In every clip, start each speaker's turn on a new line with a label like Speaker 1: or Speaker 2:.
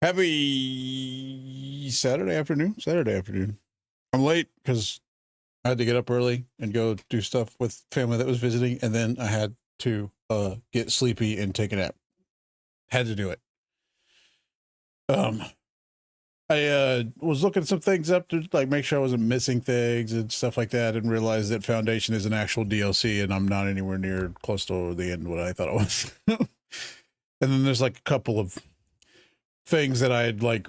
Speaker 1: Happy Saturday afternoon. Saturday afternoon. I'm late because I had to get up early and go do stuff with family that was visiting, and then I had to get sleepy and take a nap. Had to do it. Um, I was looking some things up to like make sure I wasn't missing things and stuff like that, and realized that Foundation is an actual DLC, and I'm not anywhere near close to the end of what I thought it was. And then there's like a couple of things that I had like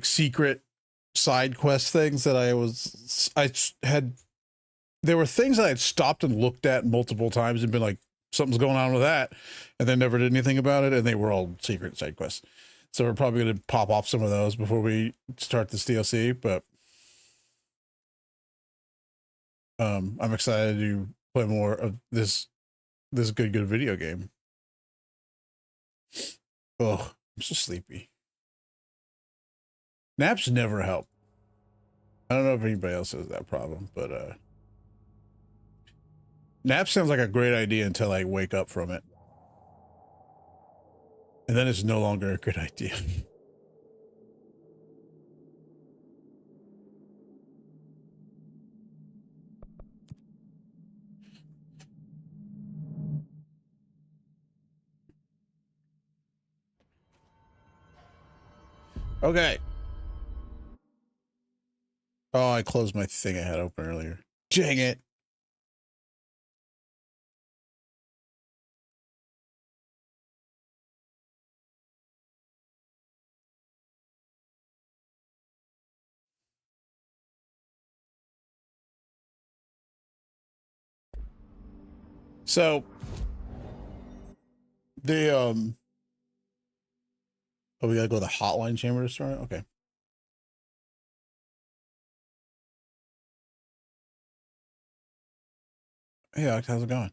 Speaker 1: secret side quest things that I had. There were things that I had stopped and looked at multiple times and been like, something's going on with that, and then never did anything about it, and they were all secret side quests. So we're probably going to pop off some of those before we start this DLC, but I'm excited to play more of this good video game. Oh, I'm so sleepy. Naps never help. I don't know if anybody else has that problem, but nap sounds like a great idea until I wake up from it. And then it's no longer a good idea. Okay. Oh, I closed my thing I had open earlier. Dang it. So the oh, we gotta go to the hotline chamber to start it? Okay. Hey Alex, how's it going?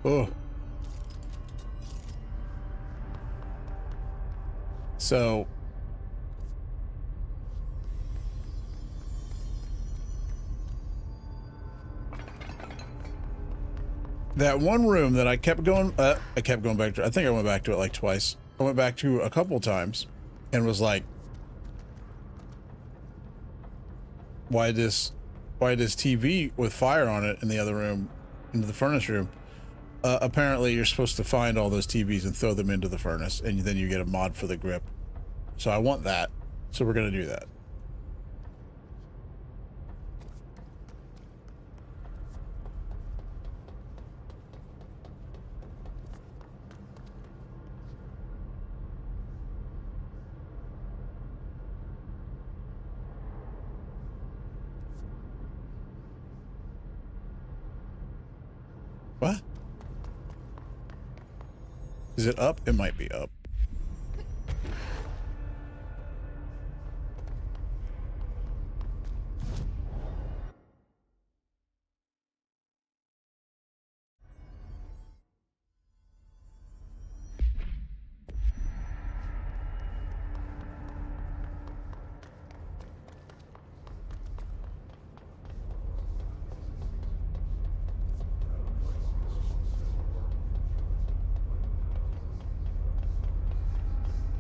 Speaker 1: Oh. So that one room that I kept going back to, I think I went back to it like twice. I went back to a couple times and was like, why this TV with fire on it in the other room, into the furnace room? Apparently you're supposed to find all those TVs and throw them into the furnace, and then you get a mod for the grip. So I want that. So we're gonna do that. What? Is it up? It might be up.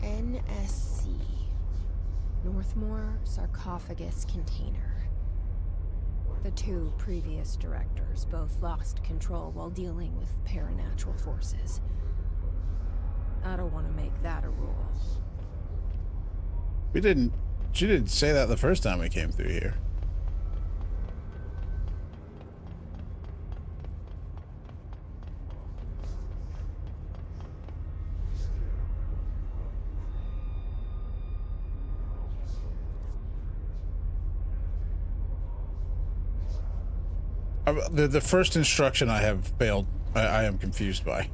Speaker 2: NSC. Northmore Sarcophagus Container. The two previous directors both lost control while dealing with paranatural forces. I don't want to make that a rule.
Speaker 1: She didn't say that the first time we came through here. The first instruction I have failed. I am confused by.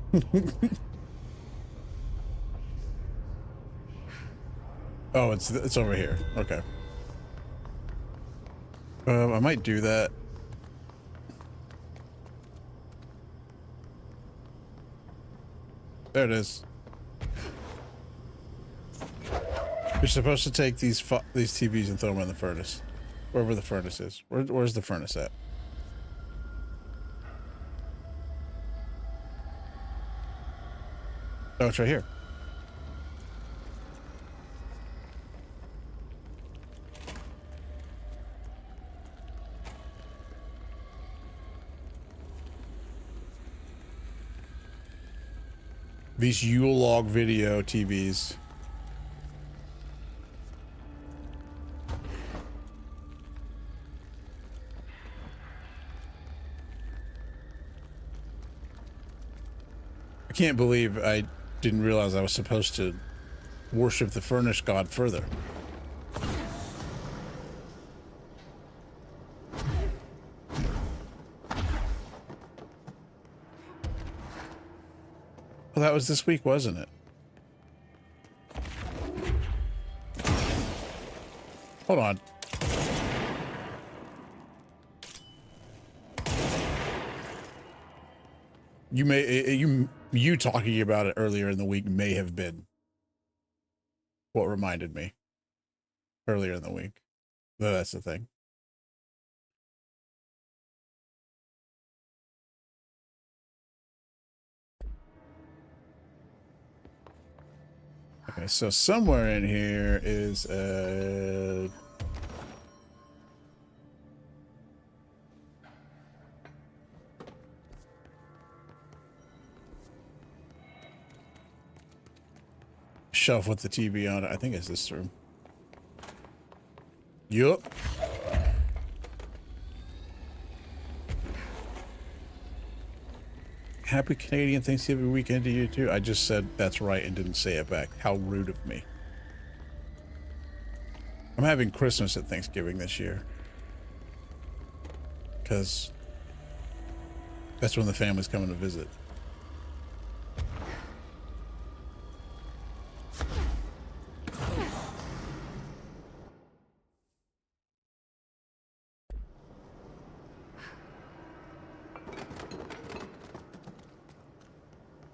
Speaker 1: Oh, it's over here. Okay. I might do that. There it is. You're supposed to take these TVs and throw them in the furnace. Wherever the furnace is. Where's the furnace at? Oh, it's right here. These Yule log video TVs. I can't believe I didn't realize I was supposed to worship the furnace god further. Well, that was this week, wasn't it? Hold on. You talking about it earlier in the week may have been what reminded me earlier in the week. No, that's the thing. Okay, so somewhere in here is a shelf with the TV on it. I think it's this room. Yup. Happy Canadian Thanksgiving weekend to you too. I just said that's right and didn't say it back. How rude of me. I'm having Christmas at Thanksgiving this year. Because that's when the family's coming to visit.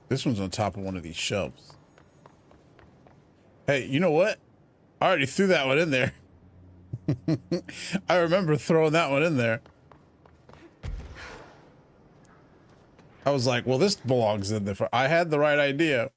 Speaker 1: This one's on top of one of these shelves. Hey, you know what? I already threw that one in there. I remember throwing that one in there. I was like, well, this belongs in there. I had the right idea.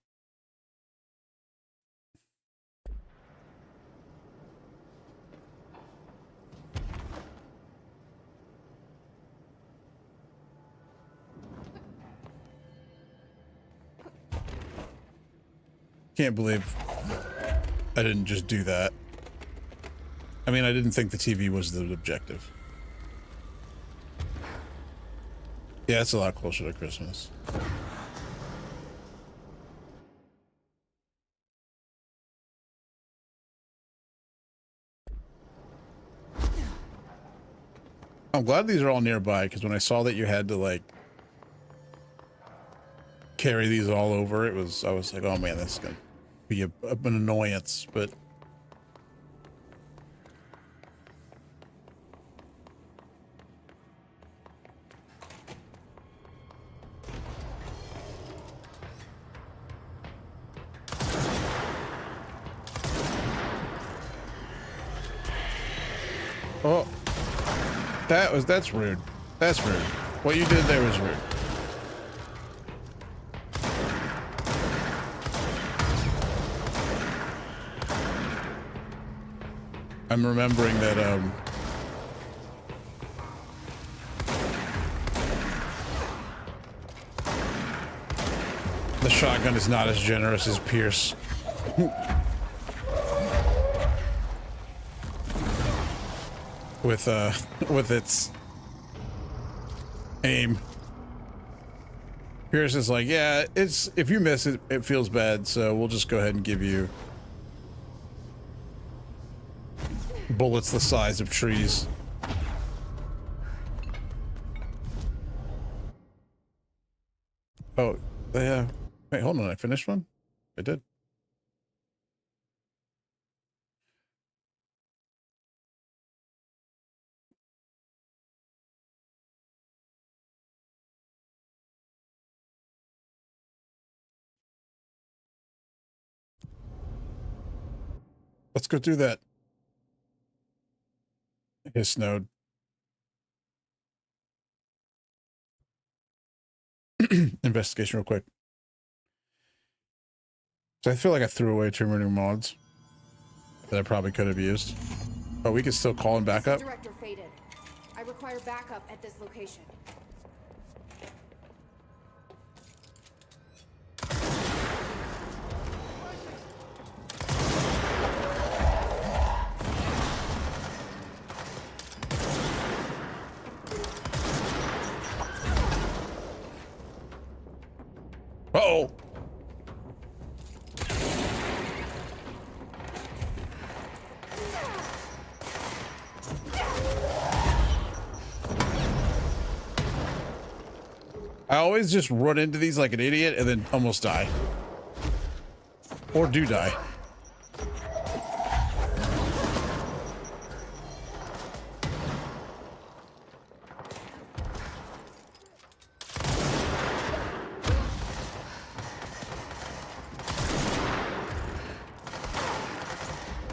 Speaker 1: Can't believe I didn't just do that. I mean, I didn't think the TV was the objective. Yeah, it's a lot closer to Christmas. I'm glad these are all nearby, because when I saw that you had to, like, carry these all over, I was like, oh man, that's gonna be an annoyance, but oh, that's rude. That's rude. What you did there was rude. I'm remembering that, the shotgun is not as generous as Pierce. with its aim. Pierce is like, yeah, if you miss it, it feels bad, so we'll just go ahead and give you bullets the size of trees. Oh, yeah. Wait, hold on. I finished one? I did. Let's go through that. His node. Investigation real quick. So I feel like I threw away too many mods that I probably could have used. But we can still call him back up.
Speaker 3: Director faded. I require backup at this location.
Speaker 1: Uh-oh. I always just run into these like an idiot and then almost die. Or do die.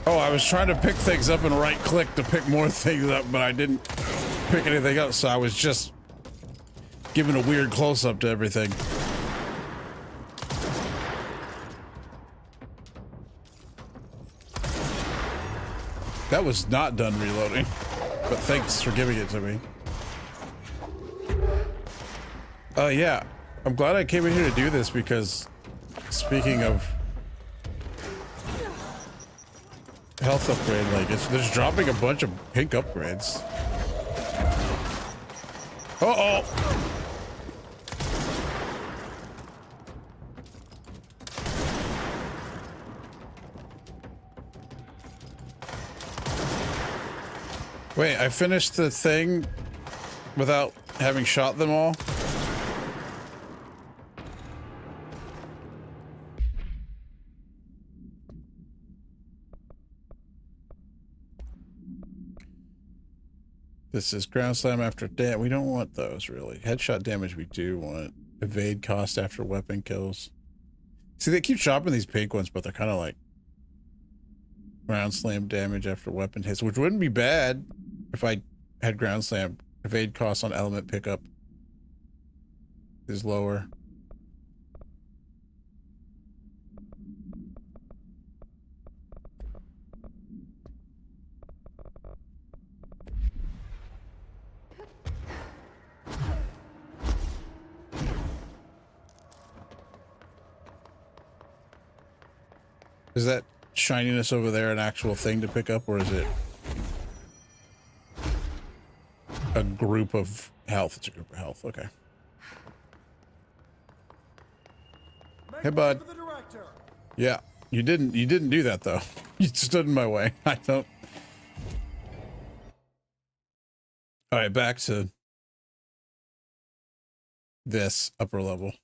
Speaker 1: Oh, I was trying to pick things up and right click to pick more things up, but I didn't pick anything up, so I was just giving a weird close-up to everything. That was not done reloading, but thanks for giving it to me. Yeah, I'm glad I came in here to do this because speaking of health upgrade, like there's dropping a bunch of pink upgrades. Uh-oh. Wait, I finished the thing without having shot them all? This is ground slam after damage. We don't want those, really. Headshot damage we do want. Evade cost after weapon kills. See, they keep shopping these pink ones, but they're kind of like ground slam damage after weapon hits, which wouldn't be bad if I had ground slam. Evade cost on element pickup is lower. Is that shininess over there an actual thing to pick up, or is it a group of health? It's a group of health. Okay. Hey, bud. Yeah, you didn't do that though. You stood in my way. I don't. All right, back to this upper level.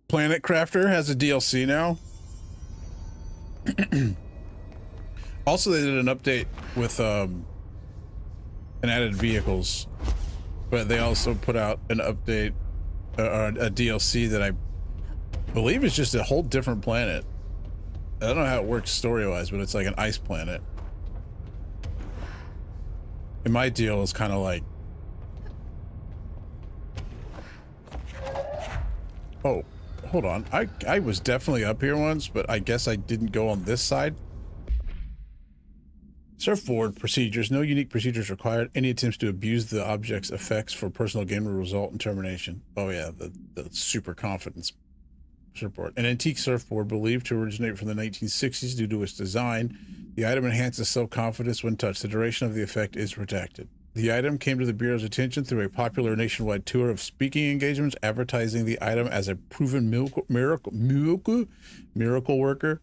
Speaker 1: Planet Crafter has a DLC now. Also, they did an update with and added vehicles, but they also put out an update or a DLC that I believe is just a whole different planet. I don't know how it works story-wise, but it's like an ice planet. And my deal is kind of like, oh, hold on. I was definitely up here once, but I guess I didn't go on this side. Surfboard procedures. No unique procedures required. Any attempts to abuse the object's effects for personal gain will result in termination. Oh yeah, the super confidence surfboard. An antique surfboard believed to originate from the 1960s due to its design. The item enhances self-confidence when touched. The duration of the effect is protected. The item came to the Bureau's attention through a popular nationwide tour of speaking engagements, advertising the item as a proven miracle worker,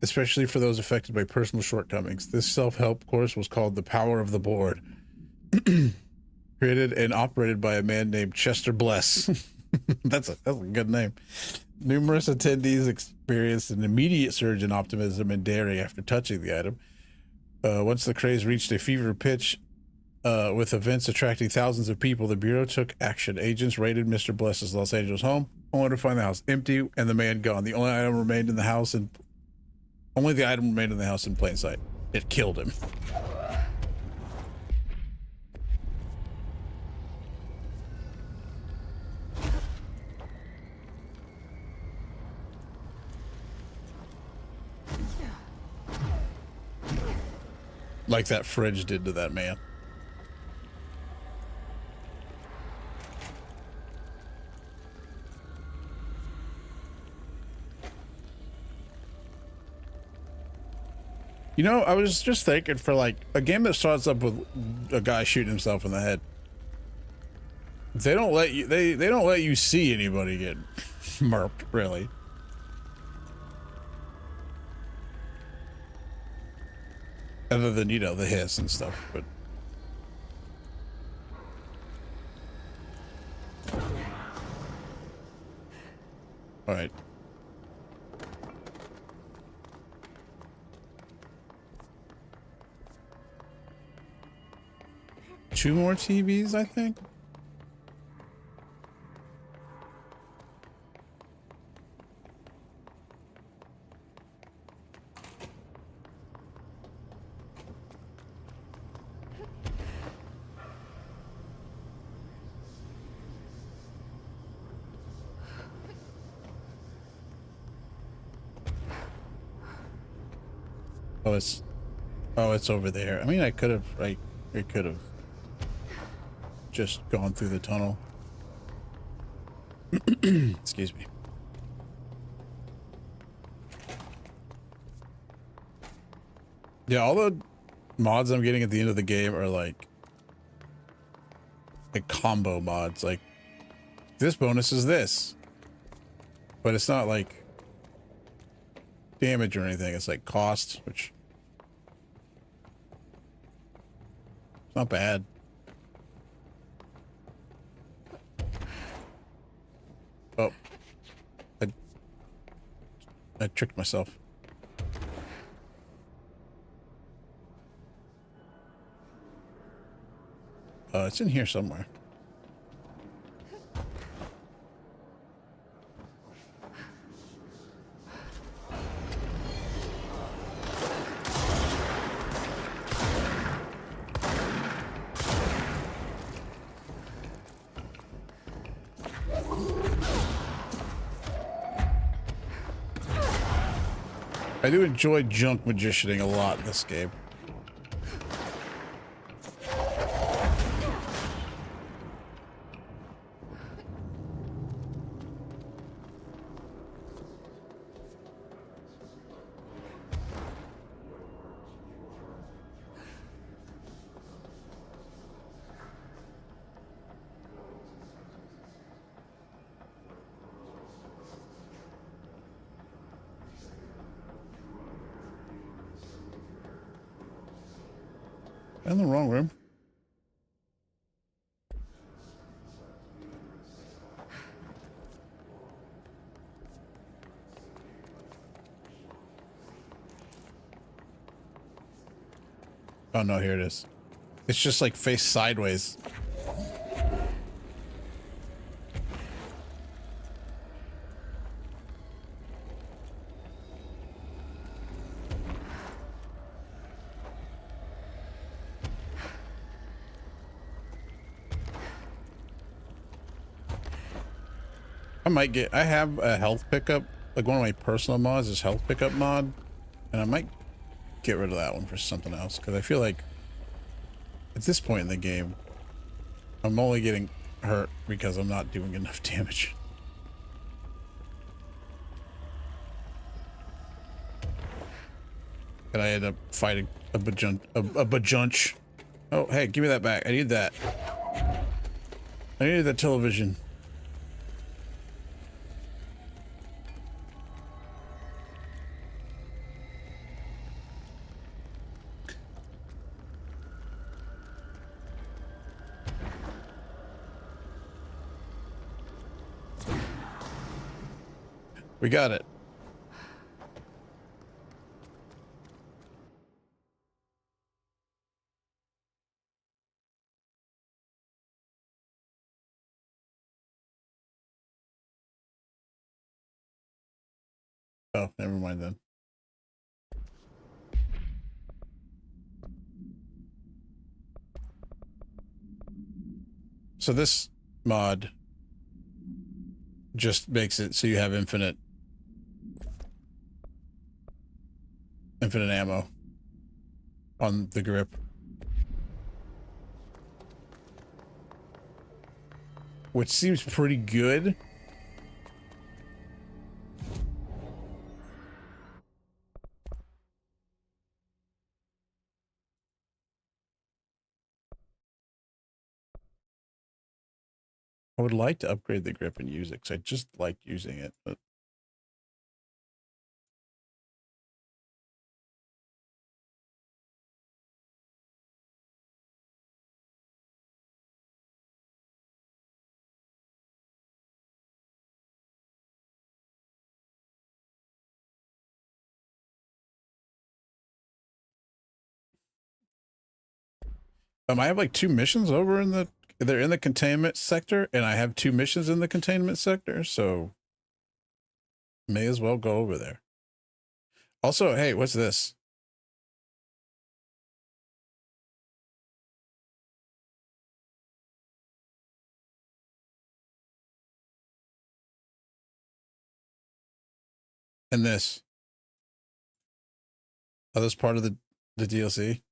Speaker 1: especially for those affected by personal shortcomings. This self-help course was called The Power of the Board, created and operated by a man named Chester Bless. That's a good name. Numerous attendees experienced an immediate surge in optimism and daring after touching the item. Once the craze reached a fever pitch, with events attracting thousands of people, the Bureau took action. Agents raided Mr. Bless's Los Angeles home, only to find the house empty and the man gone. The only item remained in the house in plain sight. It killed him. Like that fridge did to that man. You know, I was just thinking, for like a game that starts up with a guy shooting himself in the head, they don't let you they don't let you see anybody get murked, really. Other than, you know, the hiss and stuff, but all right. Two more TVs, I think. Oh, it's over there. I mean, I could have just gone through the tunnel. Excuse me. Yeah, all the mods I'm getting at the end of the game are like combo mods. Like, this bonus is this, but it's not like damage or anything. It's like cost, which is not bad. Oh, I tricked myself. It's in here somewhere. I do enjoy junk magicianing a lot in this game. In the wrong room. Oh no, here it is. It's just like face sideways. I have a health pickup, like one of my personal mods is health pickup mod, and I might get rid of that one for something else, because I feel like at this point in the game, I'm only getting hurt because I'm not doing enough damage. And I end up fighting a bajunch. Oh, hey, give me that back. I need that. I needed that television. We got it. Oh, never mind then. So this mod just makes it so you have infinite ammo on the grip, which seems pretty good. I would like to upgrade the grip and use it because I just like using it, but I have like 2 missions over in the, they're in the containment sector, and I have 2 missions in the containment sector, so may as well go over there. Also, hey, what's this? And this. Are those part of the DLC?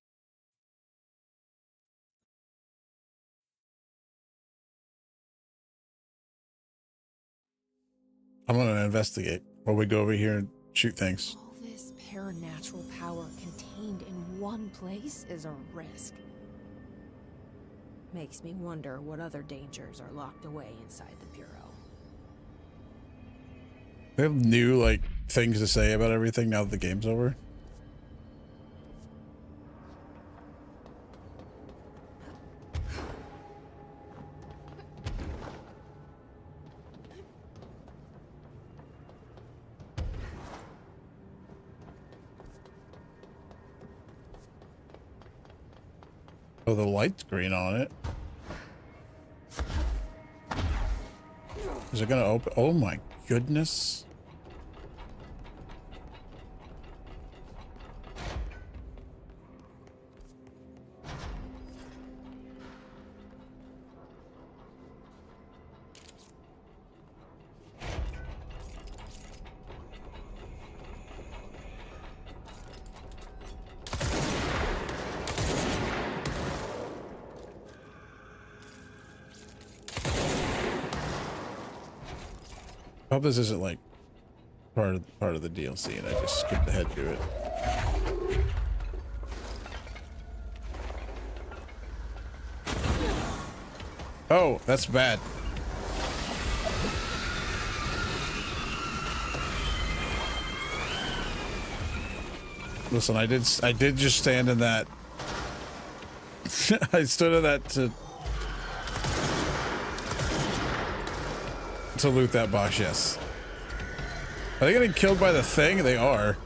Speaker 1: I'm gonna investigate while we go over here and shoot things.
Speaker 2: All this paranatural power contained in one place is a risk. Makes me wonder what other dangers are locked away inside the Bureau.
Speaker 1: They have new, like, things to say about everything now that the game's over. Oh, the light's green on it. Is it gonna open? Oh my goodness. I hope this isn't like part of the DLC and I just skipped ahead to it. Oh, that's bad. Listen, I did just stand in that. I stood in that to loot that box, yes. Are they getting killed by the thing? They are.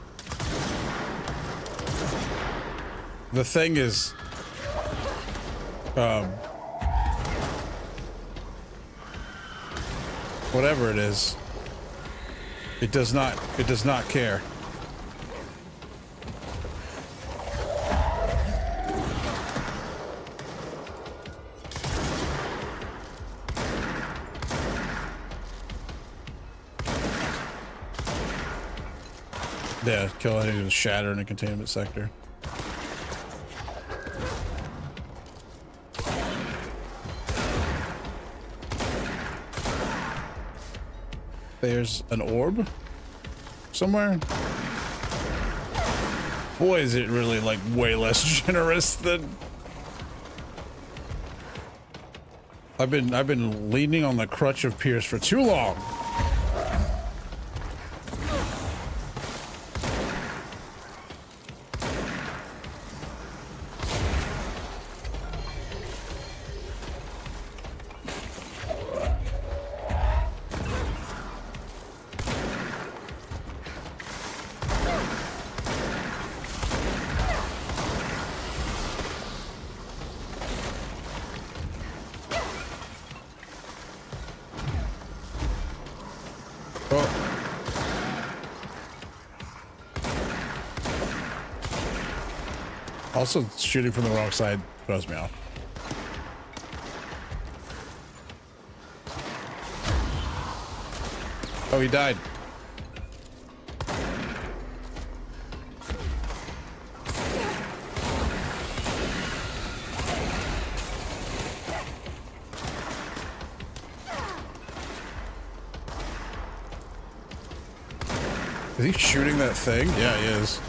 Speaker 1: The thing is whatever it is, it does not care. Yeah, kill anything with shatter in the containment sector. There's an orb somewhere. Boy, is it really like way less generous than I've been leaning on the crutch of Pierce for too long. Also, shooting from the wrong side throws me off. Oh, he died. Is he shooting that thing? Yeah, he is.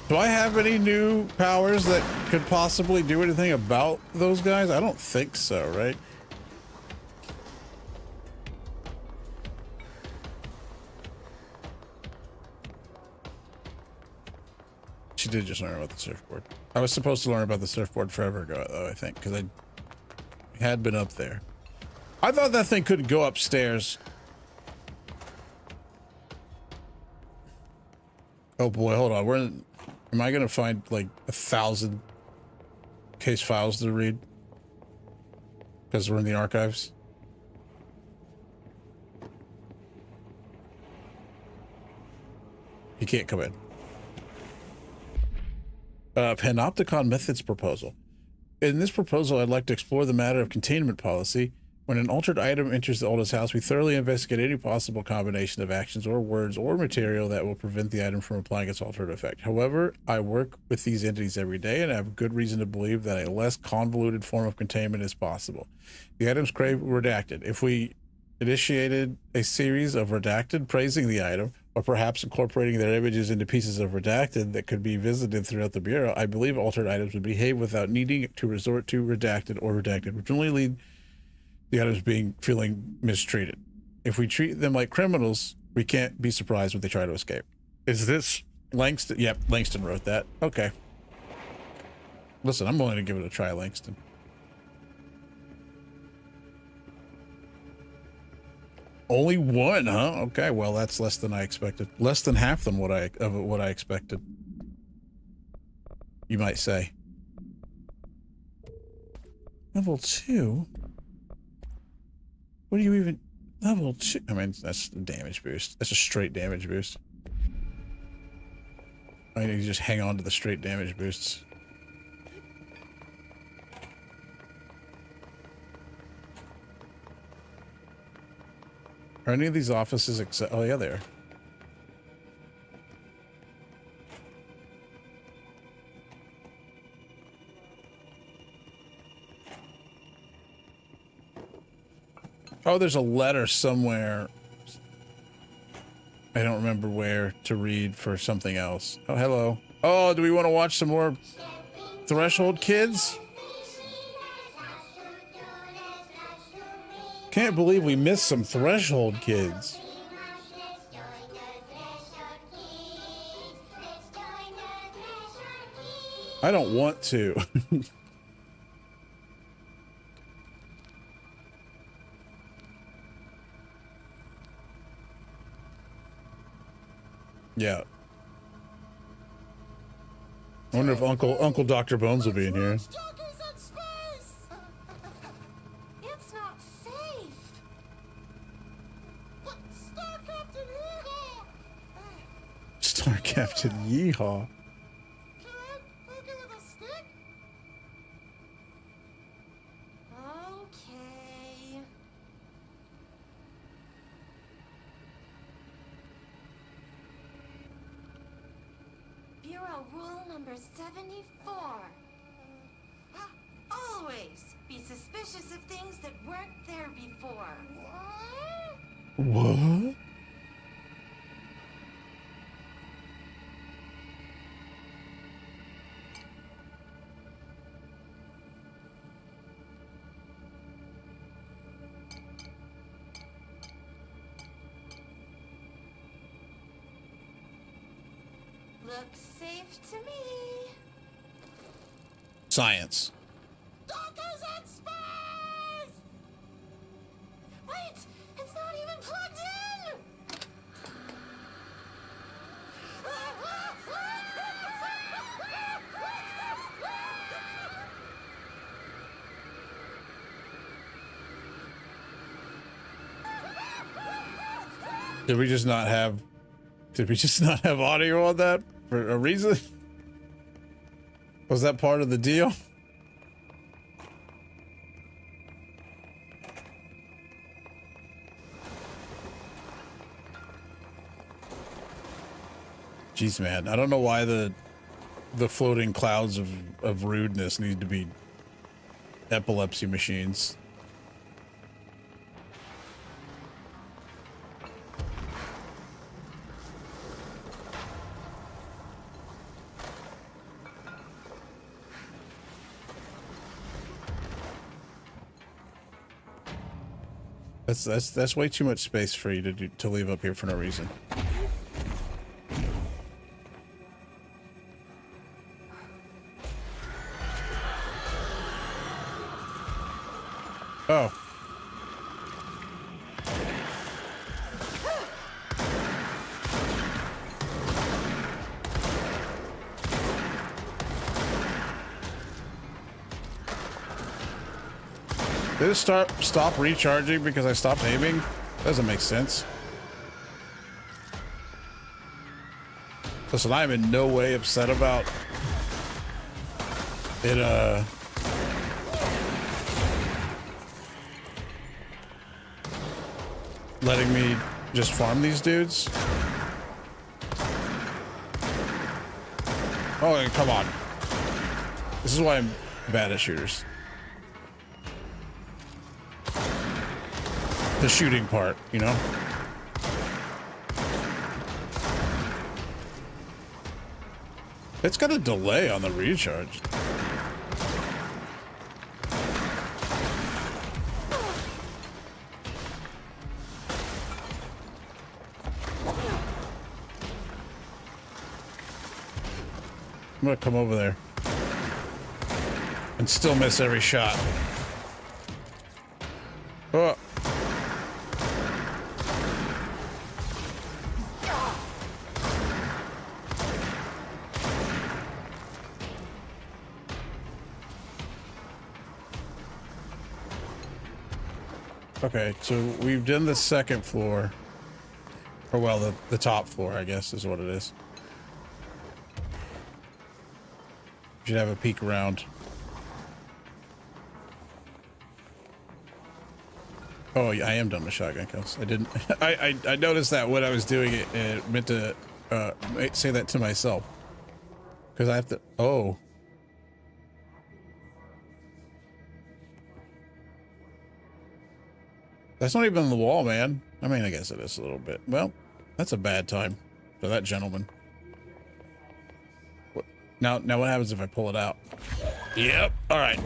Speaker 1: Do I have any new powers that could possibly do anything about those guys? I don't think so, right? She did just learn about the surfboard. I was supposed to learn about the surfboard forever ago, though, I think, because I had been up there. I thought that thing couldn't go upstairs. Oh boy, hold on. Am I gonna find like 1,000 case files to read? Because we're in the archives. He can't come in. Panopticon Methods proposal. In this proposal, I'd like to explore the matter of containment policy. When an altered item enters the oldest house, we thoroughly investigate any possible combination of actions or words or material that will prevent the item from applying its altered effect. However, I work with these entities every day and I have good reason to believe that a less convoluted form of containment is possible. The items crave redacted. If we initiated a series of redacted praising the item, or perhaps incorporating their images into pieces of redacted that could be visited throughout the Bureau, I believe altered items would behave without needing to resort to redacted or redacted, which only lead the items feeling mistreated. If we treat them like criminals, we can't be surprised when they try to escape. Is this Langston? Yep, Langston wrote that. Okay. Listen, I'm willing to give it a try, Langston. Only one, huh? Okay, well that's less than I expected. Less than half than what I expected. You might say. Level 2? What do you even... Level 2? I mean, that's a damage boost. That's a straight damage boost. I need to just hang on to the straight damage boosts. Are any of these offices except... Oh, yeah, they are. Oh, there's a letter somewhere. I don't remember where to read for something else. Oh, hello. Oh, do we want to watch some more Threshold Kids? Can't believe we missed some Threshold Kids. I don't want to. Yeah. I wonder if Uncle Dr. Bones will be in here.
Speaker 4: It's not safe.
Speaker 1: Star Captain Yeehaw.
Speaker 4: Can I poke it with a stick? Okay. Bureau rule number 74. Always be suspicious of things that weren't there before.
Speaker 1: What?
Speaker 4: Looks safe to me.
Speaker 1: Science.
Speaker 4: Dockers in space! Wait! It's not even plugged in!
Speaker 1: Did we just not have Did we just not have audio on that for a reason? Was that part of the deal? Jeez, man, I don't know why the floating clouds of rudeness need to be epilepsy machines. That's way too much space for you to leave up here for no reason. Oh. Did it stop recharging because I stopped aiming? Doesn't make sense. Listen, I'm in no way upset about it, letting me just farm these dudes. Oh, come on. This is why I'm bad at shooters. The shooting part, you know? It's got a delay on the recharge. I'm gonna come over there and still miss every shot. Oh. Okay, so we've done the second floor, or well, the top floor, I guess, is what it is. Should have a peek around. Oh, yeah, I am done with shotgun kills. I didn't. I noticed that when I was doing it, and it meant to say that to myself because I have to. Oh. That's not even on the wall, man. I mean, I guess it is a little bit. Well, that's a bad time for that gentleman. What? Now what happens if I pull it out? Yep. All right.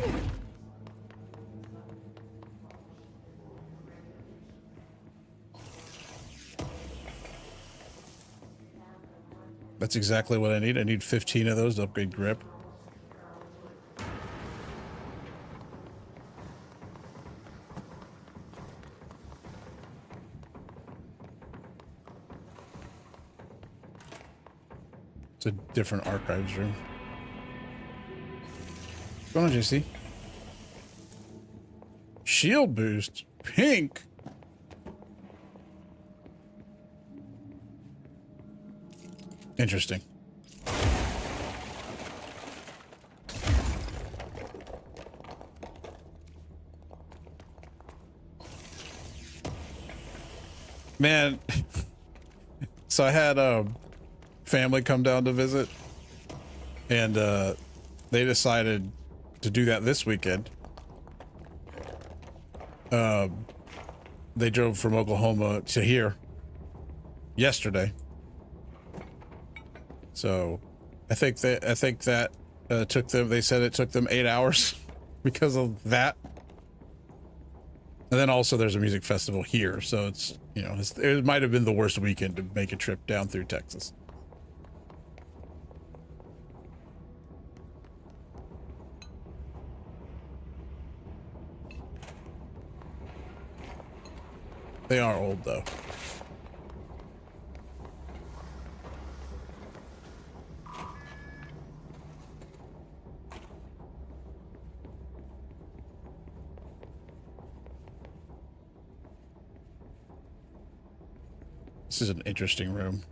Speaker 1: That's exactly what I need. I need 15 of those to upgrade grip. It's a different archives room. What's going on, JC? Shield boost. Pink. Interesting. Man. So I had family come down to visit, and they decided to do that this weekend. They drove from Oklahoma to here yesterday, so I think that took them. They said it took them 8 hours because of that. And then also there's a music festival here, so it's, you know, it might have been the worst weekend to make a trip down through Texas. They are old, though. This is an interesting room.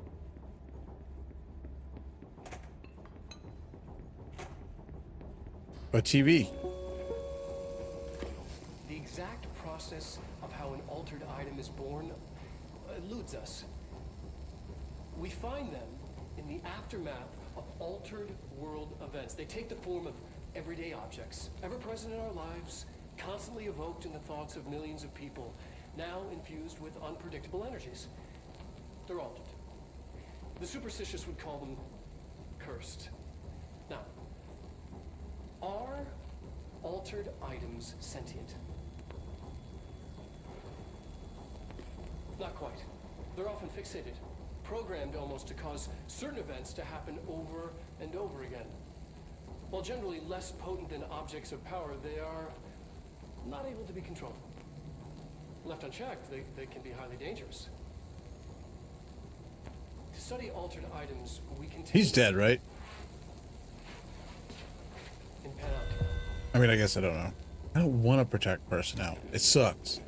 Speaker 1: A TV.
Speaker 5: The exact process of how an altered item is born eludes us. We find them in the aftermath of altered world events. They take the form of everyday objects, ever present in our lives, constantly evoked in the thoughts of millions of people, now infused with unpredictable energies. They're altered. The superstitious would call them cursed. Now, are altered items sentient? Not quite. They're often fixated, programmed almost to cause certain events to happen over and over again. While generally less potent than objects of power, they are not able to be controlled. Left unchecked, they can be highly dangerous. To study altered items, we can take...
Speaker 1: He's dead, right?
Speaker 5: In Panoptica.
Speaker 1: I mean, I guess I don't know. I don't want to protect personnel. It sucks.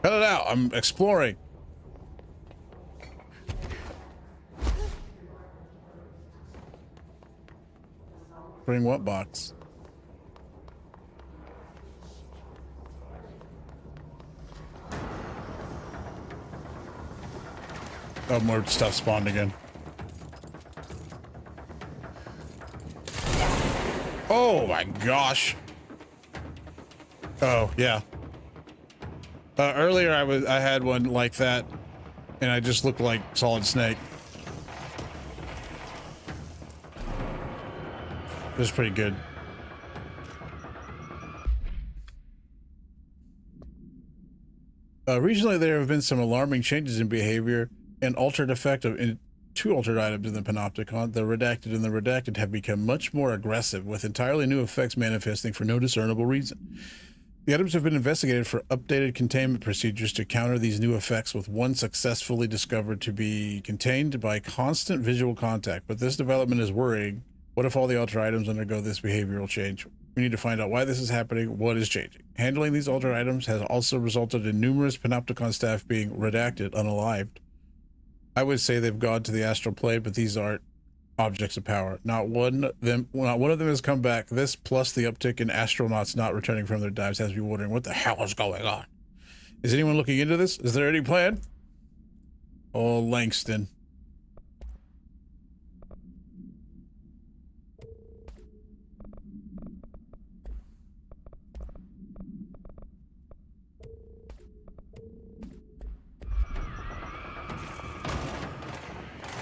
Speaker 1: Cut it out. I'm exploring. Bring what box? Oh, more stuff spawned again. Oh my gosh. Oh, yeah. Earlier I had one like that, and I just looked like Solid Snake. It was pretty good. Recently, there have been some alarming changes in behavior and altered effect of two altered items in the Panopticon. The Redacted and the Redacted have become much more aggressive, with entirely new effects manifesting for no discernible reason. The items have been investigated for updated containment procedures to counter these new effects, with one successfully discovered to be contained by constant visual contact. But this development is worrying. What if all the altered items undergo this behavioral change? We need to find out why this is happening, what is changing. Handling these altered items has also resulted in numerous Panopticon staff being redacted, unalived. I would say they've gone to the astral plane, but these aren't objects of power. Not one of them has come back. This, plus the uptick in astronauts not returning from their dives, has me wondering what the hell is going on. Is anyone looking into this? Is there any plan? Oh, Langston.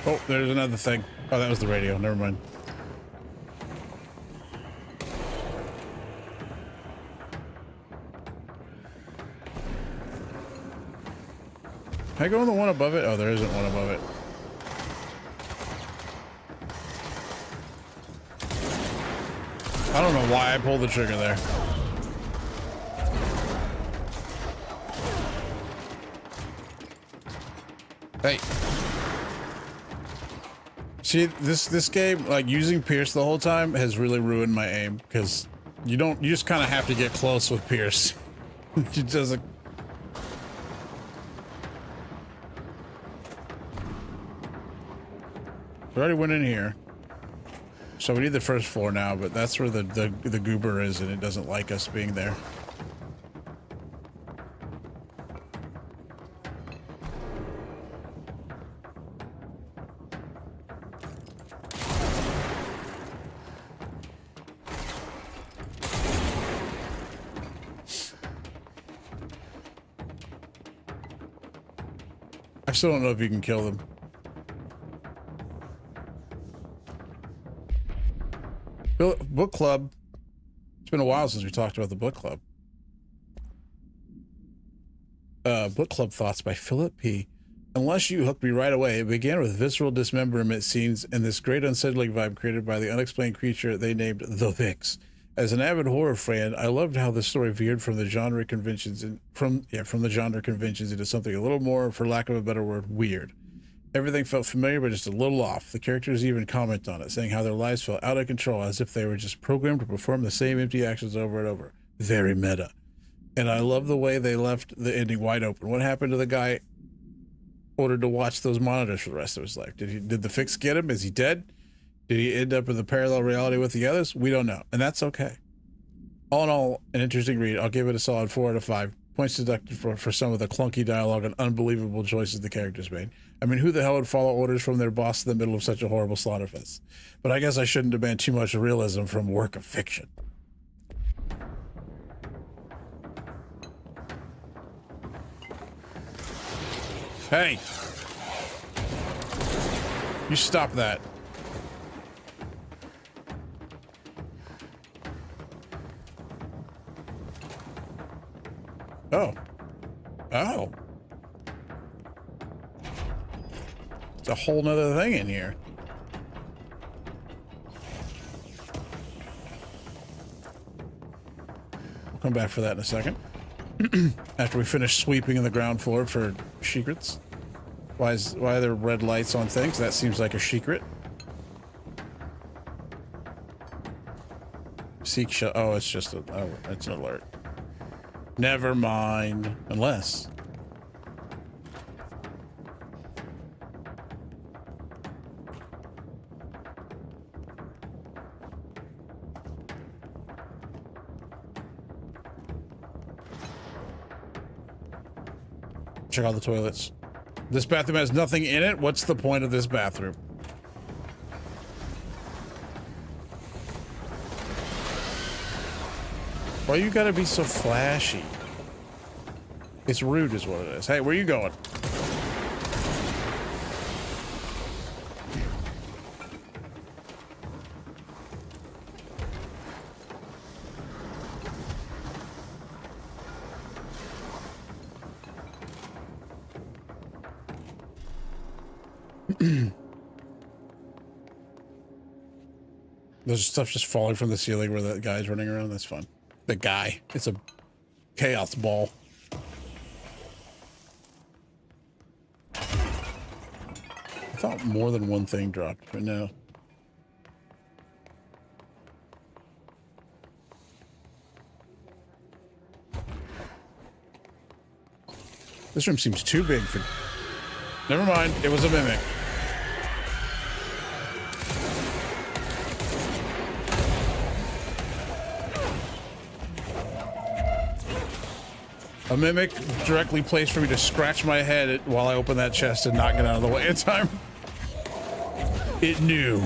Speaker 1: Oh, there's another thing. Oh, that was the radio. Never mind. Can I go on the one above it? Oh, there isn't one above it. I don't know why I pulled the trigger there. Hey. See, this game, like, using Pierce the whole time has really ruined my aim, because you just kind of have to get close with Pierce. It doesn't. We already went in here, so we need the first floor now, but that's where the goober is, and it doesn't like us being there. I still don't know if you can kill them. Book club. It's been a while since we talked about the book club. Book club thoughts by Philip P. Unless you hooked me right away, it began with visceral dismemberment scenes and this great unsettling vibe created by the unexplained creature they named the Vix. As an avid horror fan, I loved how the story veered from the genre conventions into something a little more, for lack of a better word, weird. Everything felt familiar, but just a little off. The characters even comment on it, saying how their lives felt out of control, as if they were just programmed to perform the same empty actions over and over. Very meta. And I love the way they left the ending wide open. What happened to the guy ordered to watch those monitors for the rest of his life? Did the fix get him? Is he dead? Did he end up in the parallel reality with the others? We don't know, and that's okay. All in all, an interesting read. I'll give it a solid 4 out of 5. Points deducted for some of the clunky dialogue and unbelievable choices the characters made. I mean, who the hell would follow orders from their boss in the middle of such a horrible slaughterfest? But I guess I shouldn't demand too much realism from a work of fiction. Hey! You stop that. Oh. Oh. It's a whole nother thing in here. We'll come back for that in a second. After we finish sweeping in the ground floor for secrets. Why are there red lights on things? That seems like a secret. Seek shell. Oh, it's just a. Oh, it's an alert. Never mind. Unless. Check out the toilets. This bathroom has nothing in it? What's the point of this bathroom? Why you gotta be so flashy? It's rude is what it is. Hey, where you going? There's stuff just falling from the ceiling where that guy's running around. That's fun. The guy. It's a chaos ball. I thought more than one thing dropped, but no. This room seems too big for... Never mind. It was a mimic. A mimic directly placed for me to scratch my head while I open that chest and not get out of the way in time. It knew.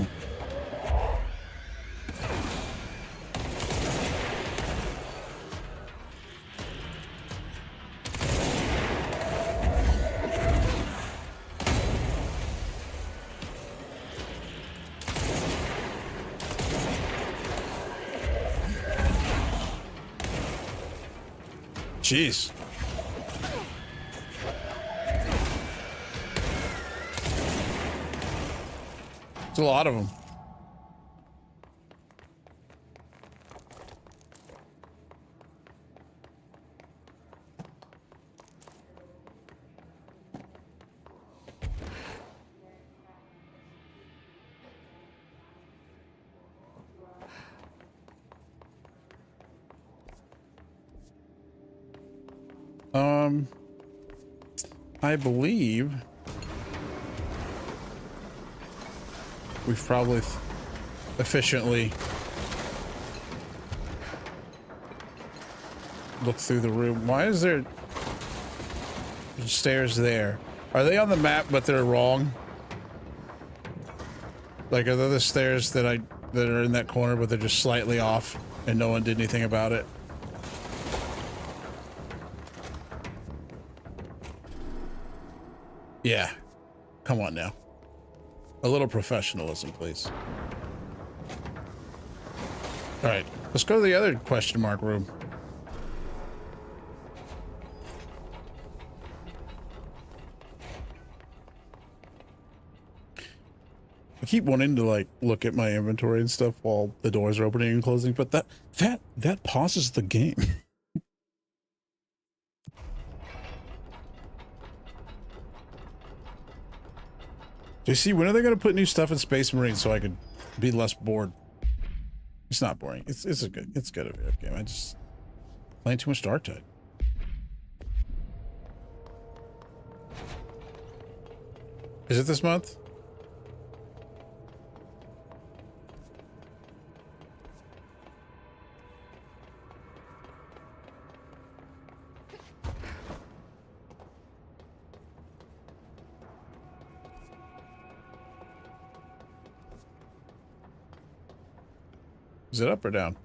Speaker 1: Jeez. It's a lot of them. I believe we've probably efficiently looked through the room. Why is there stairs there? Are they on the map but they're wrong? Like, are there the stairs that are in that corner but they're just slightly off and no one did anything about it? Yeah, come on now. A little professionalism, please. All right, let's go to the other question mark room. I keep wanting to like look at my inventory and stuff while the doors are opening and closing, but that pauses the game. JC, when are they gonna put new stuff in Space Marine so I could be less bored? It's not boring. It's a good game. I just playing too much Dark Tide. Is it this month? Is it up or down?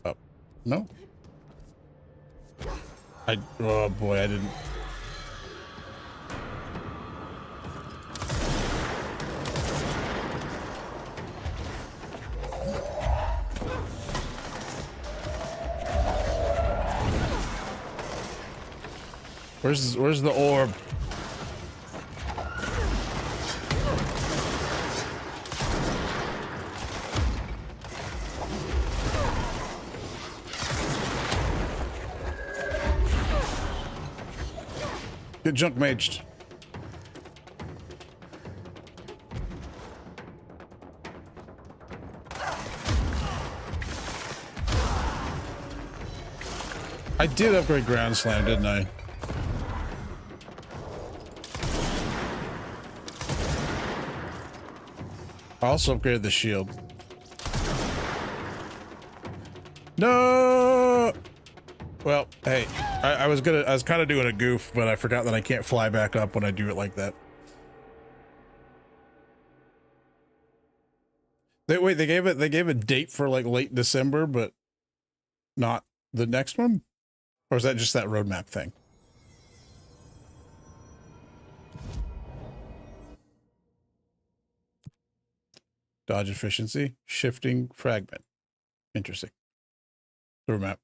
Speaker 1: Up. No? Oh boy, I didn't. Where's the orb? Get junk maged. I did upgrade Ground Slam, didn't I? I also upgraded the shield. No! Well, hey, I was kind of doing a goof, but I forgot that I can't fly back up when I do it like that. They gave a date for like late December, but not the next one? Or is that just that roadmap thing? Dodge efficiency, shifting fragment. Interesting. Roadmap.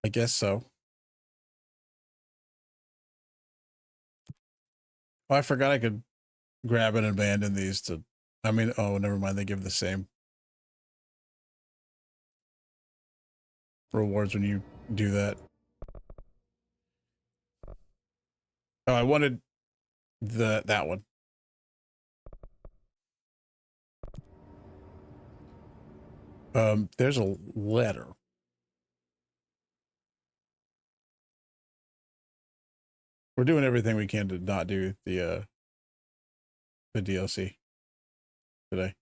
Speaker 1: I guess so. Oh, I forgot I could grab and abandon these to... I mean, oh, never mind. They give the same rewards when you do that. Oh, I wanted that one. There's a letter. We're doing everything we can to not do the DLC today.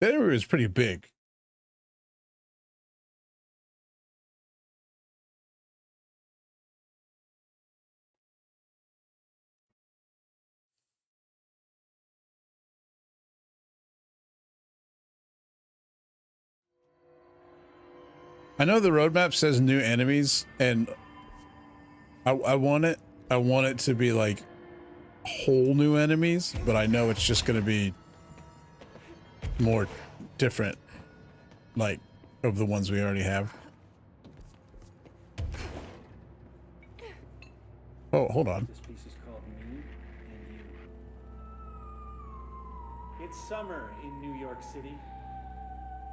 Speaker 1: That area is pretty big. I know the roadmap says new enemies, and I want it to be like whole new enemies, but I know it's just going to be more different, like, of the ones we already have. Oh, hold on.
Speaker 6: This piece is called Me and You. It's summer in New York City.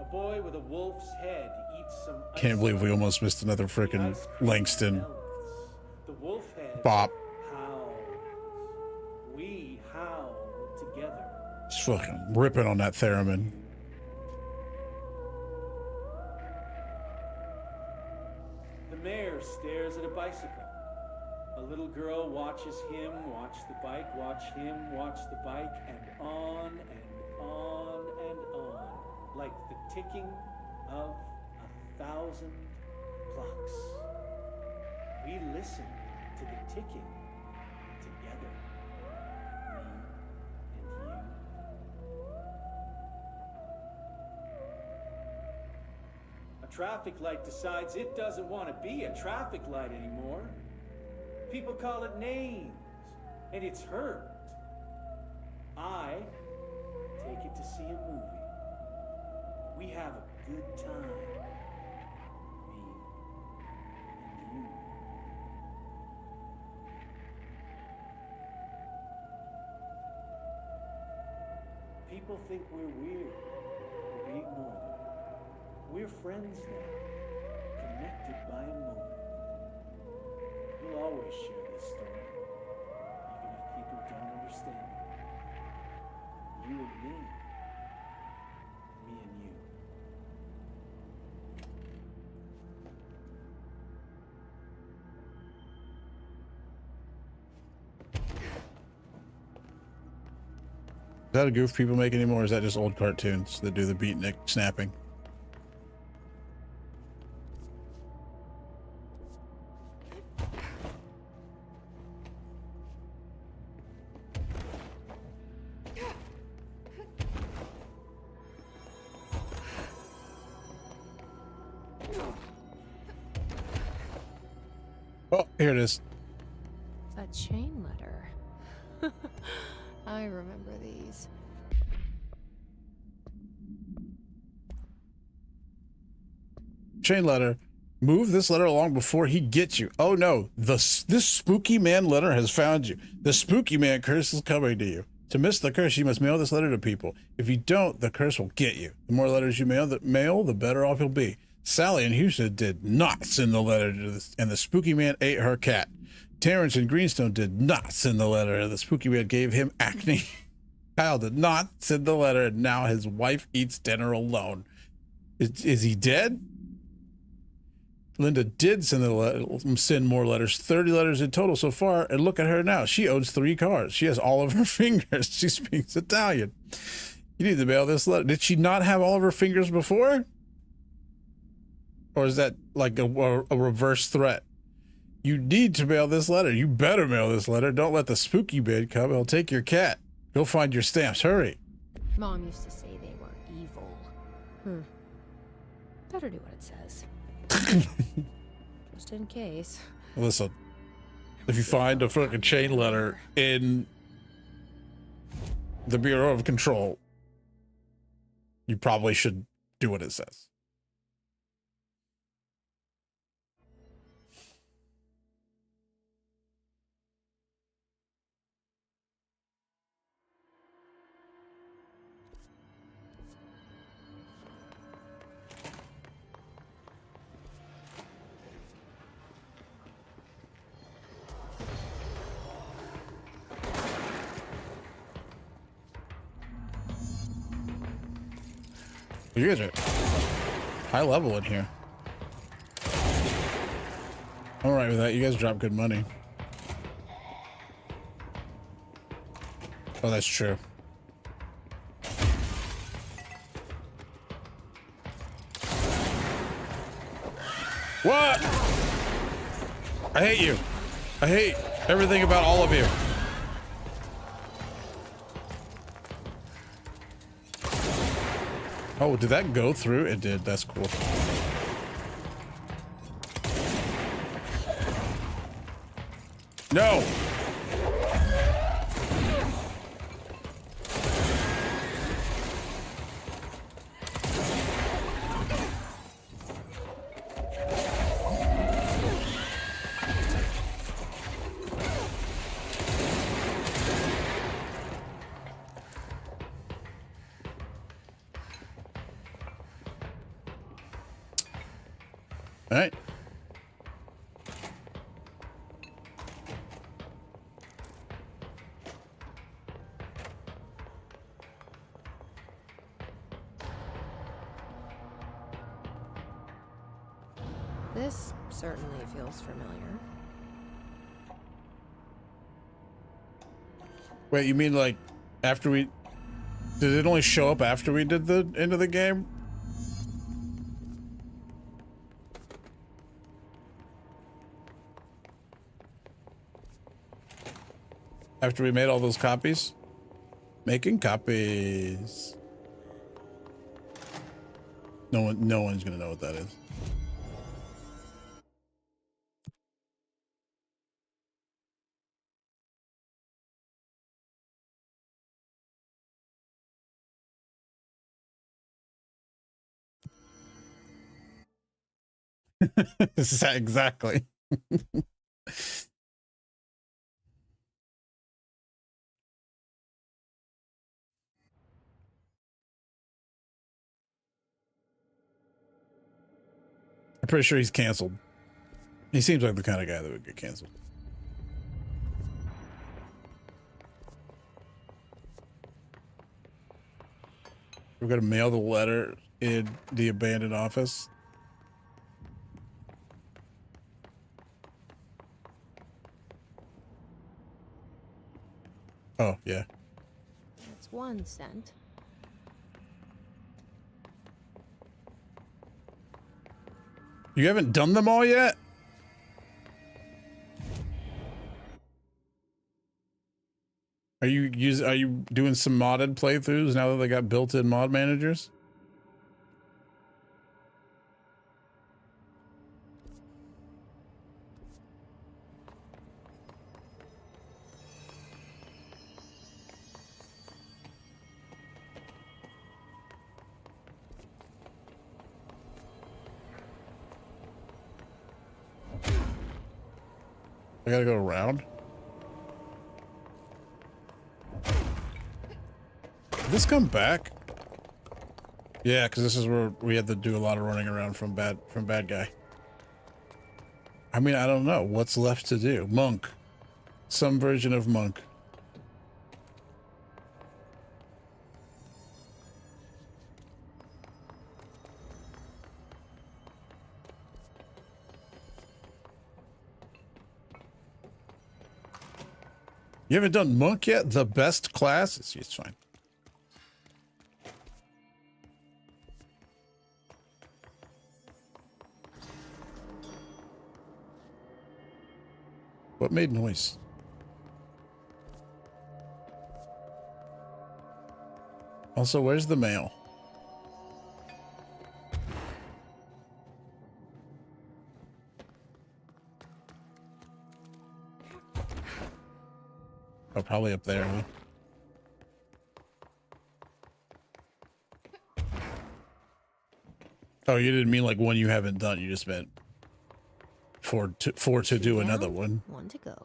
Speaker 6: A boy with a wolf's head eats some ice
Speaker 1: Can't believe we
Speaker 6: cream.
Speaker 1: almost missed another
Speaker 6: The
Speaker 1: frickin'
Speaker 6: ice cream
Speaker 1: Langston
Speaker 6: melts. The wolf head
Speaker 1: bop.
Speaker 6: howls. We howl together.
Speaker 1: Just fucking ripping on that theremin.
Speaker 6: The mayor stares at a bicycle. A little girl watches him watch the bike, watch him watch the bike, and on and on and on, like the ticking of 1,000 clocks. We listen to the ticking together, me and you. A traffic light decides it doesn't want to be a traffic light anymore. People call it names. and it's hurt. I take it to see a movie. We have a good time. Me and you. People think we're weird, but we ignore them. We're friends now, connected by a moment. We'll always share this story, even if people don't understand it. You and me and you.
Speaker 1: Is that a goof people make anymore, or is that just old cartoons that do the beatnik snapping? Oh, here it is.
Speaker 2: A chain letter. I remember these.
Speaker 1: Chain letter. Move this letter along before he gets you. Oh no, this spooky man letter has found you. The spooky man curse is coming to you. To miss the curse, you must mail this letter to people. If you don't, the curse will get you. The more letters you mail, the better off you'll be. Sally in Houston did not send the letter to this, and the spooky man ate her cat. Terrence in Greenstone did not send the letter, and the spooky man gave him acne. Kyle did not send the letter, and now his wife eats dinner alone. Is he dead? Linda did send more letters, 30 letters in total so far, and look at her now. She owns 3 cars. She has all of her fingers. She speaks Italian. You need to mail this letter. Did she not have all of her fingers before? Or is that like a reverse threat? You need to mail this letter. You better mail this letter. Don't let the spooky man come. He'll take your cat. Go find your stamps. Hurry.
Speaker 2: Mom used to say they were evil. Better do what it says. Just in case.
Speaker 1: Listen, if you find a fucking chain letter in the Bureau of Control, you probably should do what it says. You guys are high level in here. All right with that. You guys drop good money. Oh, that's true. What? I hate you. I hate everything about all of you. Oh, did that go through? It did. That's cool. No. All right.
Speaker 2: This certainly feels familiar.
Speaker 1: Wait, you mean like after we... Did it only show up after we did the end of the game? After we made all those copies? Making copies. No one's gonna know what that is. This is exactly. I'm pretty sure he's canceled. He seems like the kind of guy that would get canceled. We're gonna mail the letter in the abandoned office. Oh, yeah.
Speaker 2: That's one cent.
Speaker 1: You haven't done them all yet? Are you doing some modded playthroughs now that they got built-in mod managers? I gotta go around. Did this come back? Yeah, because this is where we had to do a lot of running around from bad guy. I mean, I don't know what's left to do. Monk, some version of Monk. You haven't done Monk yet? The best class? It's fine. What made noise? Also, where's the mail? Oh, probably up there, huh? Oh, you didn't mean like one you haven't done. You just meant for to do
Speaker 2: Two
Speaker 1: another
Speaker 2: down,
Speaker 1: one.
Speaker 2: One to go.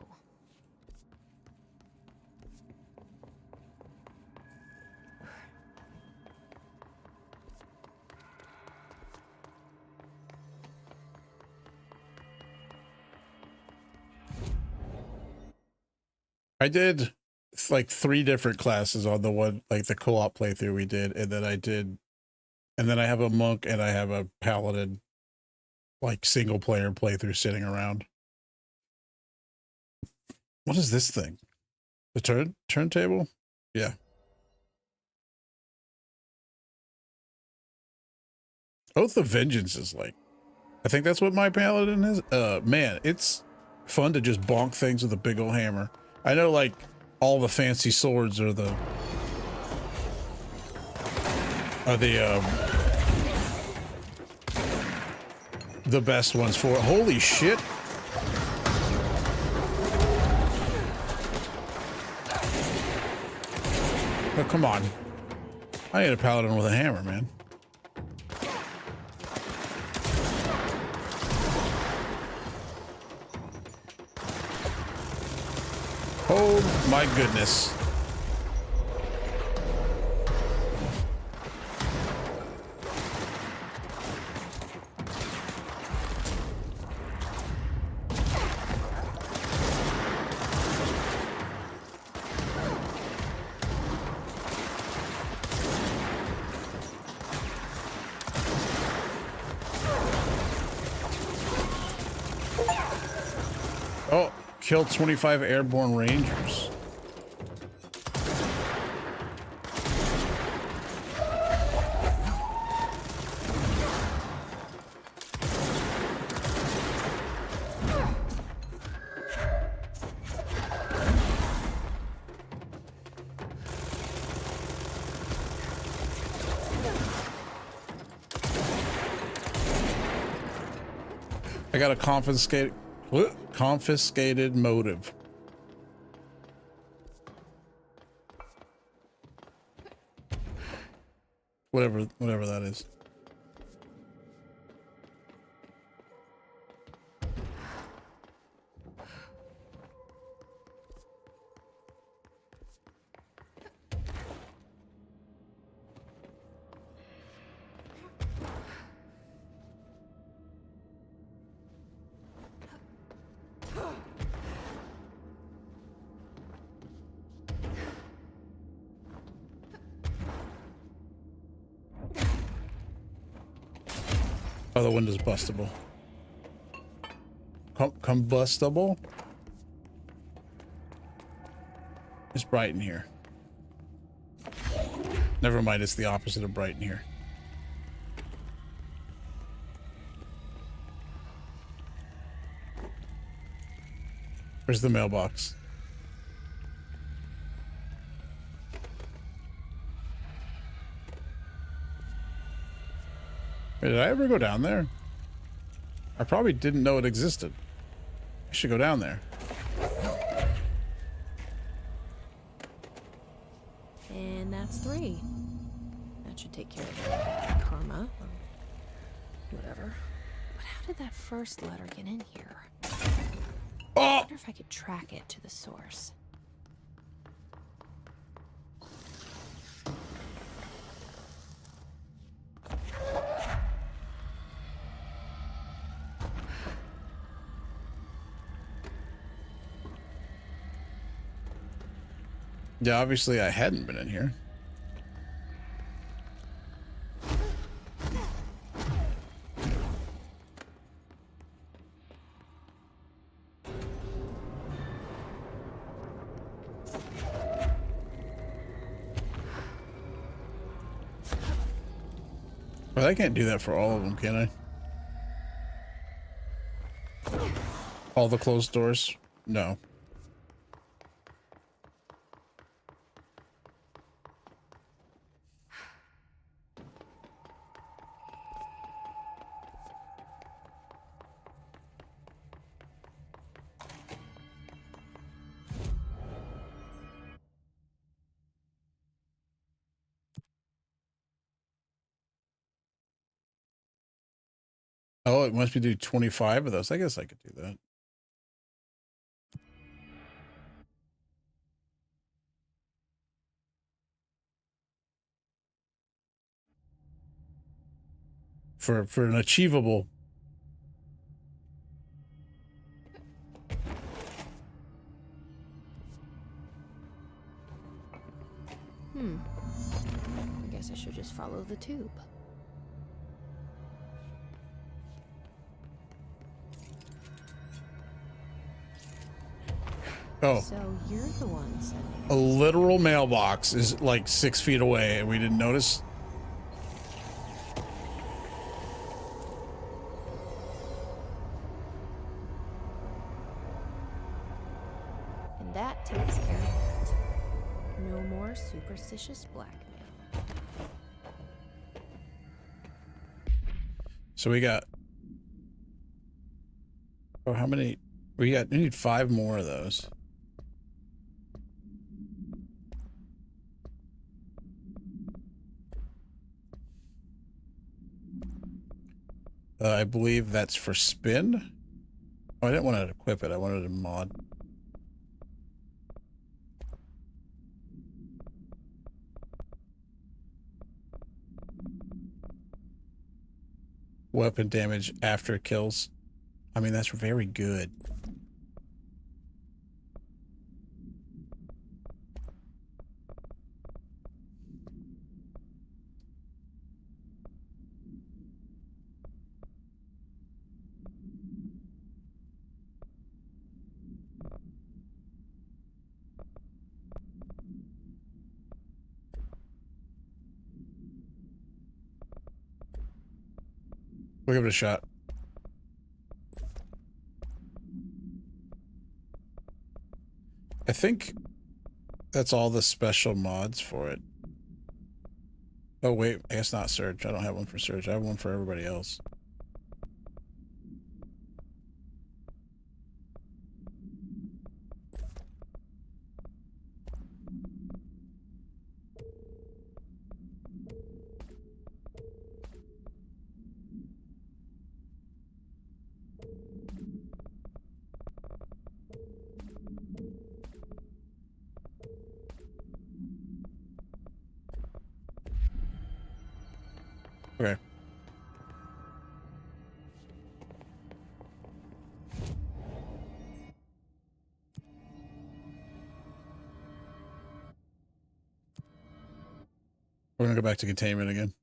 Speaker 1: I did like 3 different classes on the one, like the co-op playthrough we did, and then I have a monk and I have a paladin, like single player playthrough sitting around. What is this thing? The turntable? Yeah. Oath of Vengeance is like, I think that's what my paladin is. Man, it's fun to just bonk things with a big old hammer. I know like all the fancy swords are the best ones for it. Holy shit. Oh, come on. I need a paladin with a hammer, man. Oh my goodness. Oh, killed 25 airborne rangers. I got a confiscated motive. Whatever that is. Oh, the window's bustable. Combustible? It's bright in here. Never mind, it's the opposite of bright in here. Where's the mailbox? Wait, did I ever go down there? I probably didn't know it existed. I should go down there.
Speaker 2: And that's 3. That should take care of karma or whatever. But how did that first letter get in here? I wonder if I could track it to the source.
Speaker 1: Yeah, obviously I hadn't been in here. Well, I can't do that for all of them, can I? All the closed doors? No. Oh, it must be do 25 of those. I guess I could do that. For an achievable.
Speaker 2: I guess I should just follow the tube.
Speaker 1: Oh,
Speaker 2: So you're the one sending
Speaker 1: a literal mailbox is like 6 feet away and we didn't notice.
Speaker 2: And that takes care of that. No more superstitious blackmail.
Speaker 1: So we got, oh, how many? We need 5 more of those. I believe that's for spin. Oh, I didn't want to equip it. I wanted to mod. Weapon damage after kills. I mean, that's very good. We'll give it a shot. I think that's all the special mods for it. Oh, wait. I guess not Surge. I don't have one for Surge. I have one for everybody else. Okay. We're gonna go back to containment again.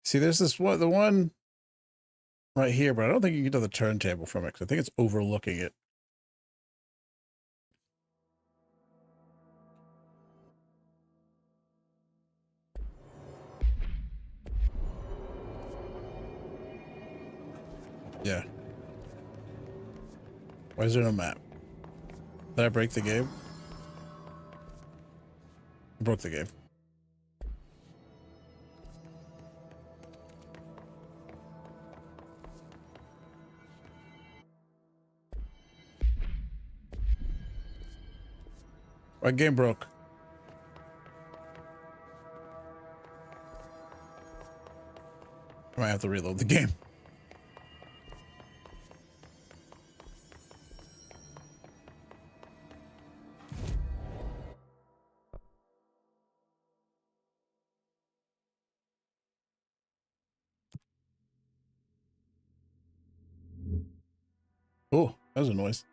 Speaker 1: See, there's this one, the one right here, but I don't think you can get to the turntable from it because I think it's overlooking it. Yeah. Why is there no map? Did I break the game? I broke the game. My game broke. I might have to reload the game. Oh, that was a noise.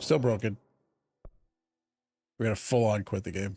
Speaker 1: Still broken. We gotta full on quit the game.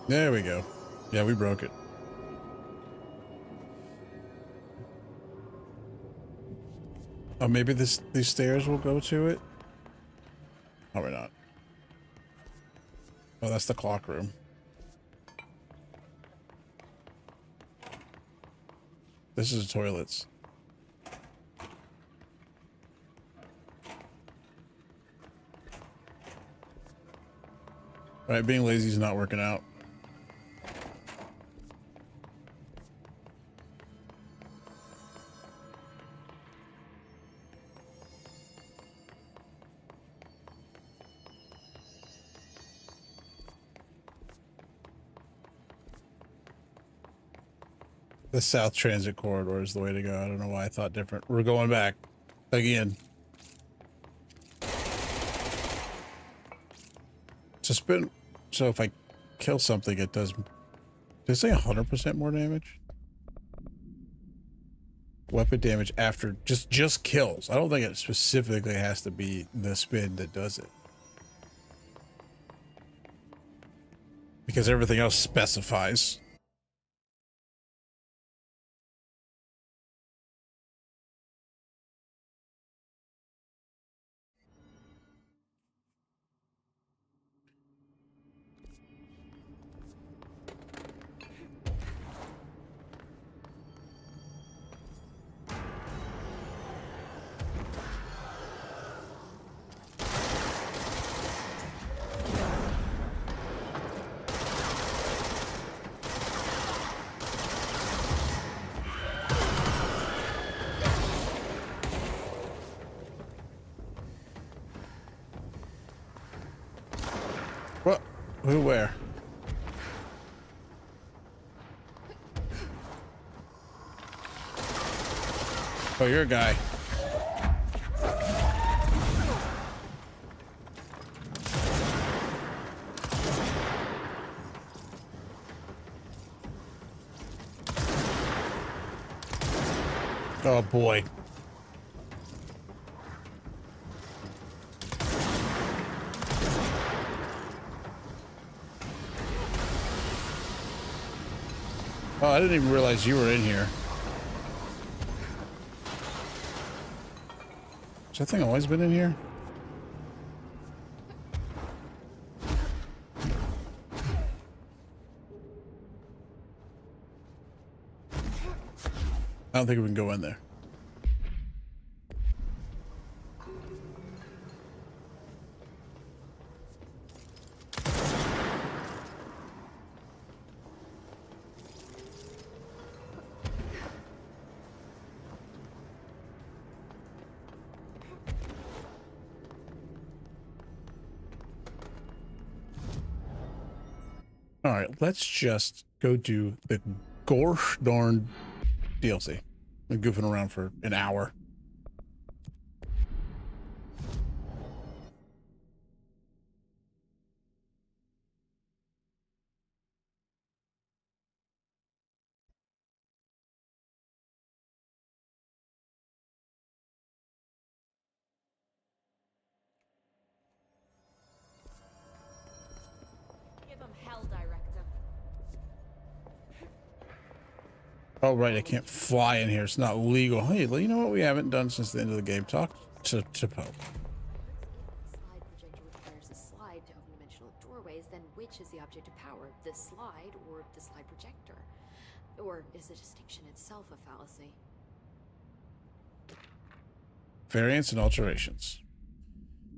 Speaker 1: There we go. Yeah, we broke it. Oh, maybe these stairs will go to it? Probably not. Oh, that's the clock room. This is the toilets. All right, being lazy is not working out. The South Transit Corridor is the way to go. I don't know why I thought different. We're going back again. So if I kill something, it does. Did it say 100% more damage? Weapon damage after just kills. I don't think it specifically has to be the spin that does it. Because everything else specifies. What? Who? Where? Oh, you're a guy. Oh boy. Oh, I didn't even realize you were in here. Has that thing always been in here? I don't think we can go in there. All right, let's just go do the gosh darn DLC. Been goofing around for an hour.
Speaker 2: Give him hell, Director.
Speaker 1: Oh, right, I can't fly in here. It's not legal. Hey, you know what we haven't done since the end of the game? Talk to Poe.
Speaker 7: If the slide projector requires a slide to open dimensional doorways, then which is the object of power? The slide or the slide projector? Or is the distinction itself a fallacy?
Speaker 1: Variants and alterations.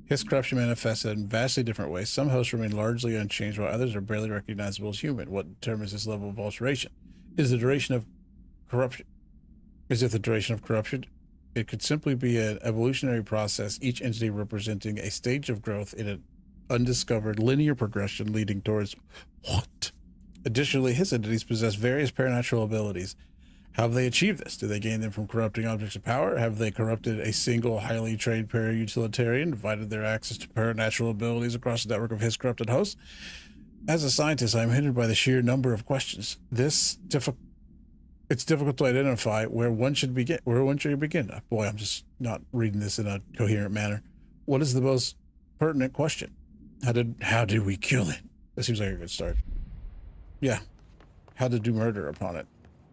Speaker 1: His corruption manifests in vastly different ways. Some hosts remain largely unchanged, while others are barely recognizable as human. What determines this level of alteration? Is the duration of corruption? Is it the duration of corruption? It could simply be an evolutionary process, each entity representing a stage of growth in an undiscovered linear progression leading towards what? Additionally, his entities possess various paranatural abilities. How have they achieved this? Do they gain them from corrupting objects of power? Have they corrupted a single highly trained para-utilitarian, divided their access to paranatural abilities across a network of his corrupted hosts? As a scientist, I am hindered by the sheer number of questions. It's difficult to identify where one should begin. Boy, I'm just not reading this in a coherent manner. What is the most pertinent question? How did we kill it? That seems like a good start. Yeah. How to do murder upon it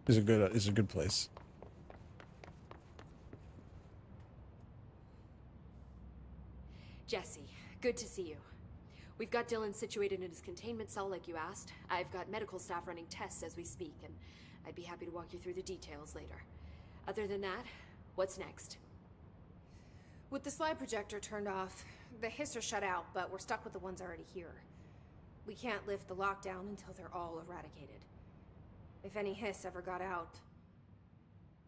Speaker 1: is a good place.
Speaker 7: Jesse, good to see you. We've got Dylan situated in his containment cell like you asked. I've got medical staff running tests as we speak, and I'd be happy to walk you through the details later. Other than that, what's next?
Speaker 3: With the slide projector turned off, the hiss are shut out, but we're stuck with the ones already here. We can't lift the lockdown until they're all eradicated. If any hiss ever got out,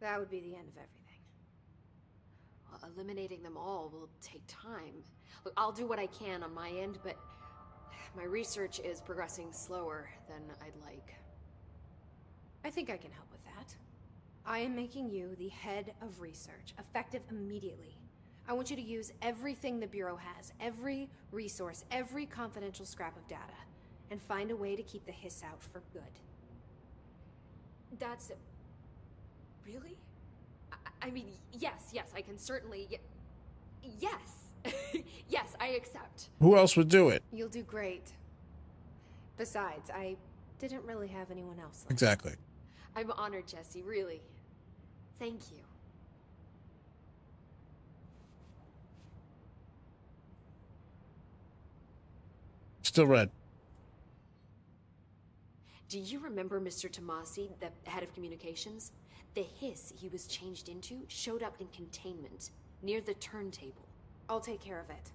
Speaker 3: that would be the end of everything.
Speaker 7: Well, eliminating them all will take time. Look, I'll do what I can on my end, but my research is progressing slower than I'd like.
Speaker 3: I think I can help with that. I am making you the head of research, effective immediately. I want you to use everything the Bureau has, every resource, every confidential scrap of data, and find a way to keep the hiss out for good.
Speaker 7: That's... Really? I mean, yes, I can certainly... Yes! Yes, I accept.
Speaker 1: Who else would do it?
Speaker 3: You'll do great. Besides, I didn't really have anyone else.
Speaker 1: Exactly.
Speaker 7: I'm honored, Jesse, really. Thank you.
Speaker 1: Still red.
Speaker 7: Do you remember Mr. Tomasi, the head of communications? The hiss he was changed into showed up in containment, near the turntable.
Speaker 3: I'll take care of it.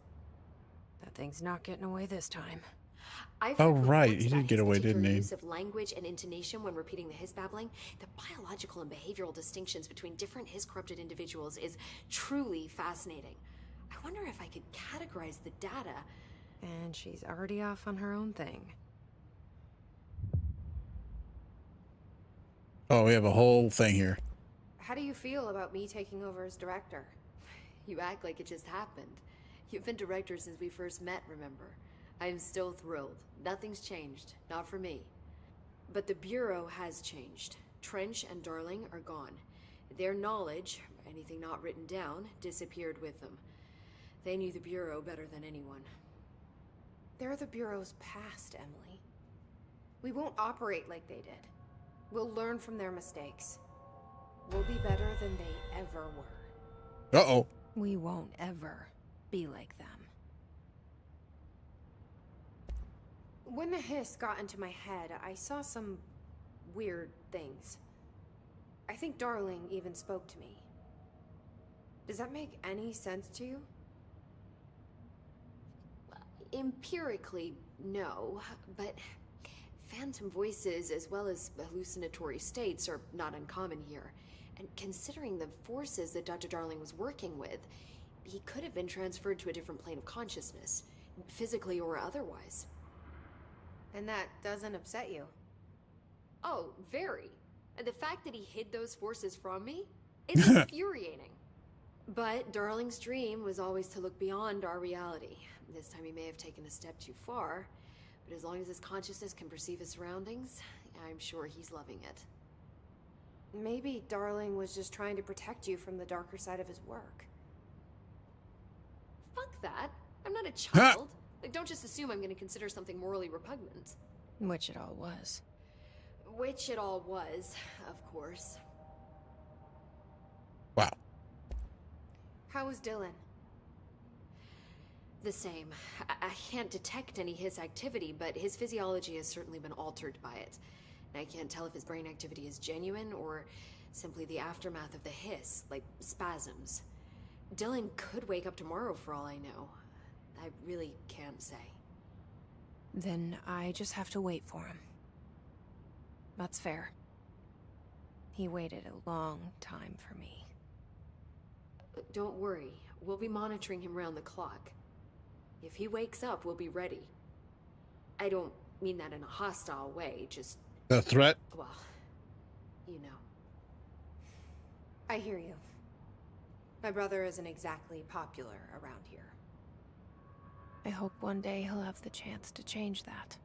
Speaker 3: That thing's not getting away this time.
Speaker 7: I've
Speaker 1: Oh,
Speaker 7: heard
Speaker 1: right,
Speaker 7: reports
Speaker 1: he did
Speaker 7: about
Speaker 1: get
Speaker 7: his
Speaker 1: away, didn't
Speaker 7: particular
Speaker 1: he?
Speaker 7: Use of language and intonation when repeating the hiss babbling. The biological and behavioral distinctions between different hiss-corrupted individuals is truly fascinating. I wonder if I could categorize the data.
Speaker 3: And she's already off on her own thing.
Speaker 1: Oh, we have a whole thing here.
Speaker 3: How do you feel about me taking over as director?
Speaker 7: You act like it just happened. You've been director since we first met, remember? I am still thrilled. Nothing's changed. Not for me. But the Bureau has changed. Trench and Darling are gone. Their knowledge, anything not written down, disappeared with them. They knew the Bureau better than anyone.
Speaker 3: They're the Bureau's past, Emily. We won't operate like they did. We'll learn from their mistakes. We'll be better than they ever were.
Speaker 1: Uh-oh.
Speaker 2: We won't ever be like them.
Speaker 3: When the hiss got into my head, I saw some weird things. I think Darling even spoke to me. Does that make any sense to you?
Speaker 7: Empirically, no, but phantom voices as well as hallucinatory states are not uncommon here. And considering the forces that Dr. Darling was working with, he could have been transferred to a different plane of consciousness, physically or otherwise.
Speaker 3: And that doesn't upset you?
Speaker 7: Oh, very. And the fact that he hid those forces from me is infuriating. But Darling's dream was always to look beyond our reality. This time he may have taken a step too far, but as long as his consciousness can perceive his surroundings, I'm sure he's loving it.
Speaker 3: Maybe Darling was just trying to protect you from the darker side of his work.
Speaker 7: Fuck that. I'm not a child. Like, don't just assume I'm going to consider something morally repugnant.
Speaker 2: Which it all was.
Speaker 7: Which it all was, of course.
Speaker 1: Wow.
Speaker 3: How was Dylan?
Speaker 7: The same. I can't detect any Hiss activity, but his physiology has certainly been altered by it. And I can't tell if his brain activity is genuine or simply the aftermath of the Hiss, like spasms. Dylan could wake up tomorrow for all I know. I really can't say.
Speaker 2: Then I just have to wait for him. That's fair. He waited a long time for me.
Speaker 7: Don't worry. We'll be monitoring him round the clock. If he wakes up, we'll be ready. I don't mean that in a hostile way, just...
Speaker 1: The threat?
Speaker 7: Well, you know.
Speaker 3: I hear you. My brother isn't exactly popular around here.
Speaker 2: I hope one day he'll have the chance to change that.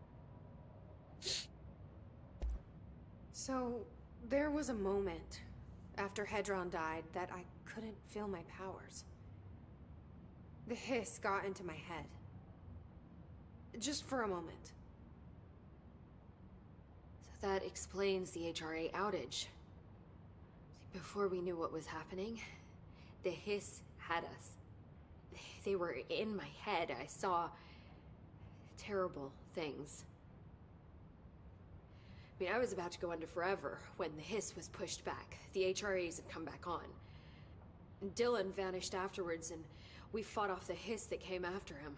Speaker 3: So, there was a moment after Hedron died that I couldn't feel my powers. The hiss got into my head. Just for a moment.
Speaker 7: So that explains the HRA outage. Before we knew what was happening, the Hiss had us. They were in my head. I saw terrible things. I mean, I was about to go under forever when the Hiss was pushed back. The HRAs had come back on. Dylan vanished afterwards, and we fought off the Hiss that came after him.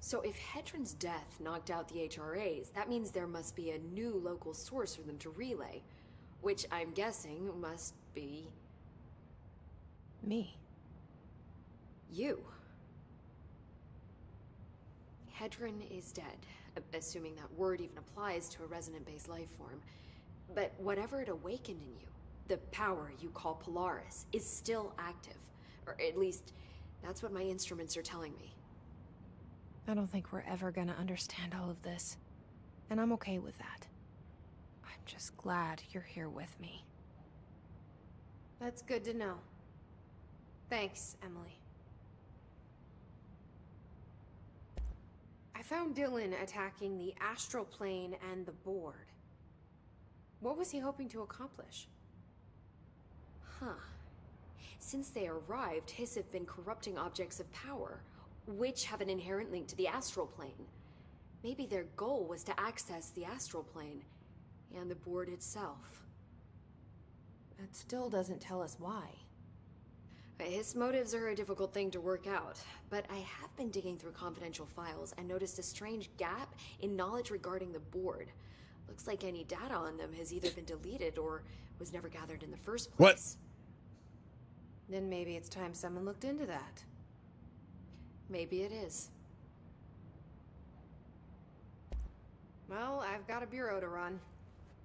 Speaker 7: So if Hedron's death knocked out the HRAs, that means there must be a new local source for them to relay, which I'm guessing must be...
Speaker 2: Me.
Speaker 7: you. Hedron is dead, assuming that word even applies to a resonant-based life form. But whatever it awakened in you, the power you call Polaris, is still active. Or at least, that's what my instruments are telling me.
Speaker 2: I don't think we're ever gonna understand all of this. And I'm okay with that. I'm just glad you're here with me.
Speaker 3: That's good to know. Thanks, Emily. I found Dylan attacking the astral plane and the board. What was he hoping to accomplish?
Speaker 7: Huh. Since they arrived, Hiss have been corrupting objects of power, which have an inherent link to the astral plane. Maybe their goal was to access the astral plane and the board itself.
Speaker 3: That still doesn't tell us why.
Speaker 7: His motives are a difficult thing to work out, but I have been digging through confidential files and noticed a strange gap in knowledge regarding the board. Looks like any data on them has either been deleted or was never gathered in the first place.
Speaker 3: Then maybe it's time someone looked into that.
Speaker 7: Maybe it is.
Speaker 3: Well, I've got a bureau to run.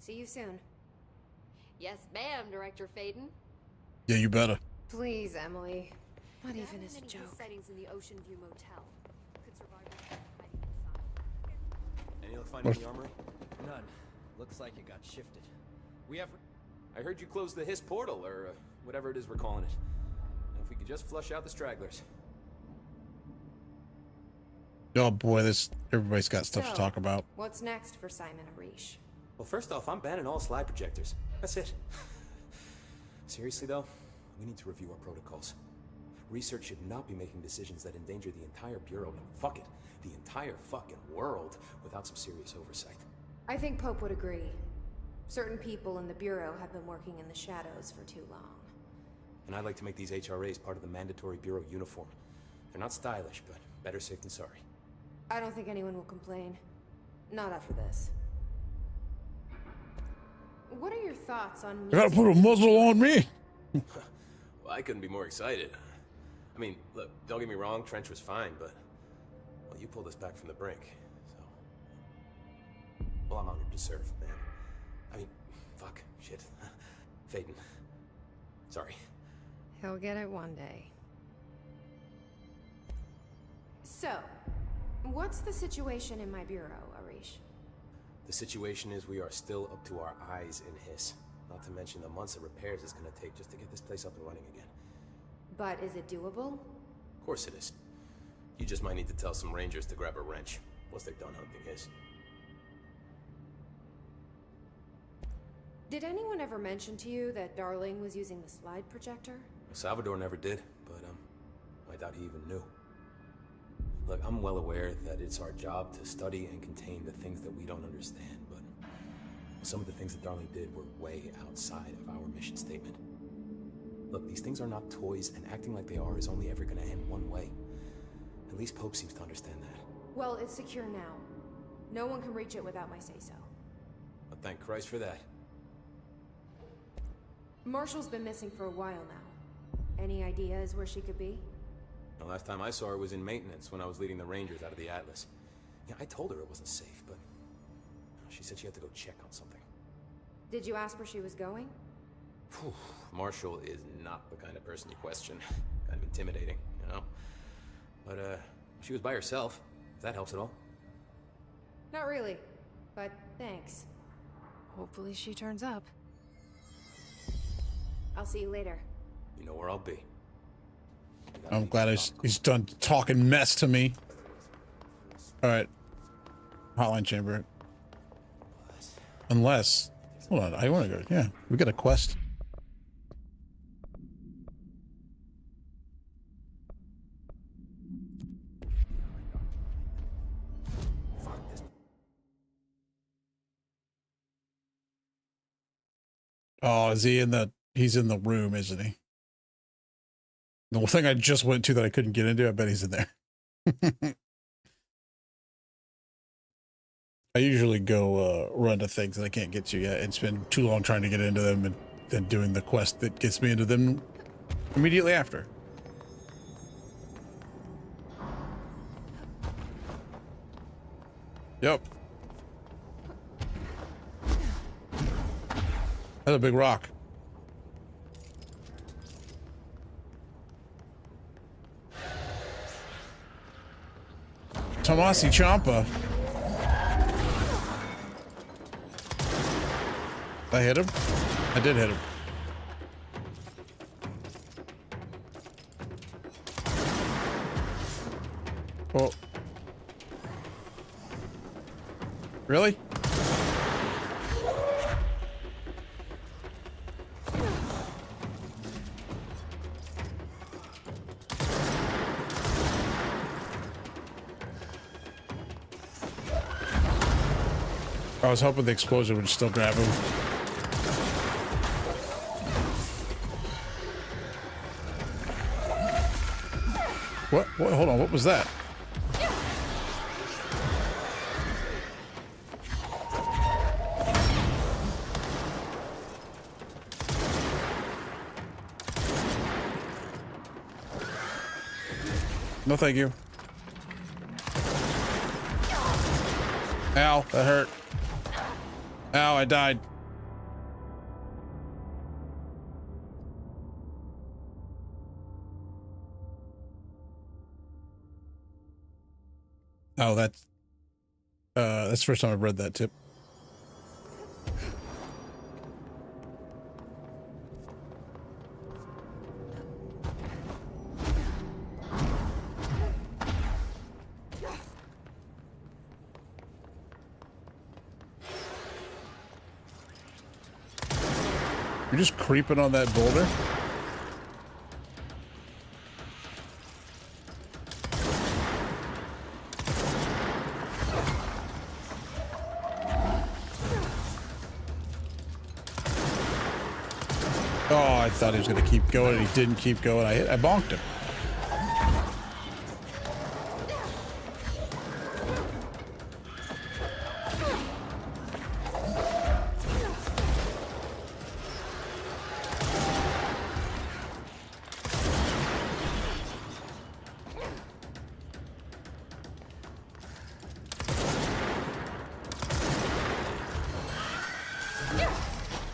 Speaker 3: See you soon.
Speaker 7: Yes, ma'am, Director Faden.
Speaker 1: Yeah, you better.
Speaker 3: Please, Emily. Not
Speaker 7: There
Speaker 3: even
Speaker 7: haven't
Speaker 3: as a
Speaker 7: been any
Speaker 3: joke.
Speaker 7: sightings in the Ocean View Motel. Could survivors be hiding inside?
Speaker 8: Any luck finding the armory? None. Looks like it got shifted. We have...
Speaker 9: I heard you closed the Hiss portal, or whatever it is we're calling it. And if we could just flush out the stragglers.
Speaker 1: Oh boy, everybody's got stuff to
Speaker 3: So,
Speaker 1: talk about.
Speaker 3: What's next for Simon Arish?
Speaker 9: Well, first off, I'm banning all slide projectors. That's it. Seriously, though, we need to review our protocols. Research should not be making decisions that endanger the entire Bureau, and fuck it, the entire fucking world, without some serious oversight.
Speaker 3: I think Pope would agree. Certain people in the Bureau have been working in the shadows for too long.
Speaker 9: And I'd like to make these HRAs part of the mandatory Bureau uniform. They're not stylish, but better safe than sorry.
Speaker 3: I don't think anyone will complain. Not after this. What are your thoughts on me?
Speaker 1: You gotta put a muzzle on me.
Speaker 9: Well, I couldn't be more excited. I mean, look, don't get me wrong, Trench was fine, but... Well, you pulled us back from the brink. deserve, man. I mean, fuck, shit. Phaeton. Sorry.
Speaker 2: He'll get it one day.
Speaker 3: So, what's the situation in my bureau, Arish?
Speaker 9: The situation is we are still up to our eyes in Hiss. Not to mention the months of repairs it's gonna take just to get this place up and running again.
Speaker 3: But is it doable?
Speaker 9: Of course it is. You just might need to tell some rangers to grab a wrench once they're done hunting Hiss.
Speaker 3: Did anyone ever mention to you that Darling was using the slide projector?
Speaker 9: Salvador never did, but I doubt he even knew. Look, I'm well aware that it's our job to study and contain the things that we don't understand, but some of the things that Darling did were way outside of our mission statement. Look, these things are not toys, and acting like they are is only ever gonna end one way. At least Pope seems to understand that.
Speaker 3: Well, it's secure now. No one can reach it without my say-so.
Speaker 9: But thank Christ for that.
Speaker 3: Marshall's been missing for a while now. Any ideas where she could be?
Speaker 9: The last time I saw her was in maintenance when I was leading the Rangers out of the Atlas. Yeah, I told her it wasn't safe, but she said she had to go check on something.
Speaker 3: Did you ask where she was going?
Speaker 9: Whew. Marshall is not the kind of person you question. Kind of intimidating, you know? But, she was by herself, if that helps at all.
Speaker 3: Not really, but thanks.
Speaker 2: Hopefully she turns up.
Speaker 3: I'll see you later.
Speaker 9: You know where I'll be.
Speaker 1: I'm glad he's done talking mess to me. All right. Hotline chamber. Unless, hold on, I want to go. Yeah, we got a quest. Oh, is he in the? He's in the room, isn't he? The thing I just went to that I couldn't get into, I bet he's in there. I usually go run to things that I can't get to yet and spend too long trying to get into them and then doing the quest that gets me into them immediately after. Yep. That's a big rock. Tomasi Champa. I hit him? I did hit him. Oh. Really? I was hoping the explosion would still grab him. What? Hold on, what was that? No, thank you. Ow, that hurt. Ow, I died. Oh, that's the first time I've read that tip. You're just creeping on that boulder? Oh, I thought he was going to keep going, and he didn't keep going. I bonked him.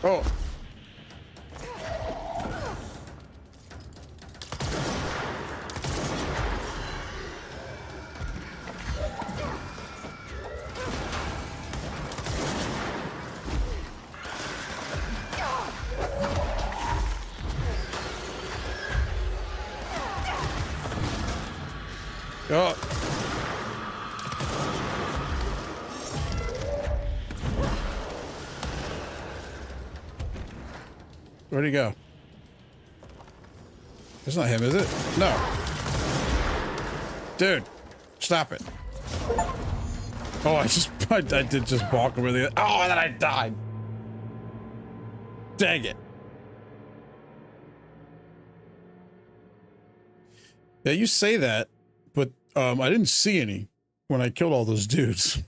Speaker 1: Oh. Oh. Where'd he go? It's not him, is it? No. Dude, stop it. Oh, I did just balk over the. Oh, and then I died. Dang it. Yeah, you say that, but I didn't see any when I killed all those dudes.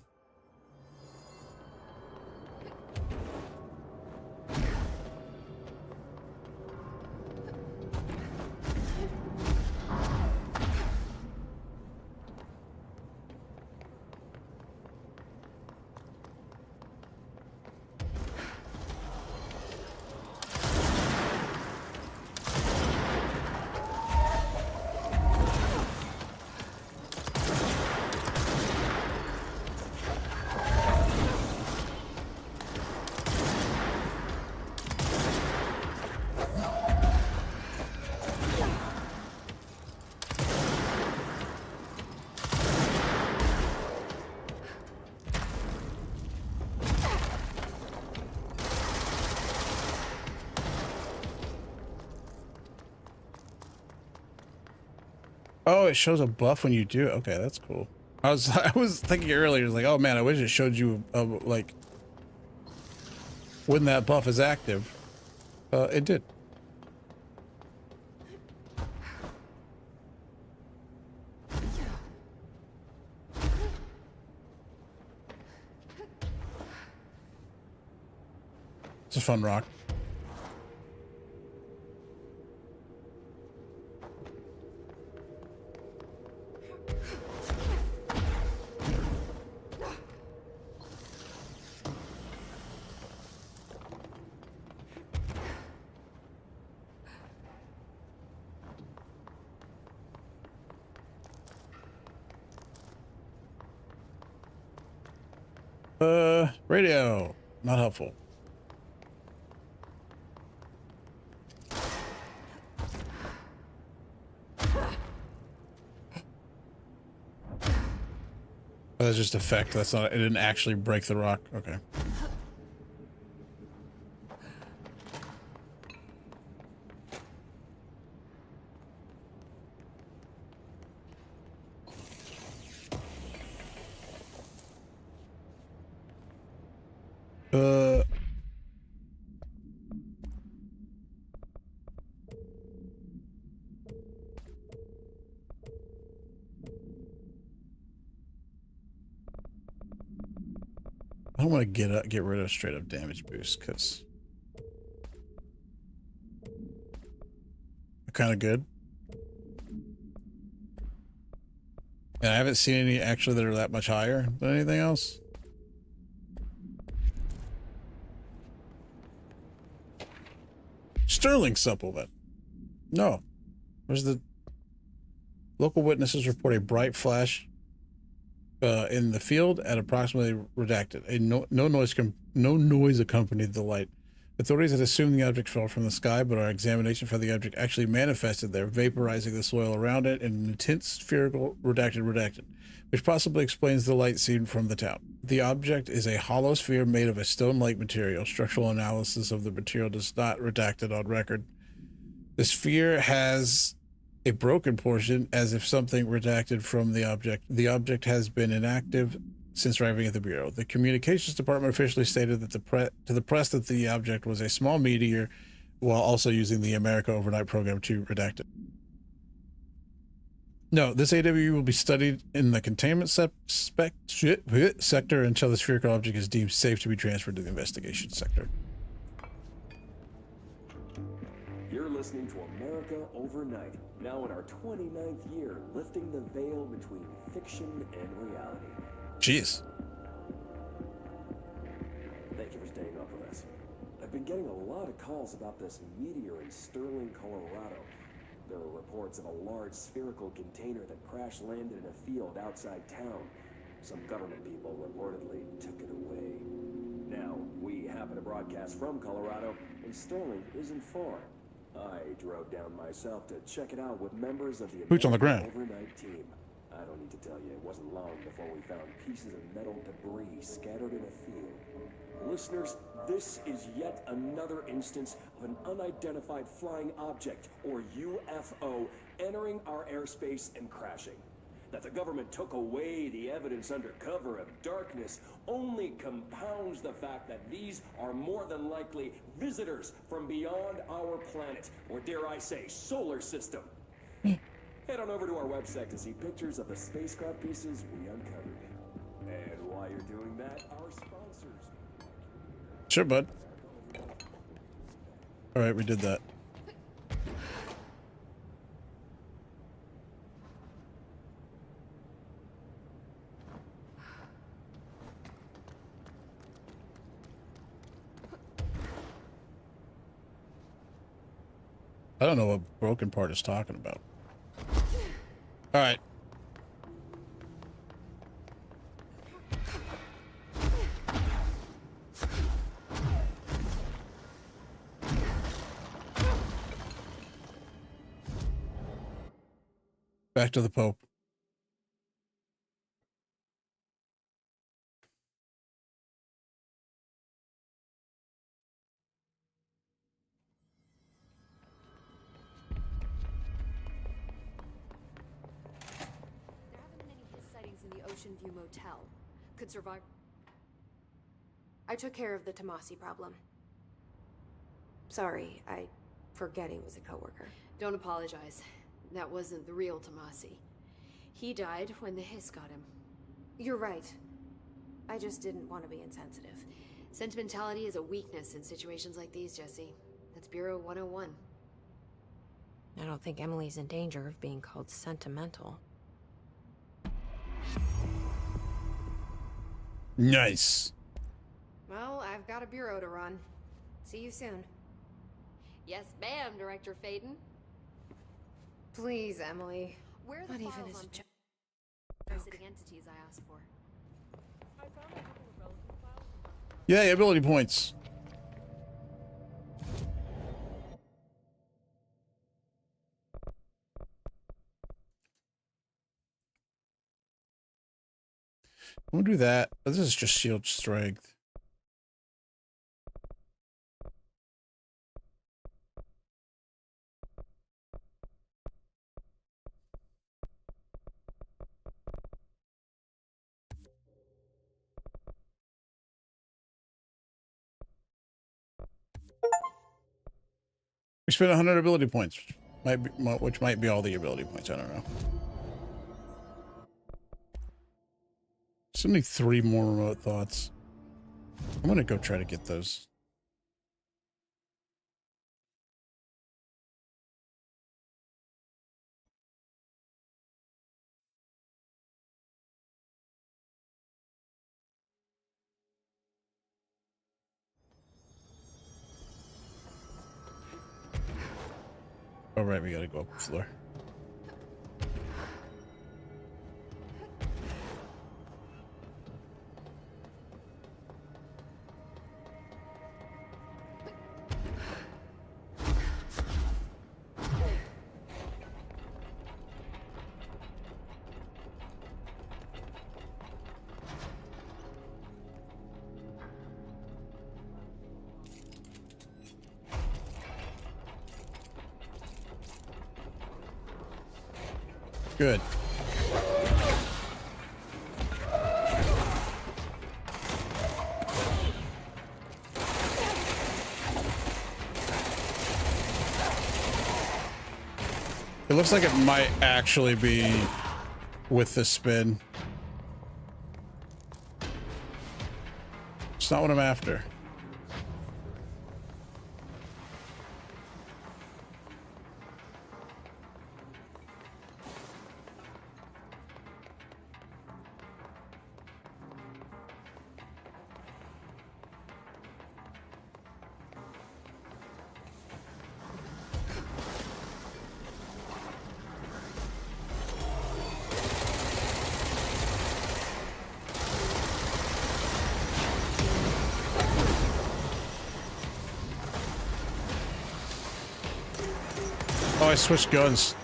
Speaker 1: Oh, it shows a buff when you do it. Okay, that's cool. I was thinking earlier, it was like, oh man, I wish it showed you like when that buff is active. It did. It's a fun rock. Radio. Not helpful. That's just effect. That's not, it didn't actually break the rock. Okay. I don't want to get rid of straight up damage boost because they're kind of good. And I haven't seen any actually that are that much higher than anything else. Sterling supplement. No. Where's the local witnesses report a bright flash in the field at approximately redacted. No noise accompanied the light. Authorities had assumed the object fell from the sky, but our examination found the object actually manifested there, vaporizing the soil around it in an intense spherical redacted, which possibly explains the light seen from the town. The object is a hollow sphere made of a stone-like material. Structural analysis of the material does not redacted on record. The sphere has a broken portion, as if something redacted from the object. The object has been inactive since arriving at the Bureau. The Communications Department officially stated that to the press that the object was a small meteor, while also using the America Overnight program to redact it. No, this AWE will be studied in the containment sector until the spherical object is deemed safe to be transferred to the investigation sector.
Speaker 10: You're listening to America Overnight, now in our 29th year, lifting the veil between fiction and reality.
Speaker 1: Jeez.
Speaker 10: Thank you for staying up with us. I've been getting a lot of calls about this meteor in Sterling, Colorado. There are reports of a large spherical container that crash landed in a field outside town. Some government people reportedly took it away. Now, we happen to broadcast from Colorado, and Sterling isn't far. I drove down myself to check it out with members of the
Speaker 1: Boots on the ground.
Speaker 10: overnight team. I don't need to tell you, it wasn't long before we found pieces of metal debris scattered in a field. Listeners, this is yet another instance of an unidentified flying object, or UFO, entering our airspace and crashing. That the government took away the evidence under cover of darkness only compounds the fact that these are more than likely visitors from beyond our planet, or dare I say, solar system. Head on over to our website to see pictures of the spacecraft pieces we uncovered. And while you're doing that, our sponsors...
Speaker 1: Sure, bud. All right, we did that. I don't know what broken part is talking about. All right. Back to the Pope.
Speaker 7: There haven't been any his sightings in the Ocean View Motel. Could survive.
Speaker 3: I took care of the Tomasi problem. Sorry, I forget he was a coworker.
Speaker 7: Don't apologize. That wasn't the real Tomasi. He died when the hiss got him.
Speaker 3: You're right. I just didn't want to be insensitive.
Speaker 7: Sentimentality is a weakness in situations like these, Jesse. That's Bureau 101.
Speaker 2: I don't think Emily's in danger of being called sentimental.
Speaker 1: Nice.
Speaker 3: Well, I've got a bureau to run. See you soon.
Speaker 7: Yes, ma'am, Director Faden.
Speaker 3: Please, Emily.
Speaker 7: Where are the
Speaker 3: Not even
Speaker 7: files
Speaker 3: as
Speaker 7: on
Speaker 3: a joke.
Speaker 7: parasitic entities I asked for?
Speaker 1: Yay, ability points. We'll do that. This is just shield strength. We spent 100 ability points, which might be all the ability points. I don't know. Send me 3 more remote thoughts. I'm gonna go try to get those. All right, we gotta go up the floor. Good. It looks like it might actually be with the spin. It's not what I'm after. I switched guns.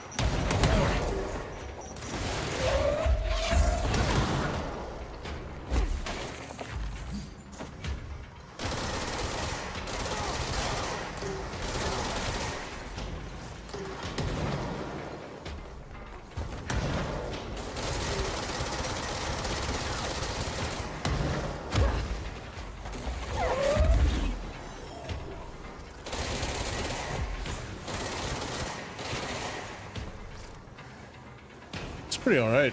Speaker 1: Pretty all right.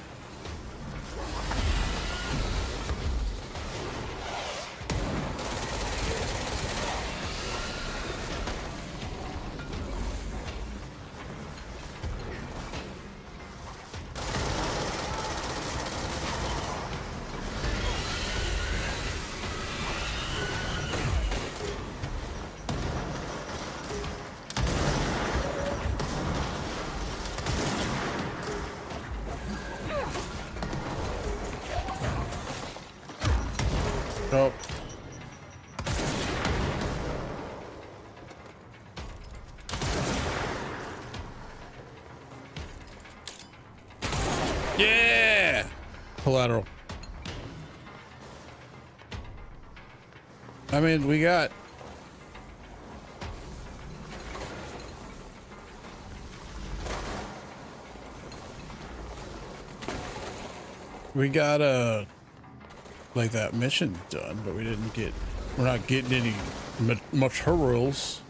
Speaker 1: Oh. Yeah! Collateral. I mean, we got... like that mission done, but we didn't get... We're not getting any materials.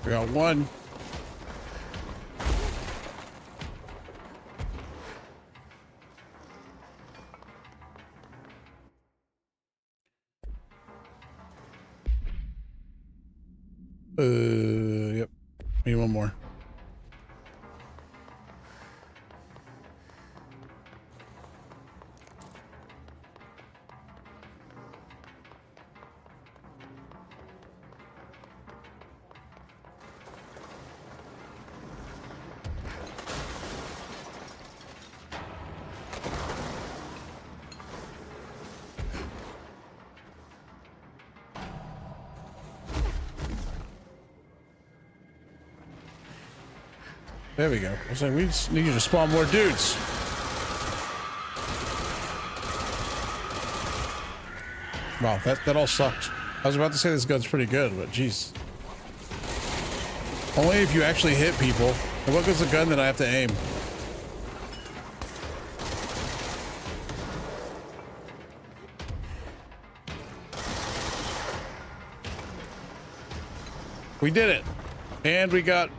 Speaker 1: We got one. Yep. Need one more. There we go. I was like, we just need to spawn more dudes. Wow, that all sucked. I was about to say this gun's pretty good, but geez. Only if you actually hit people. And what goes the gun that I have to aim? We did it. And we got,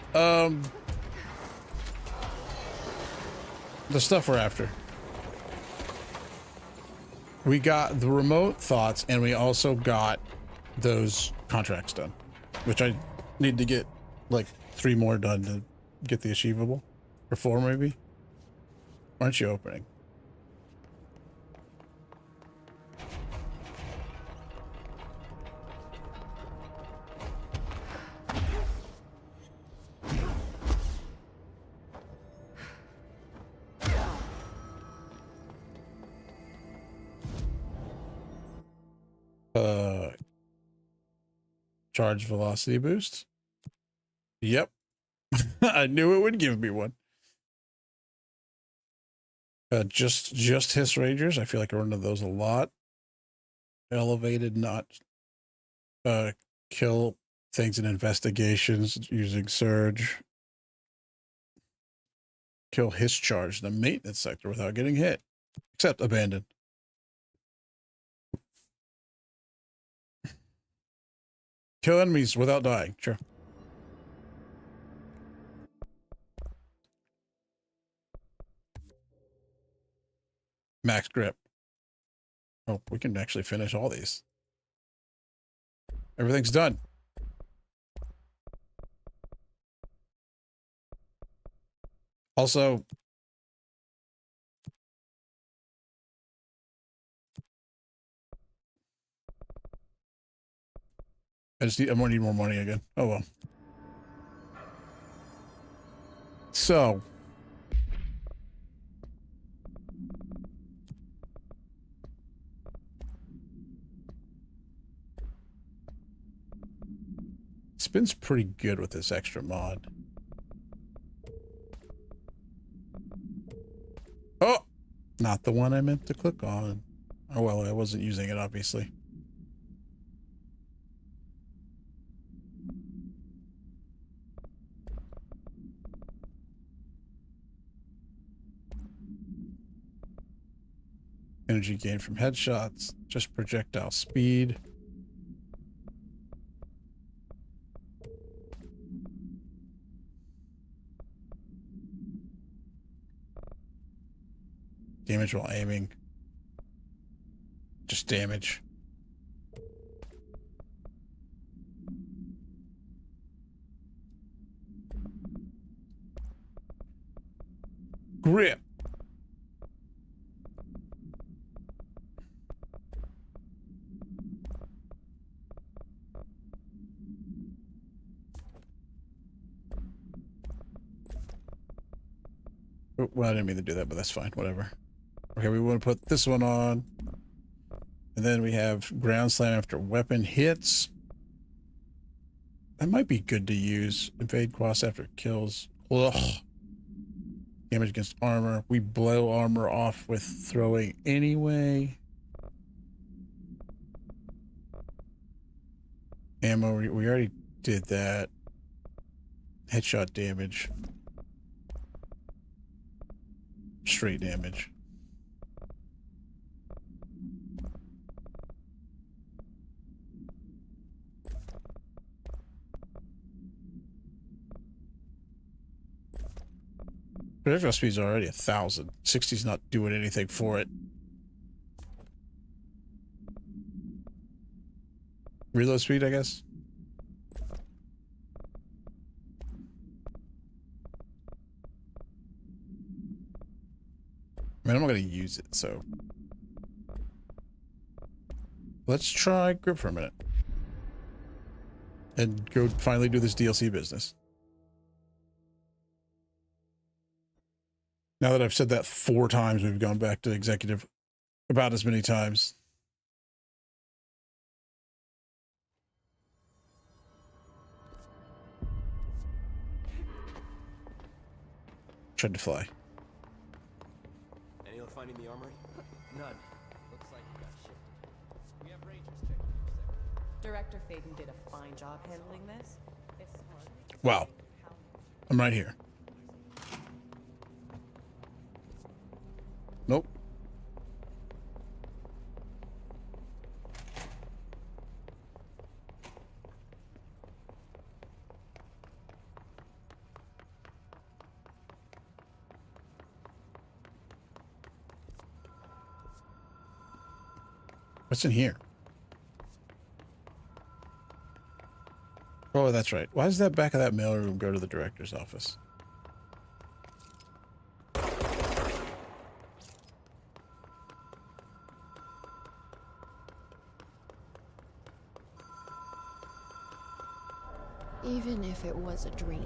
Speaker 1: the stuff we're after. We got the remote thoughts, and we also got those contracts done, which I need to get like 3 more done to get the achievable, or 4 maybe. Why aren't you opening? Charge velocity boost. Yep. I knew it would give me one. Just hiss rangers. I feel like I run into those a lot. Elevated, not kill things in investigations using surge. Kill hiss charge in the maintenance sector without getting hit. Except abandoned. Kill enemies without dying. Sure. Max grip. Oh, we can actually finish all these. Everything's done. Also, I'm gonna need more money again. Oh well. So spin's pretty good with this extra mod. Oh, not the one I meant to click on. Oh well, I wasn't using it, obviously. Energy gain from headshots, just projectile speed. Damage while aiming. Just damage. Grip. Well, I didn't mean to do that, but that's fine. Whatever. Okay, we want to put this one on. And then we have ground slam after weapon hits. That might be good to use. Evade cross after kills. Ugh. Damage against armor. We blow armor off with throwing anyway. Ammo, we already did that. Headshot damage. Straight damage. Projectile speed's already 1,000. 60's not doing anything for it. Reload speed, I guess. I mean, I'm not going to use it, so. Let's try grip for a minute. And go finally do this DLC business. Now that I've said that 4 times, we've gone back to executive about as many times. Tried to fly.
Speaker 8: Any luck finding the armory? None. Looks like it got shifted. We have rangers checking the sector.
Speaker 11: Director Faden did a fine job handling this. It's hard.
Speaker 1: Wow. I'm right here. Nope. What's in here? Oh, that's right. Why does that back of that mailroom go to the director's office?
Speaker 2: Even if it was a dream,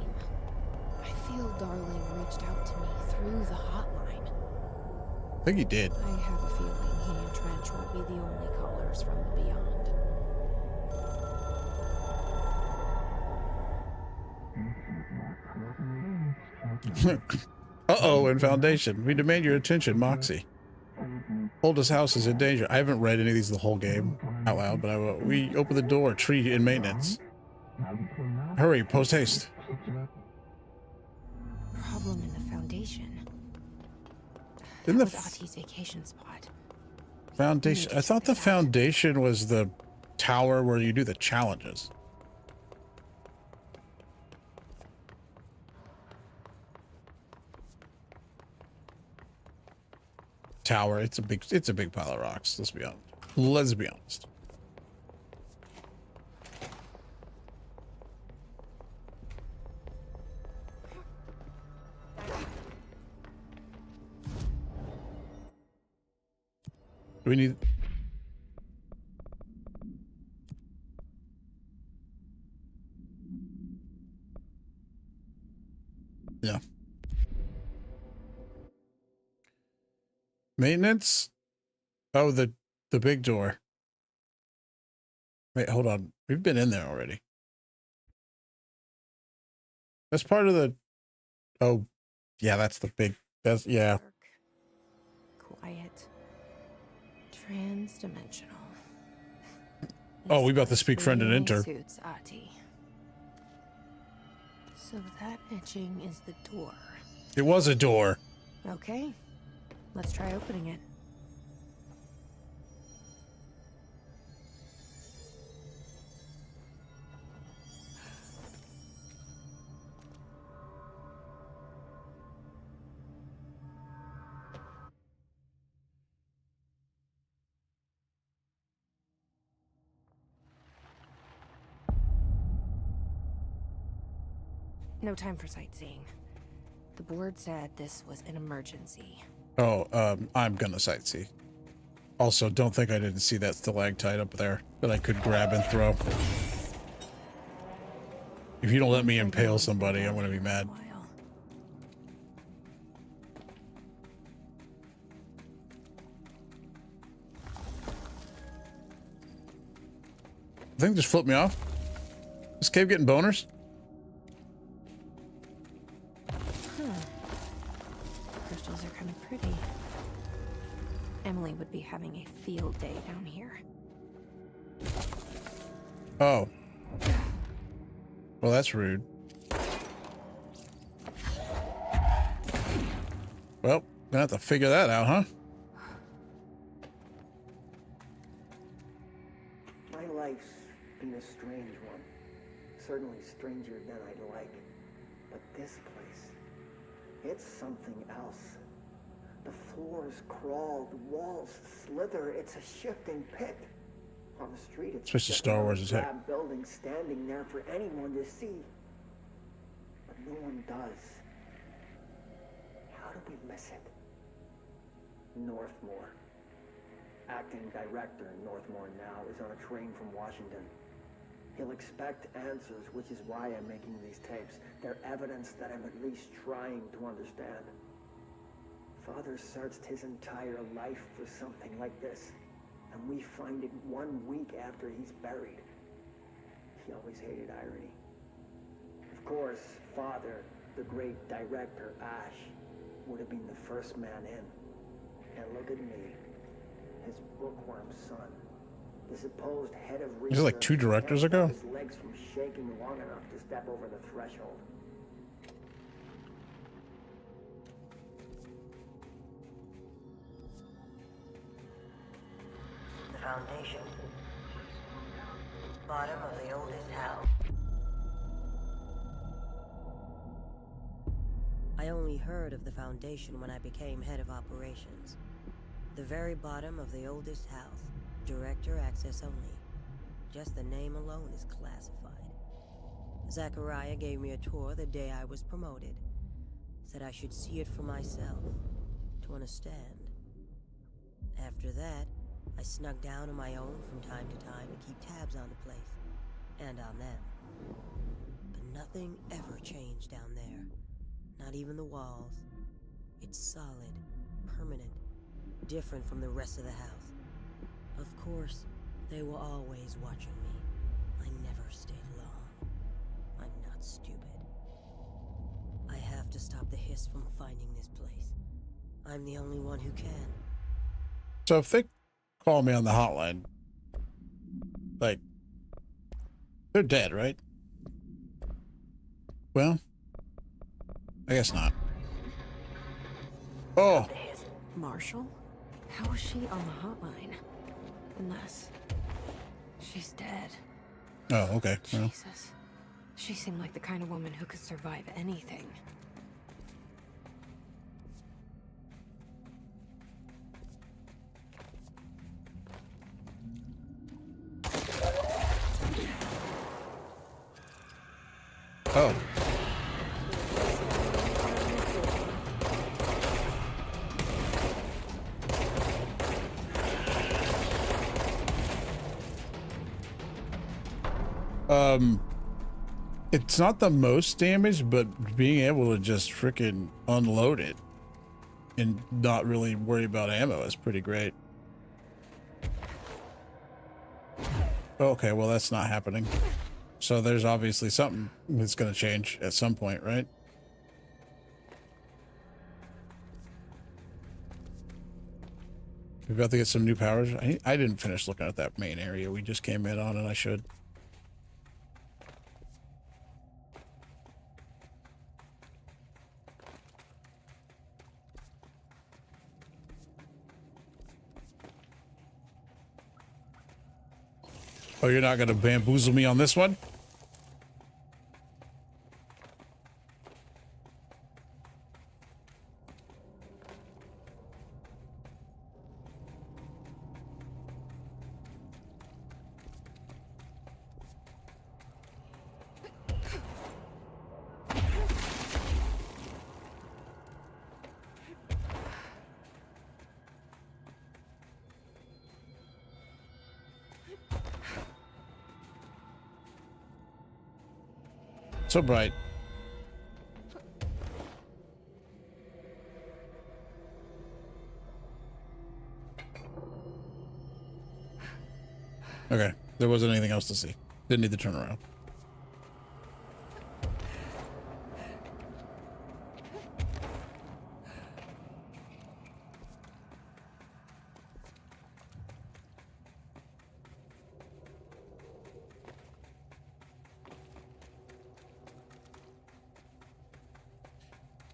Speaker 2: I feel Darling reached out to me through the hotline.
Speaker 1: I think he did.
Speaker 2: I have a feeling he and Trench won't be the only callers from the beyond.
Speaker 1: Uh-oh, in Foundation. We demand your attention, Moxie. Oldest house is in danger. I haven't read any of these the whole game out loud, but I will. We open the door, tree in maintenance. Hurry, post haste.
Speaker 2: Problem in the Foundation.
Speaker 1: In the
Speaker 2: Auti's vacation spot.
Speaker 1: Foundation. I thought the Foundation was the tower where you do the challenges. Tower. It's a big pile of rocks. Let's be honest. Let's be honest. Do we need... Yeah. Maintenance? Oh, the big door. Wait, hold on. We've been in there already. That's part of the... Oh, yeah, that's the big... That's... Yeah.
Speaker 2: Quiet. Trans-dimensional.
Speaker 1: Oh, we
Speaker 2: This
Speaker 1: about to
Speaker 2: place
Speaker 1: speak friend and
Speaker 2: really
Speaker 1: enter.
Speaker 2: Suits Ahti. So that etching is the door.
Speaker 1: It was a door.
Speaker 2: Okay, let's try opening it. No time for sightseeing. The board said this was an emergency.
Speaker 1: Oh, I'm gonna sightsee. Also, don't think I didn't see that stalactite up there that I could grab and throw. If you don't let me impale somebody, I'm gonna be mad. I think just flipped me off. This cave getting boners?
Speaker 2: Crystals are kind of pretty. Emily would be having a field day down here.
Speaker 1: Oh. Well, that's rude. Well, gonna have to figure that out, huh?
Speaker 12: My life's been a strange one. Certainly stranger than I'd like. But this place, it's something else. The floors crawl, the walls slither. It's a shifting pit. On the street, it's
Speaker 1: Especially Star Wars is heck.
Speaker 12: a building standing there for anyone to see. But no one does. How do we miss it? Northmore. Acting director in Northmore now is on a train from Washington. He'll expect answers, which is why I'm making these tapes. They're evidence that I'm at least trying to understand. Father searched his entire life for something like this, and we find it 1 week after he's buried. He always hated irony. Of course, Father, the great director, Ash, would have been the first man in. And look at me, his bookworm son. The supposed head of research.
Speaker 1: Is it like 2 directors ago?
Speaker 12: His legs from shaking long enough to step over the threshold.
Speaker 13: The Foundation. Bottom of the oldest house.
Speaker 14: I only heard of the Foundation when I became head of operations. The very bottom of the oldest house. Director access only. Just the name alone is classified. Zachariah gave me a tour the day I was promoted. Said I should see it for myself, to understand. After that, I snuck down on my own from time to time to keep tabs on the place, and on them. But nothing ever changed down there. Not even the walls. It's solid, permanent, different from the rest of the house. Of course, they were always watching me. I never stayed long. I'm not stupid. I have to stop the hiss from finding this place. I'm the only one who can.
Speaker 1: So if they call me on the hotline, like, they're dead, right? Well, I guess not. Oh.
Speaker 2: Marshall? How is she on the hotline? Unless she's dead.
Speaker 1: Oh, okay. Well.
Speaker 2: Jesus. She seemed like the kind of woman who could survive anything.
Speaker 1: Oh. It's not the most damage, but being able to just freaking unload it and not really worry about ammo is pretty great. Okay, well, that's not happening. So there's obviously something that's going to change at some point, right? We're about to get some new powers. I didn't finish looking at that main area we just came in on, and I should. Oh, you're not going to bamboozle me on this one? So bright. Okay, there wasn't anything else to see. Didn't need to turn around.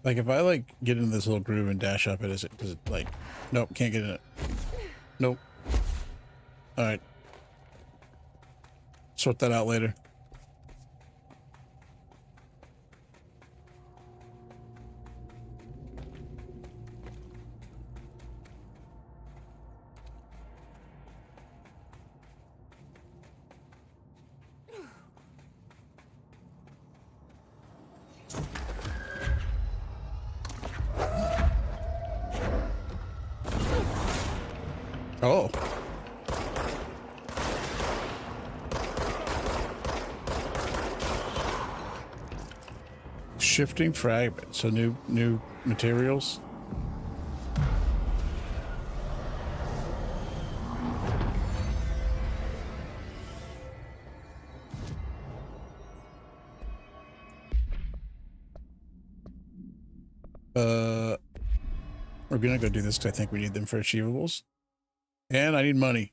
Speaker 1: Like, if I, like, get into this little groove and dash up it, does it, like... Nope, can't get in it. Nope. Alright. Sort that out later. Oh. Shifting fragments, so new materials. We're gonna go do this because I think we need them for achievables. And I need money.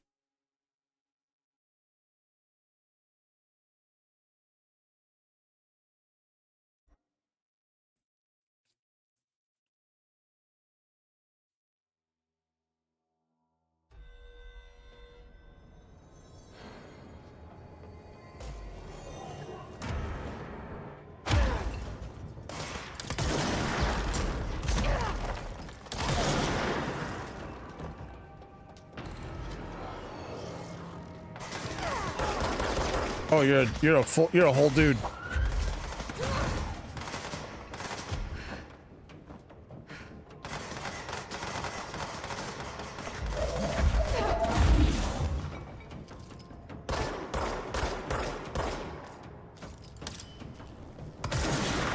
Speaker 1: Oh, you're a whole dude.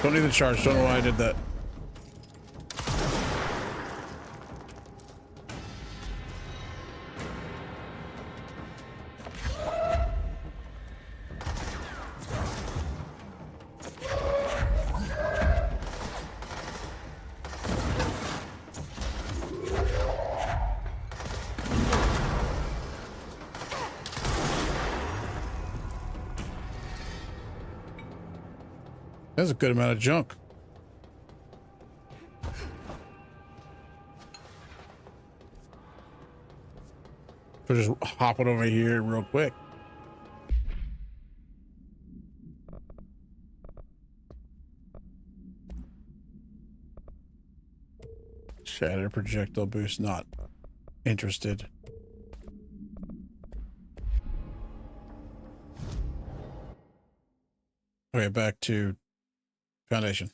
Speaker 1: Don't need the charge. Don't know why I did that. That's a good amount of junk. So just hopping over here real quick. Shatter projectile boost, not interested. Okay, back to Foundation.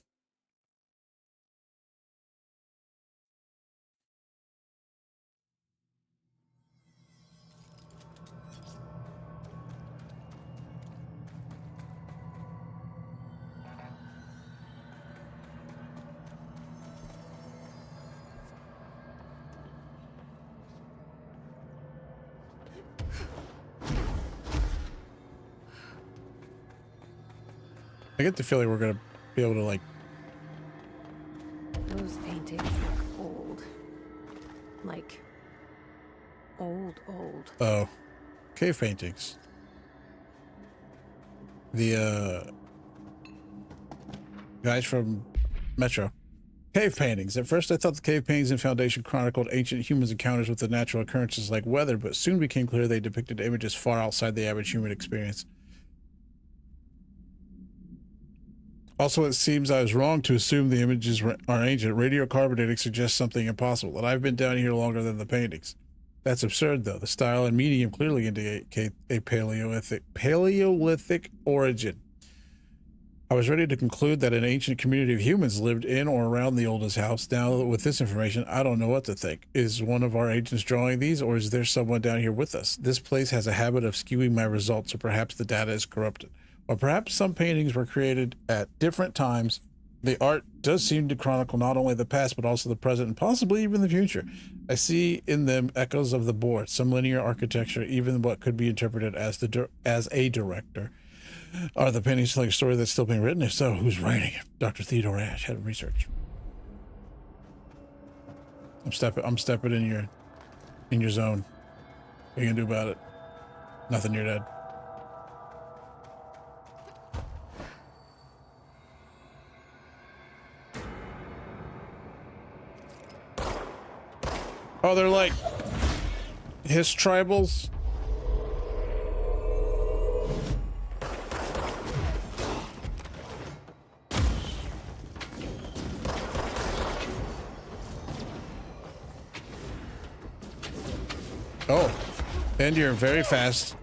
Speaker 1: I get the feeling we're gonna be able to, like...
Speaker 2: Those paintings look old. Like, old.
Speaker 1: Oh. Cave paintings. The, guys from Metro. Cave paintings. At first I thought the cave paintings in Foundation chronicled ancient humans' encounters with the natural occurrences like weather, but soon became clear they depicted images far outside the average human experience. Also, it seems I was wrong to assume the images are ancient. Radiocarbon dating suggests something impossible, and I've been down here longer than the paintings. That's absurd, though. The style and medium clearly indicate a Paleolithic origin. I was ready to conclude that an ancient community of humans lived in or around the oldest house. Now, with this information, I don't know what to think. Is one of our agents drawing these, or is there someone down here with us? This place has a habit of skewing my results, or perhaps the data is corrupted. Or perhaps some paintings were created at different times. The art does seem to chronicle not only the past, but also the present and possibly even the future. I see in them echoes of the board, some linear architecture, even what could be interpreted as a director. Are the paintings telling a story that's still being written? If so, who's writing it? Dr. Theodore Ash, head of research. I'm stepping in your zone. What are you gonna do about it? Nothing, you're dead. Oh, they're like his tribals. Oh, and you're very fast,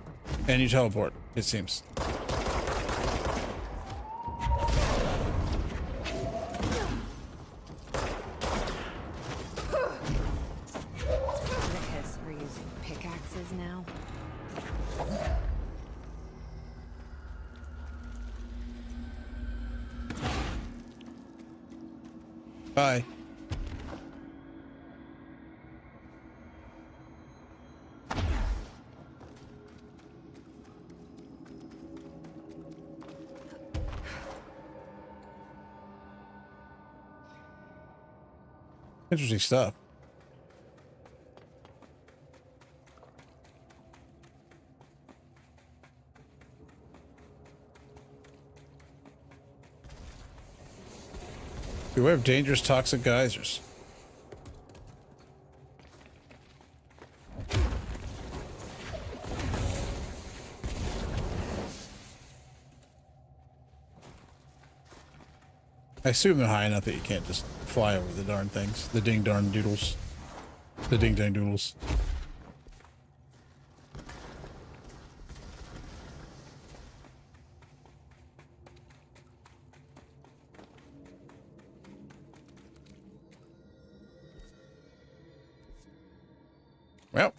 Speaker 1: and you teleport, it seems.
Speaker 2: Because we're using pickaxes now.
Speaker 1: Bye. Interesting stuff. Beware of dangerous toxic geysers. I assume they're high enough that you can't just fly over the darn things. The ding darn doodles. The ding dang doodles. Well.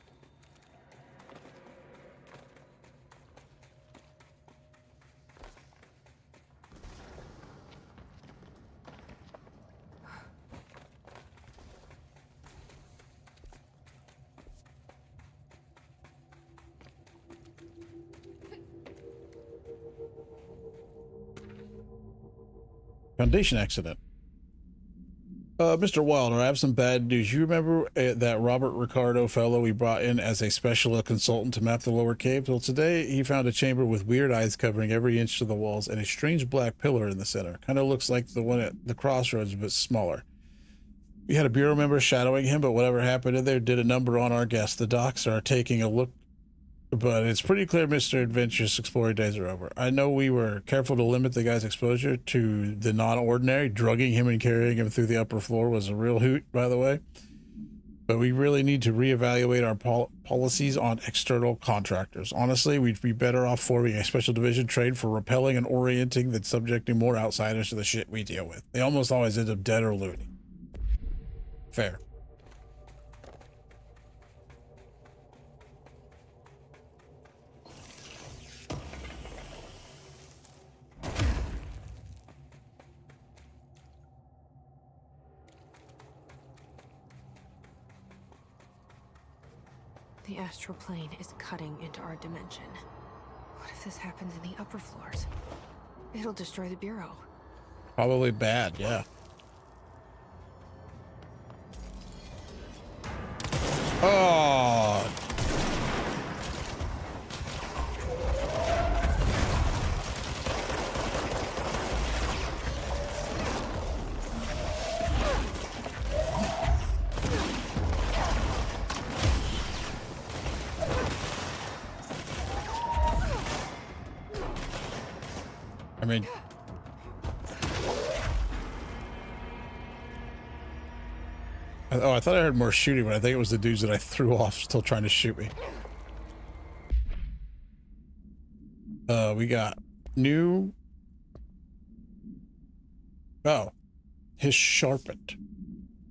Speaker 1: Foundation accident. Mr. Wilder, I have some bad news. You remember that Robert Ricardo fellow we brought in as a special consultant to map the lower cave? Well, today he found a chamber with weird eyes covering every inch of the walls and a strange black pillar in the center. Kind of looks like the one at the crossroads, but smaller. We had a bureau member shadowing him, but whatever happened in there did a number on our guests. The docs are taking a look, but it's pretty clear Mr. Adventure's exploring days are over. I know we were careful to limit the guy's exposure to the non-ordinary. Drugging him and carrying him through the upper floor was a real hoot, by the way. But we really need to reevaluate our policies on external contractors. Honestly, we'd be better off forming a special division trained for repelling and orienting than subjecting more outsiders to the shit we deal with. They almost always end up dead or looting. Fair.
Speaker 2: The The astral plane is cutting into our dimension. What if this happens in the upper floors? It'll destroy the Bureau.
Speaker 1: Probably bad, yeah. Oh. I mean, oh, I thought I heard more shooting, but I think it was the dudes that I threw off still trying to shoot me. We got new. Oh, his sharpened.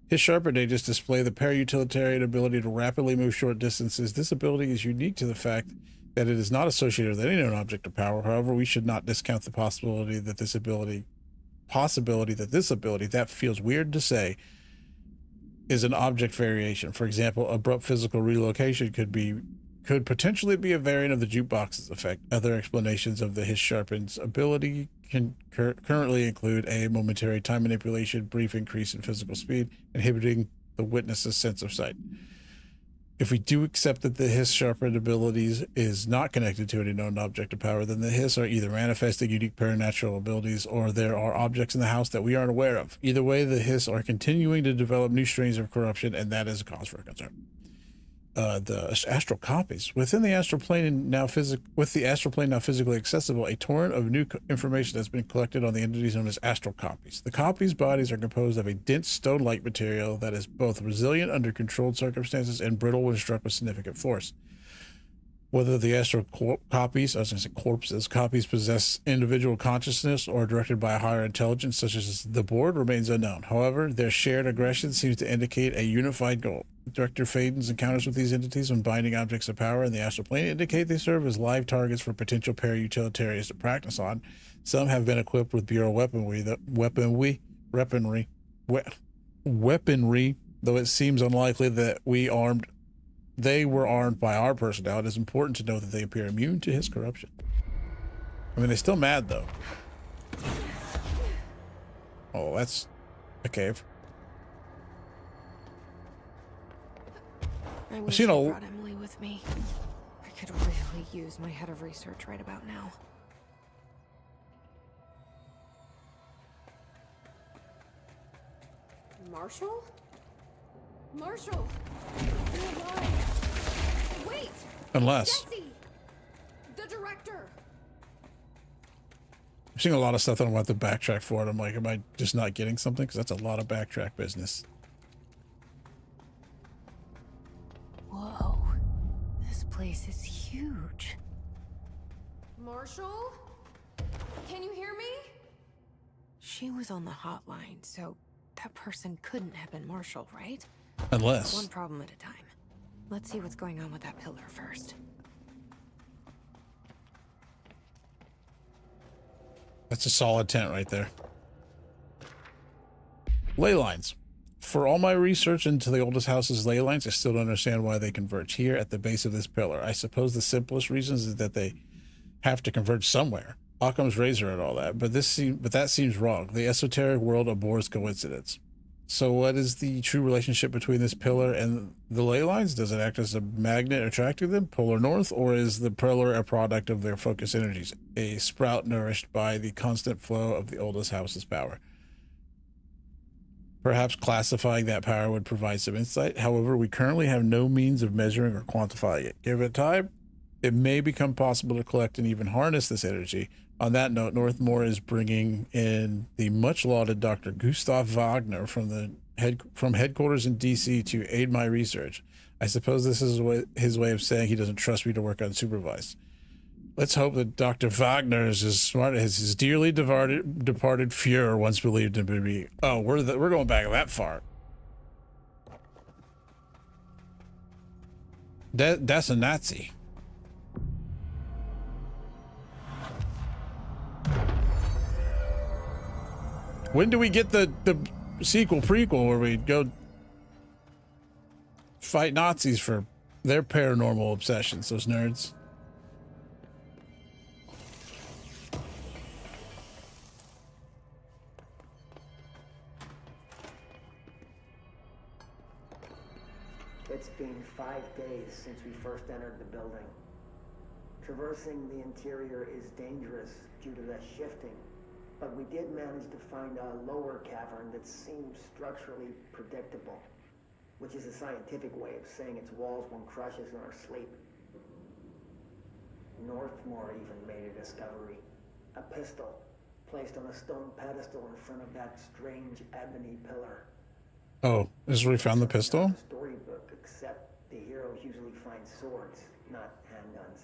Speaker 1: His sharpened edges display the para-utilitarian ability to rapidly move short distances. This ability is unique to the fact that it is not associated with any known object of power. However, we should not discount the possibility that this ability, that feels weird to say, is an object variation. For example, abrupt physical relocation could potentially be a variant of the jukebox's effect. Other explanations of the his sharpen's ability can currently include a momentary time manipulation, brief increase in physical speed, inhibiting the witness's sense of sight. If we do accept that the hiss sharpened abilities is not connected to any known object of power, then the hiss are either manifesting unique paranatural abilities or there are objects in the house that we aren't aware of. Either way, the hiss are continuing to develop new strains of corruption, and that is a cause for concern. The astral copies within the astral plane with the astral plane now physically accessible, a torrent of new information has been collected on the entities known as astral copies. The copies' bodies are composed of a dense stone-like material that is both resilient under controlled circumstances and brittle when struck with significant force. Whether the astral copies, copies possess individual consciousness or are directed by a higher intelligence, such as the board, remains unknown. However, their shared aggression seems to indicate a unified goal. Director Faden's encounters with these entities when binding objects of power in the astral plane indicate they serve as live targets for potential para-utilitarians to practice on. Some have been equipped with Bureau weaponry, though it seems unlikely that they were armed by our personnel. It is important to note that they appear immune to his corruption. I mean, they're still mad, though. Oh, that's a cave.
Speaker 2: I wish I brought Emily with me. I could really use my head of research right about now.
Speaker 3: Marshall? Marshall! You're alive! Wait!
Speaker 1: Unless.
Speaker 3: Jesse! The director!
Speaker 1: I'm seeing a lot of stuff that I'm going to have to backtrack for it. I'm like, am I just not getting something? Because that's a lot of backtrack business.
Speaker 2: Whoa. This place is huge.
Speaker 3: Marshall? Can you hear me?
Speaker 2: She was on the hotline, so that person couldn't have been Marshall, right?
Speaker 1: Unless.
Speaker 2: One problem at a time. Let's see what's going on with that pillar first.
Speaker 1: That's a solid tent right there. Ley lines. For all my research into the oldest house's ley lines, I still don't understand why they converge here at the base of this pillar. I suppose the simplest reason is that they have to converge somewhere. Occam's razor and all that, but that seems wrong. The esoteric world abhors coincidence. So what is the true relationship between this pillar and the ley lines? Does it act as a magnet attracting them, polar north, or is the pillar a product of their focus energies, a sprout nourished by the constant flow of the oldest house's power? Perhaps classifying that power would provide some insight. However, we currently have no means of measuring or quantifying it. Give it time, it may become possible to collect and even harness this energy. On that note, Northmore is bringing in the much-lauded Dr. Gustav Wagner from headquarters in D.C. to aid my research. I suppose this is his way of saying he doesn't trust me to work unsupervised. Let's hope that Dr. Wagner is as smart as his dearly departed Fuhrer once believed him to be. Oh, we're going back that far. That's a Nazi. When do we get the prequel where we go fight Nazis for They're paranormal obsessions, those nerds.
Speaker 12: It's been 5 days since we first entered the building. Traversing the interior is dangerous due to the shifting, but we did manage to find a lower cavern that seems structurally predictable, which is a scientific way of saying its walls won't crush us in our sleep. Northmore even made a discovery. A pistol, placed on a stone pedestal in front of that strange ebony pillar.
Speaker 1: Oh, this is where we found the pistol?
Speaker 12: Storybook, except the heroes usually find swords, not handguns.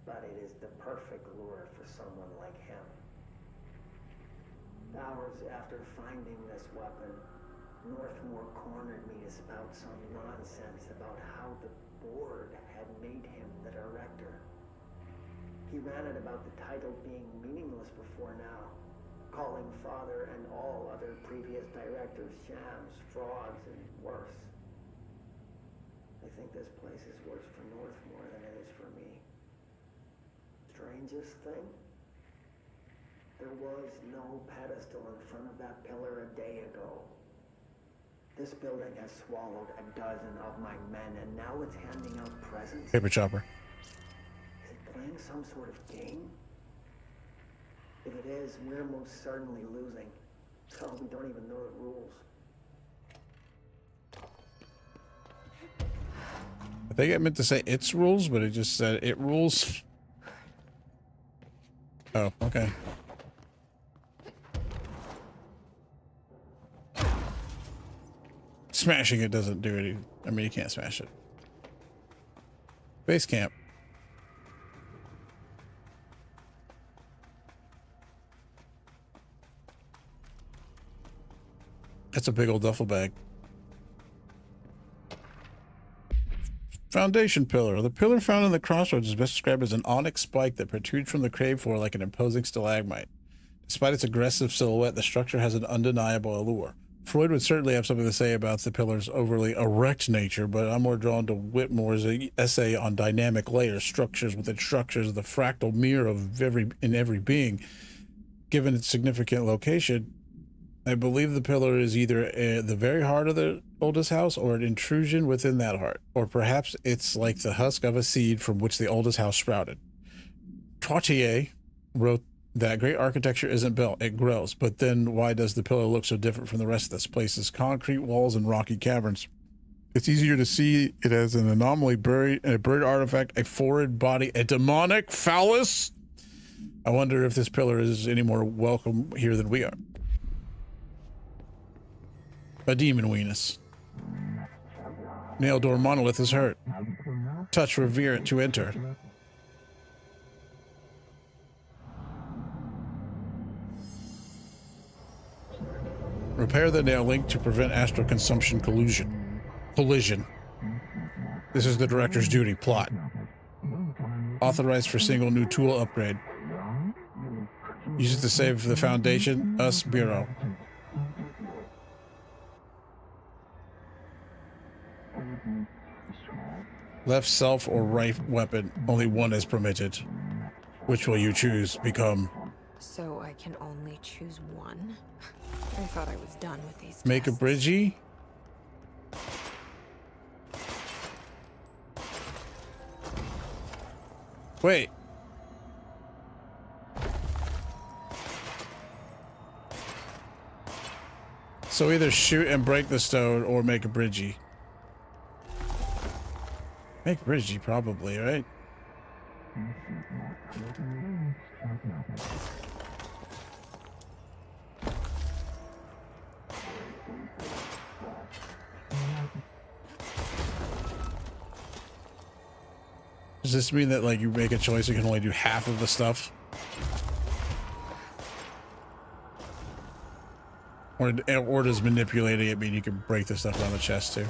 Speaker 12: But it is the perfect lure for someone like him. Hours after finding this weapon, Northmore cornered me to spout some nonsense about how the board had made him the director. He ranted about the title being meaningless before now, calling Father and all other previous directors shams, frauds, and worse. I think this place is worse for Northmore than it is for me. Strangest thing? There was no pedestal in front of that pillar a day ago. This building has swallowed a dozen of my men, and now it's handing out presents.
Speaker 1: Paper chopper.
Speaker 12: Is it playing some sort of game? If it is, we're most certainly losing. So we don't even know the rules.
Speaker 1: I think I meant to say its rules, but it just said it rules. Oh, okay. Smashing it doesn't do any. I mean, you can't smash it. Base camp. That's a big old duffel bag. Foundation pillar. The pillar found in the crossroads is best described as an onyx spike that protrudes from the cave floor like an imposing stalagmite. Despite its aggressive silhouette, the structure has an undeniable allure. Freud would certainly have something to say about the pillar's overly erect nature, but I'm more drawn to Whitmore's essay on dynamic layers, structures within structures, the fractal mirror of every being. Given its significant location, I believe the pillar is either the very heart of the oldest house or an intrusion within that heart. Or perhaps it's like the husk of a seed from which the oldest house sprouted. Trottier wrote that great architecture isn't built, it grows. But then why does the pillar look so different from the rest of this place's concrete walls and rocky caverns? It's easier to see it as an anomaly, a buried artifact, a foreign body, a demonic phallus. I wonder if this pillar is any more welcome here than we are. A demon weenus. Nail door monolith is hurt. Touch revere it to enter. Repair the nail link to prevent astral consumption collision. This is the director's duty. Plot. Authorized for single new tool upgrade. Use it to save the Foundation, us, Bureau. Left self or right weapon, only one is permitted. Which will you choose? Become.
Speaker 2: So I can only choose one? I thought I was done with these
Speaker 1: Make
Speaker 2: tests.
Speaker 1: a bridgie? Wait. So either shoot and break the stone or make a bridgie. Make a bridgie, probably, right? Does this mean that, like, you make a choice, you can only do half of the stuff? Or does manipulating it mean you can break the stuff on the chest, too?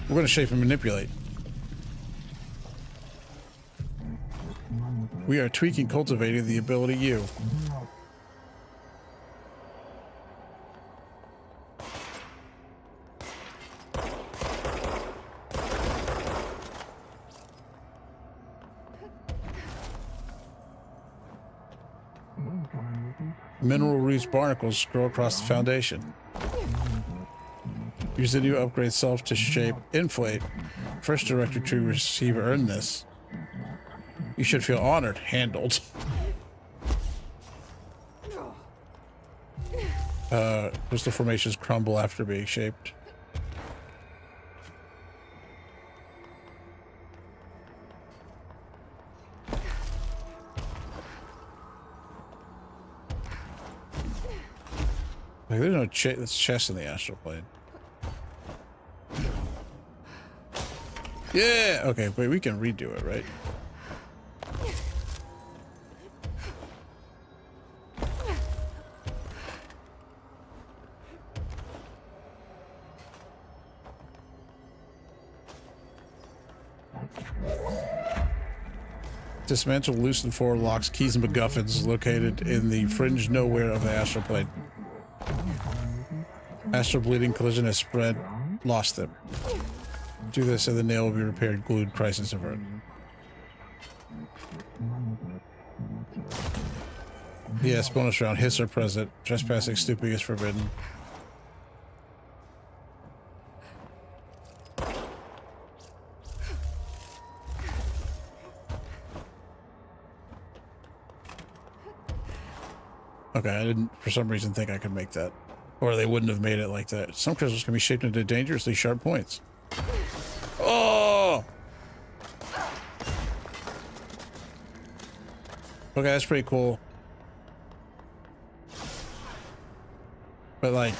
Speaker 1: We're going to shape and manipulate. We are tweaking, cultivating the ability you. mineral roots barnacles grow across the foundation. Use the new upgrade self to shape inflate. First director to receive earned this. You should feel honored. Handled. Crystal formations crumble after being shaped. Like, there's no chest in the astral plane. Yeah! Okay, wait, we can redo it, right? Dismantle, loosen four locks, keys, and MacGuffins located in the fringe nowhere of the astral plane. Astral bleeding collision has spread. Lost them. Do this and the nail will be repaired. Glued. Crisis averted. Yes, bonus round. Hits are present. Trespassing, stooping is forbidden. Okay, I didn't for some reason think I could make that. Or they wouldn't have made it like that. Some crystals can be shaped into dangerously sharp points. Oh! Okay, that's pretty cool. But like...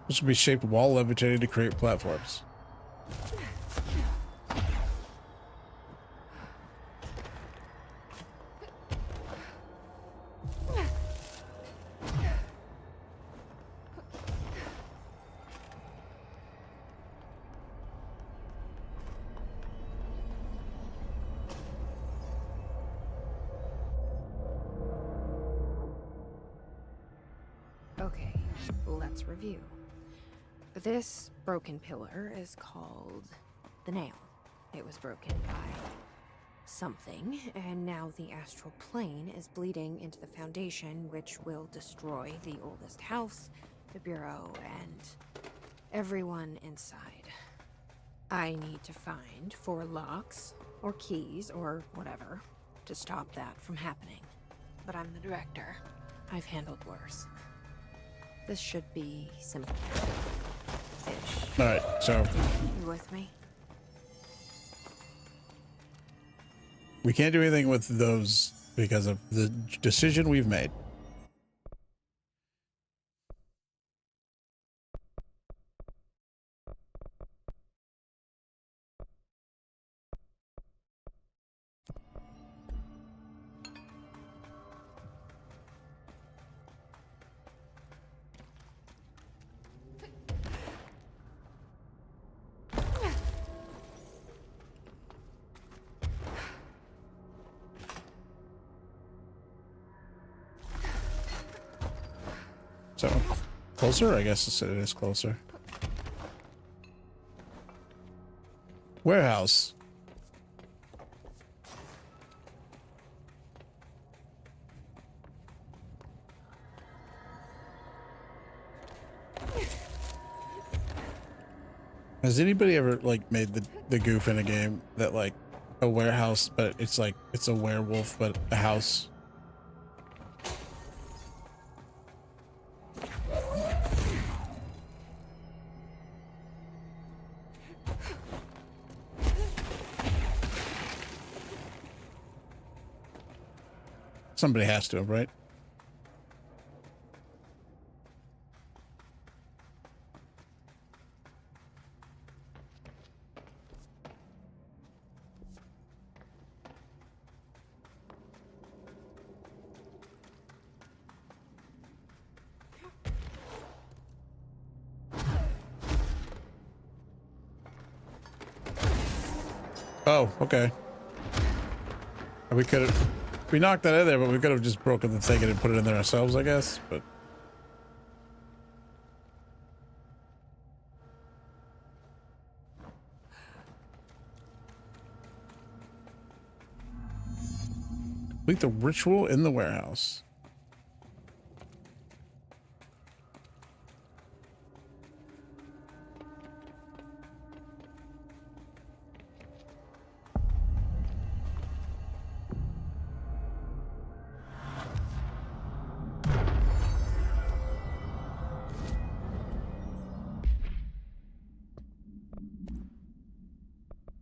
Speaker 1: This will be shaped while levitating to create platforms.
Speaker 2: Okay, let's review. This broken pillar is called the nail. It was broken by something, and now the astral plane is bleeding into the foundation, which will destroy the oldest house, the bureau, and everyone inside. I need to find 4 locks, or keys, or whatever, to stop that from happening. But I'm the director. I've handled worse. This should be simple.
Speaker 1: All right, so
Speaker 2: You with me?
Speaker 1: we can't do anything with those because of the decision we've made. So, closer? I guess it is closer. Warehouse. Has anybody ever, like, made the goof in a game that, like, a warehouse, but it's like, it's a werewolf, but a house? Somebody has to have, right? Oh, okay. We could have... We knocked that in there, but we could have just broken the thing and put it in there ourselves, I guess. But complete the ritual in the warehouse.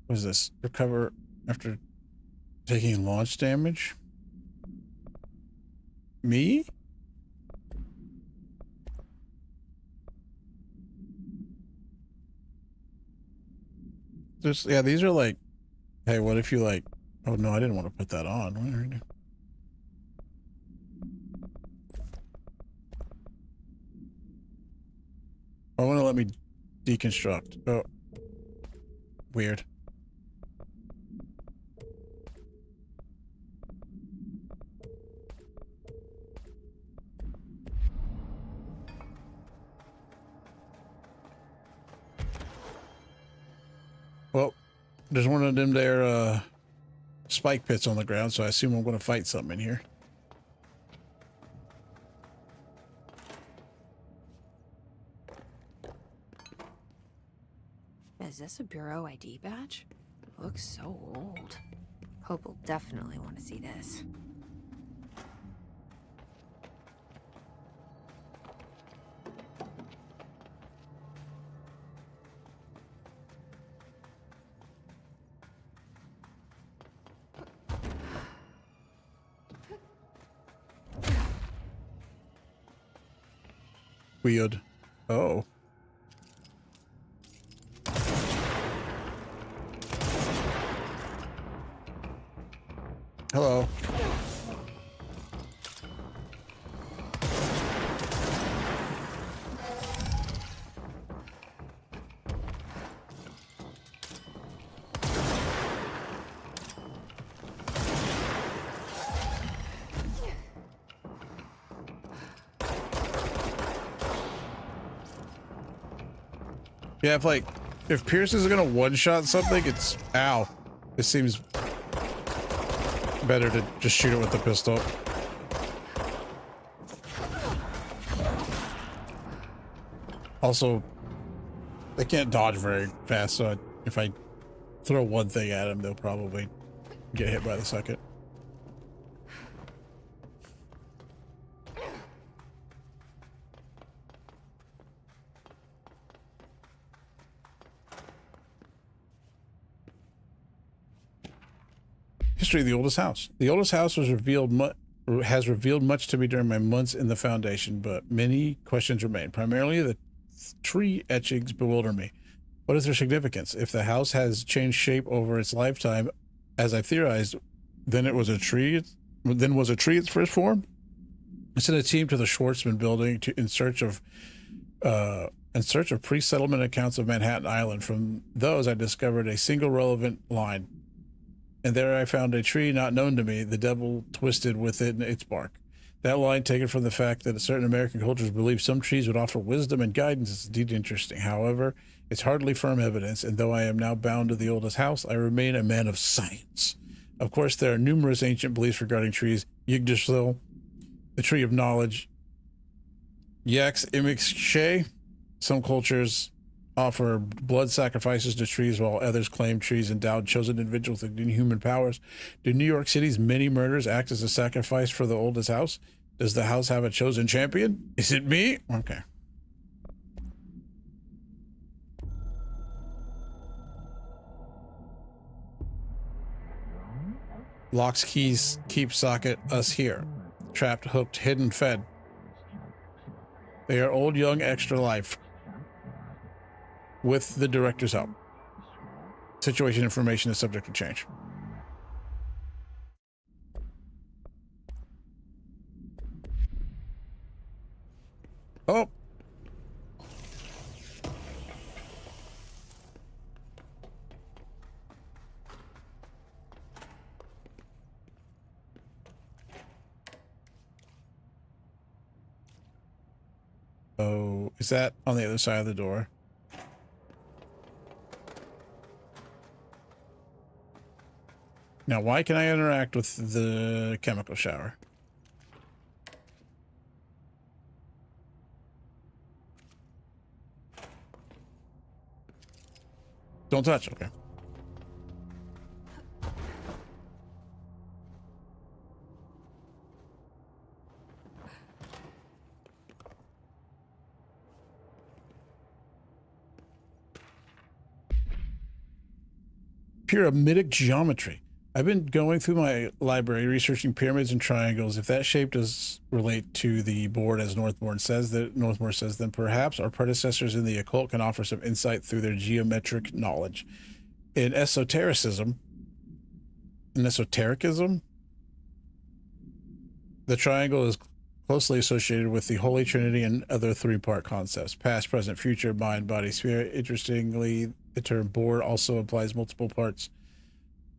Speaker 1: What is this? Recover after taking launch damage? Me? Yeah, these are like, hey, what if you like, oh no, I didn't want to put that on. What are you doing? I want to let me deconstruct. Oh, weird. Well, there's one of them there spike pits on the ground, so I assume I'm going to fight something in here.
Speaker 2: Is this a Bureau ID badge? Looks so old. Hope will definitely want to see this.
Speaker 1: Weird. Oh. Hello. Yeah, if Pierce is gonna one-shot something, it's ow. It seems better to just shoot it with the pistol. Also, they can't dodge very fast, so if I throw one thing at them, they'll probably get hit by the second. History of the oldest house. The oldest house has revealed much to me during my months in the Foundation, but many questions remain. Primarily, the tree etchings bewilder me. What is their significance? If the house has changed shape over its lifetime, as I theorized, then it was a tree. Then was a tree its first form? I sent a team to the Schwartzman building in search of pre-settlement accounts of Manhattan Island. From those, I discovered a single relevant line. And there I found a tree not known to me, the devil twisted within its bark. That line, taken from the fact that certain American cultures believe some trees would offer wisdom and guidance, is indeed interesting. However, it's hardly firm evidence, and though I am now bound to the oldest house, I remain a man of science. Of course, there are numerous ancient beliefs regarding trees. Yggdrasil, the tree of knowledge. Yax Imixche. Some cultures offer blood sacrifices to trees, while others claim trees endowed chosen individuals with inhuman powers. Do New York City's many murders act as a sacrifice for the oldest house? Does the house have a chosen champion? Is it me? Okay. Locks, keys, keep socket, us here. Trapped, hooked, hidden, fed. They are old, young, extra life. With the director's help. Situation information is subject to change. Oh. Oh, is that on the other side of the door? Now, why can I interact with the chemical shower? Don't touch, okay. Pyramidic geometry. I've been going through my library researching pyramids and triangles. If that shape does relate to the board as Northmore says, then perhaps our predecessors in the occult can offer some insight through their geometric knowledge. In esotericism, the triangle is closely associated with the Holy Trinity and other three-part concepts: past, present, future, mind, body, spirit. Interestingly, the term board also implies multiple parts.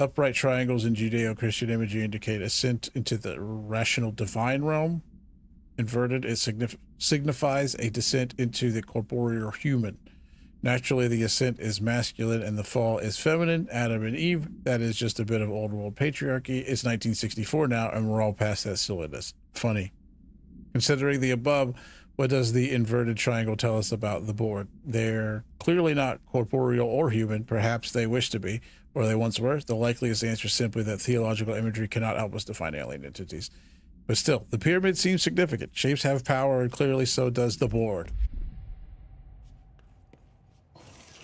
Speaker 1: Upright triangles in Judeo-Christian imagery indicate ascent into the rational divine realm. Inverted, it signifies a descent into the corporeal human. Naturally, the ascent is masculine and the fall is feminine. Adam and Eve, that is just a bit of old world patriarchy. It's 1964 now, and we're all past that silliness. Funny. Considering the above, what does the inverted triangle tell us about the board? They're clearly not corporeal or human. Perhaps they wish to be, or they once were. The likeliest answer is simply that theological imagery cannot help us define alien entities. But still, the pyramid seems significant. Shapes have power, and clearly so does the board.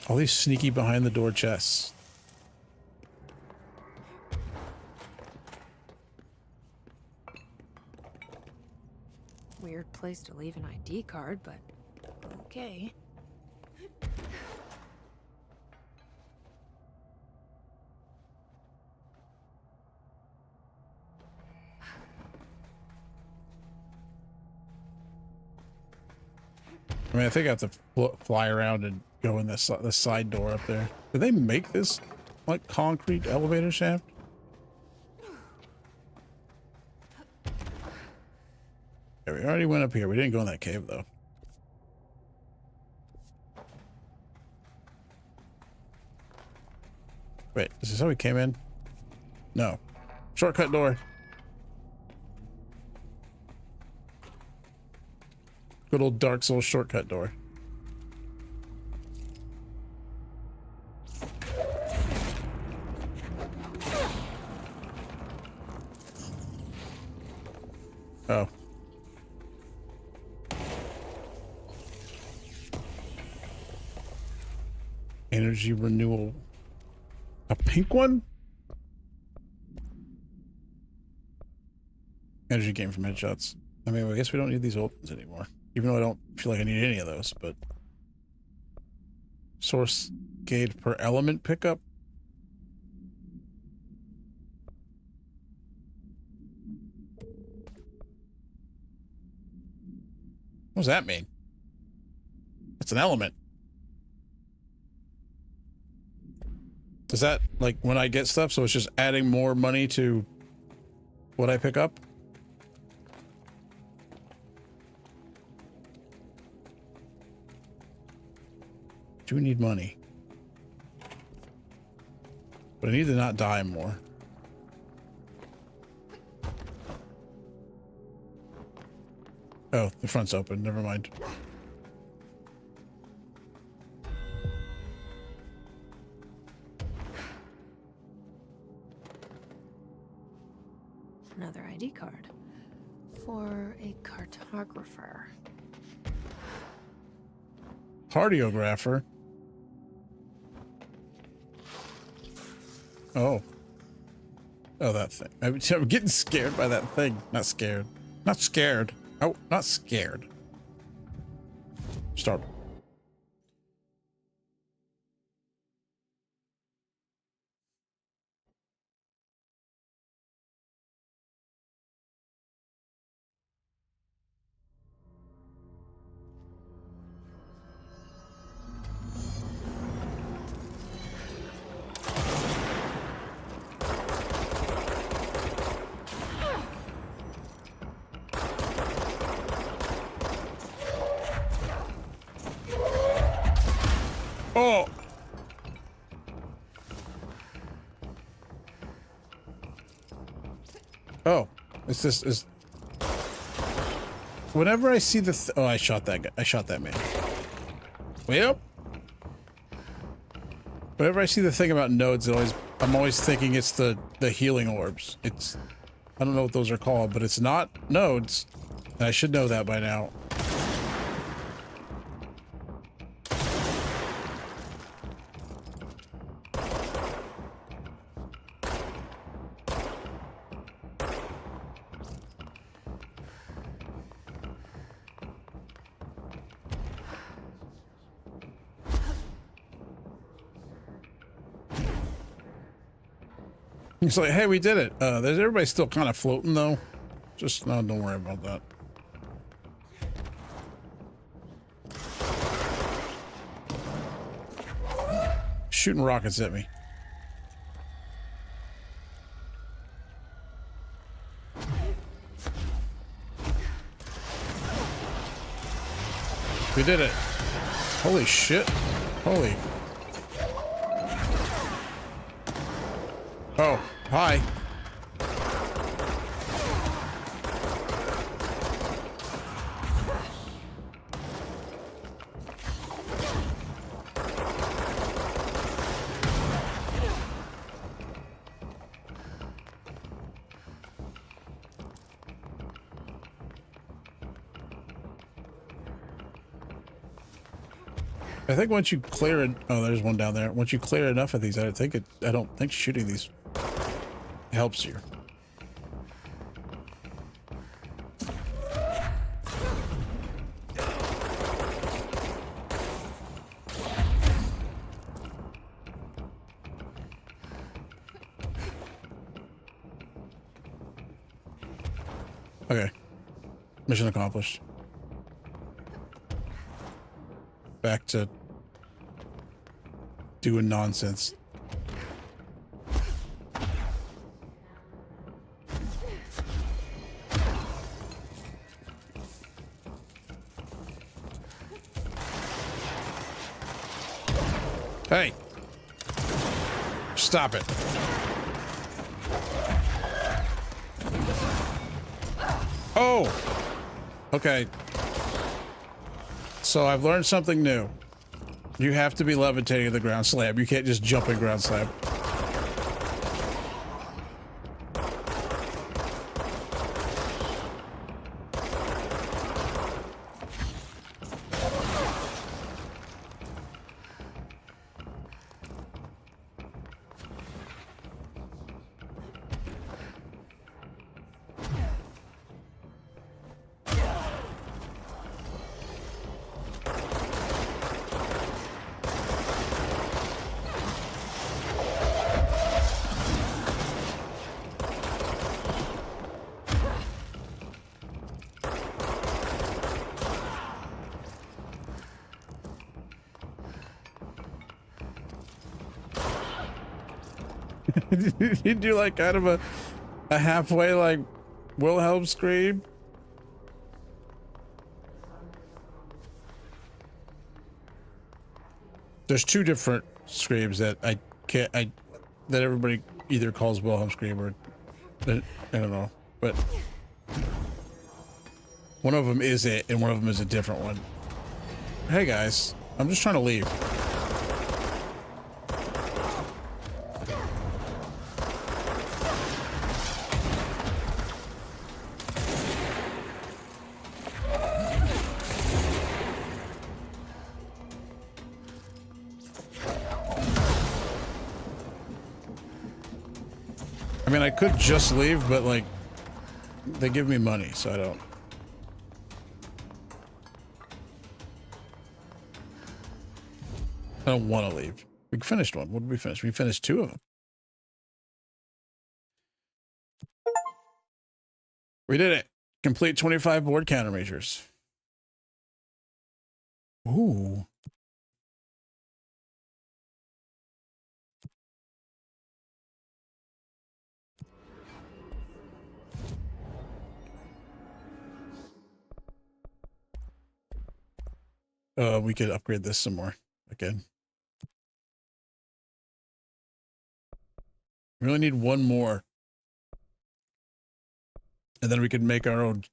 Speaker 1: All these sneaky behind the door chests.
Speaker 2: Weird place to leave an ID card, but okay.
Speaker 1: I mean, I think I have to fly around and go in this the side door up there. Did they make this like concrete elevator shaft? Yeah, we already went up here. We didn't go in that cave though. Wait, is this how we came in? No. Shortcut door. Good old Dark Souls shortcut door. Oh. Energy renewal. A pink one? Energy gain from headshots. I mean, I guess we don't need these old ones anymore. Even though I don't feel like I need any of those, but... Source gauge per element pickup? What does that mean? It's an element. Is that like when I get stuff, so it's just adding more money to what I pick up? Do need money. But I need to not die more. Oh, the front's open. Never mind.
Speaker 2: Another ID card. For a cartographer.
Speaker 1: Cardiographer? Oh. Oh, that thing. I'm getting scared by that thing. Not scared. Not scared. Oh, not scared. Start. Oh! Oh. It's this is whenever I see the oh, I shot that guy. I shot that man. Well, whenever I see the thing about nodes, I'm always thinking it's the healing orbs. It's I don't know what those are called, but it's not nodes. And I should know that by now. He's like, hey, we did it. There's everybody still kind of floating though. Just no, don't worry about that. Shooting rockets at me. We did it. Holy shit. Holy. Oh, hi. I think once you clear it, oh, there's one down there. Once you clear enough of these, I don't think shooting these helps you. Okay. Mission accomplished. Back to doing nonsense. Hey! Stop it. Oh! Okay. So I've learned something new. You have to be levitating in the ground slab. You can't just jump in ground slab. You do like kind of a halfway like Wilhelm scream. There's two different screams that that everybody either calls Wilhelm scream or I don't know, but one of them is it and one of them is a different one. Hey guys, I'm just trying to leave. I mean, I could just leave, but like, they give me money, so I don't want to leave. We finished one. What did we finish? We finished two of them. We did it. Complete 25 board countermeasures. Ooh. We could upgrade this some more again. We only need one more. And then we can make our own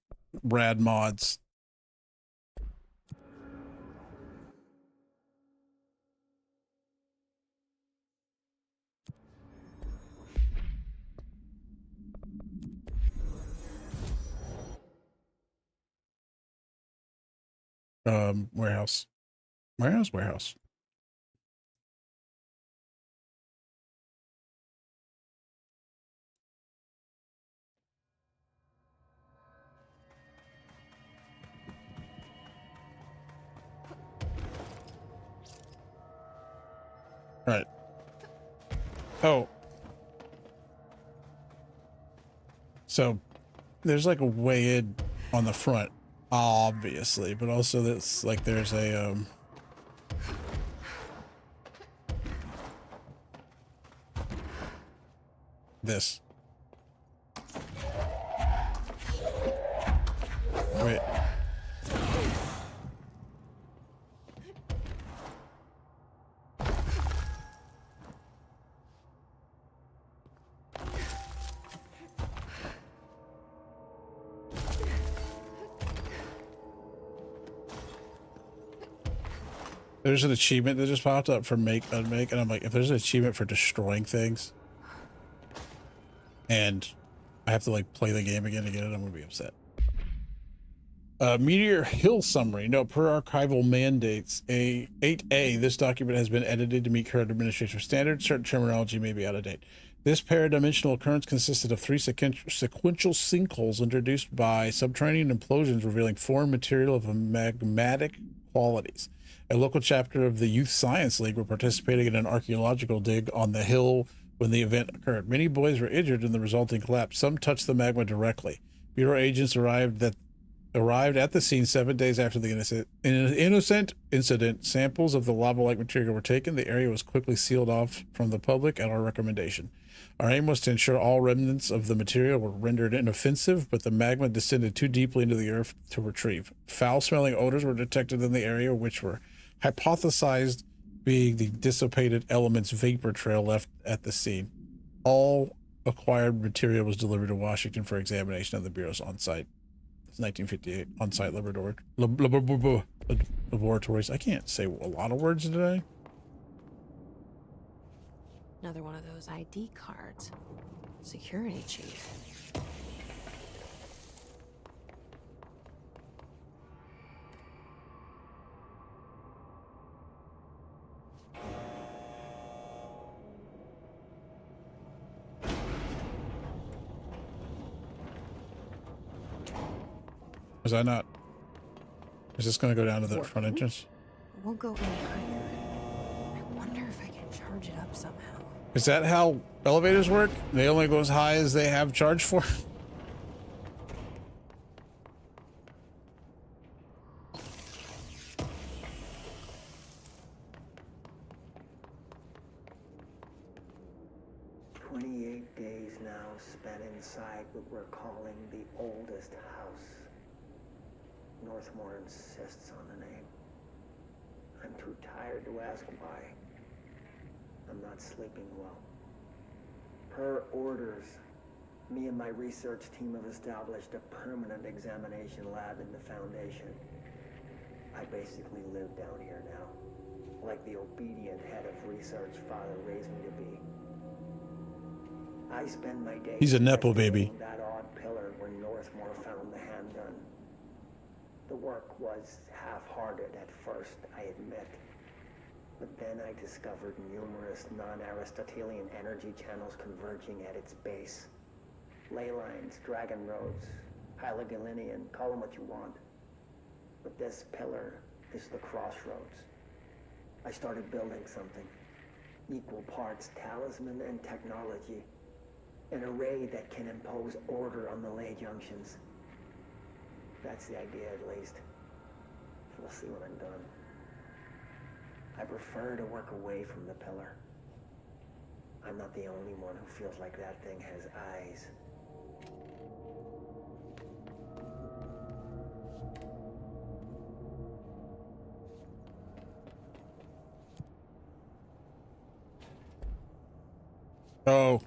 Speaker 1: rad mods. Warehouse. Warehouse. All right. Oh. So there's like a way in on the front, obviously, but also that's like there's a this. Wait. There's an achievement that just popped up for make, unmake, and I'm like, if there's an achievement for destroying things, and I have to like play the game again to get it, I'm gonna be upset. Meteor Hill summary. No, per archival mandates, 8A, this document has been edited to meet current administrative standards. Certain terminology may be out of date. This paradimensional occurrence consisted of 3 sequential sinkholes introduced by subterranean implosions revealing foreign material of magmatic qualities. A local chapter of the Youth Science League were participating in an archaeological dig on the hill when the event occurred. Many boys were injured in the resulting collapse. Some touched the magma directly. Bureau agents arrived at the scene 7 days after the innocent incident. Samples of the lava-like material were taken. The area was quickly sealed off from the public at our recommendation. Our aim was to ensure all remnants of the material were rendered inoffensive, but the magma descended too deeply into the earth to retrieve. Foul-smelling odors were detected in the area, which were hypothesized being the dissipated elements vapor trail left at the scene. All acquired material was delivered to Washington for examination at the Bureau's on-site. 1958 on-site laboratories. I can't say a lot of words today.
Speaker 2: Another one of those ID cards. Security chief.
Speaker 1: Was I not? Is this going to go down to the front entrance?
Speaker 2: It won't go any higher. I wonder if I can charge it up somehow.
Speaker 1: Is that how elevators work? They only go as high as they have charge for?
Speaker 12: Days now spent inside what we're calling the oldest house. Northmore insists on the name. I'm too tired to ask why. I'm not sleeping well. Per orders, me and my research team have established a permanent examination lab in the Foundation. I basically live down here now, like the obedient head of research Father raised me to be. I spend my days.
Speaker 1: He's a Nepo baby.
Speaker 12: That odd pillar where Northmore found the handgun. The work was half-hearted at first, I admit. But then I discovered numerous non-Aristotelian energy channels converging at its base. Ley lines, dragon roads, Hylogalinian, call them what you want. But this pillar is the crossroads. I started building something. Equal parts talisman and technology. An array that can impose order on the ley junctions. That's the idea, at least. We'll see when I'm done. I prefer to work away from the pillar. I'm not the only one who feels like that thing has eyes.
Speaker 1: Oh,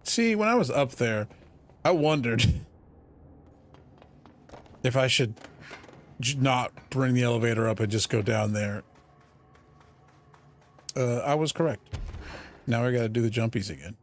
Speaker 1: See, when I was up there, I wondered if I should not bring the elevator up and just go down there. I was correct. Now I gotta do the jumpies again.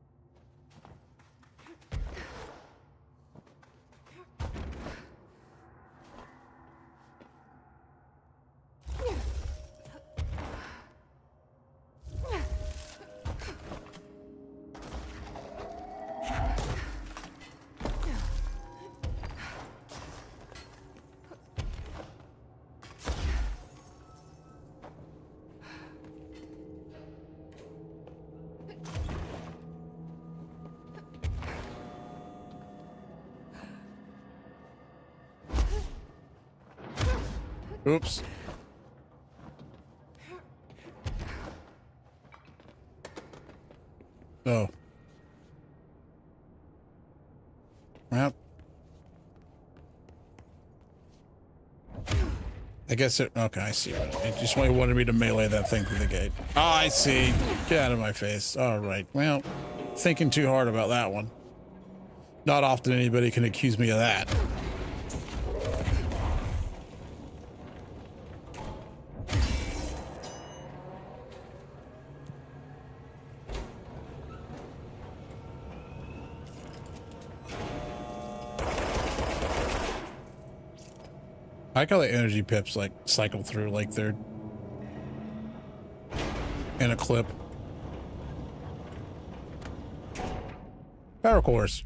Speaker 1: Oops. Oh. Well. I guess it... Okay, I see. It just wanted me to melee that thing through the gate. Oh, I see. Get out of my face. All right. Well, thinking too hard about that one. Not often anybody can accuse me of that. I like how the energy pips like cycle through like they're in a clip. Power cores.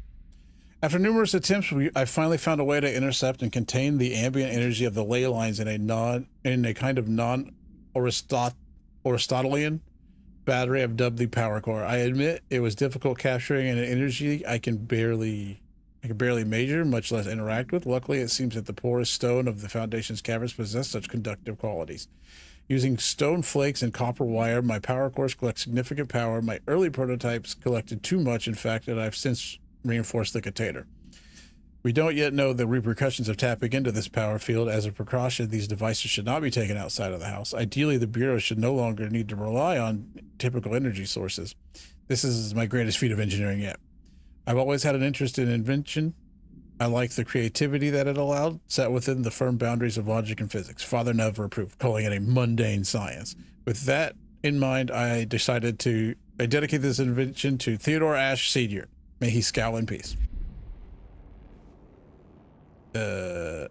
Speaker 1: After numerous attempts, I finally found a way to intercept and contain the ambient energy of the ley lines in a kind of non-Aristotelian battery I've dubbed the power core. I admit it was difficult capturing an energy I can barely measure, much less interact with. Luckily, it seems that the porous stone of the Foundation's caverns possess such conductive qualities. Using stone flakes and copper wire, my power cores collect significant power. My early prototypes collected too much, in fact, that I've since reinforced the container. We don't yet know the repercussions of tapping into this power field. As a precaution, these devices should not be taken outside of the house. Ideally, the Bureau should no longer need to rely on typical energy sources. This is my greatest feat of engineering yet. I've always had an interest in invention. I like the creativity that it allowed, set within the firm boundaries of logic and physics. Father never approved, calling it a mundane science. With that in mind, I dedicate this invention to Theodore Ashe Sr. May he scowl in peace. Oh.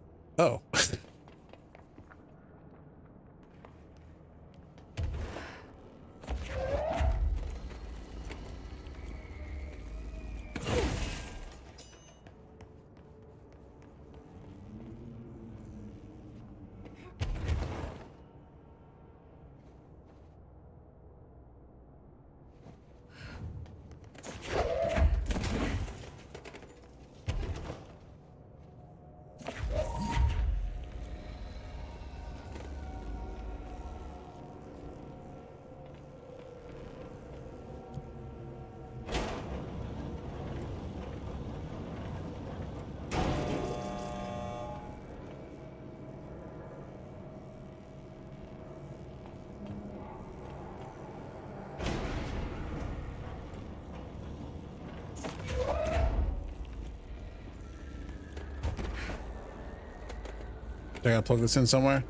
Speaker 1: I gotta plug this in somewhere.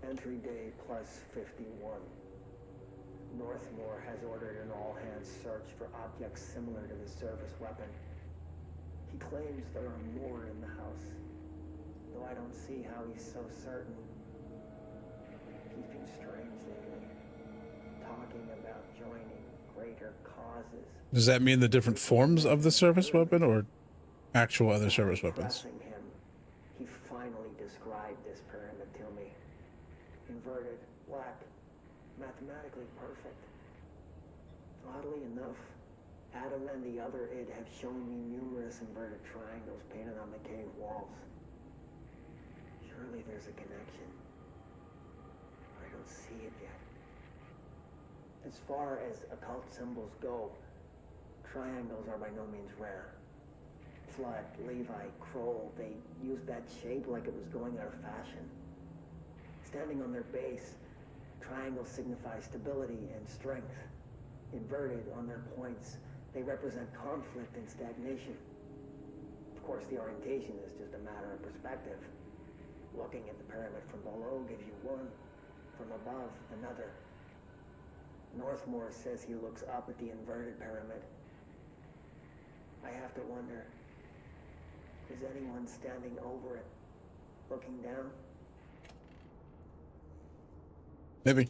Speaker 12: Entry day plus 51. Northmore has ordered an all-hands search for objects similar to the service weapon. He claims there are more in the house, though I don't see how he's so certain. He's been strange lately, talking about joining greater causes.
Speaker 1: Does that mean the different forms of the service weapon or actual other service weapons?
Speaker 12: Pressing him, he finally described this pyramid to me. Inverted, black, mathematically perfect. Oddly enough, Adam and the other id have shown me numerous inverted triangles painted on the cave walls. Surely there's a connection. I don't see it yet. As far as occult symbols go, triangles are by no means rare. Flood, Levi, Kroll, they used that shape like it was going out of fashion. standing on their base. Triangles signify stability and strength. Inverted on their points, they represent conflict and stagnation. Of course, the orientation is just a matter of perspective. Looking at the pyramid from below gives you one, from above another. Northmore says he looks up at the inverted pyramid. I have to wonder, is anyone standing over it, looking down?
Speaker 1: Maybe.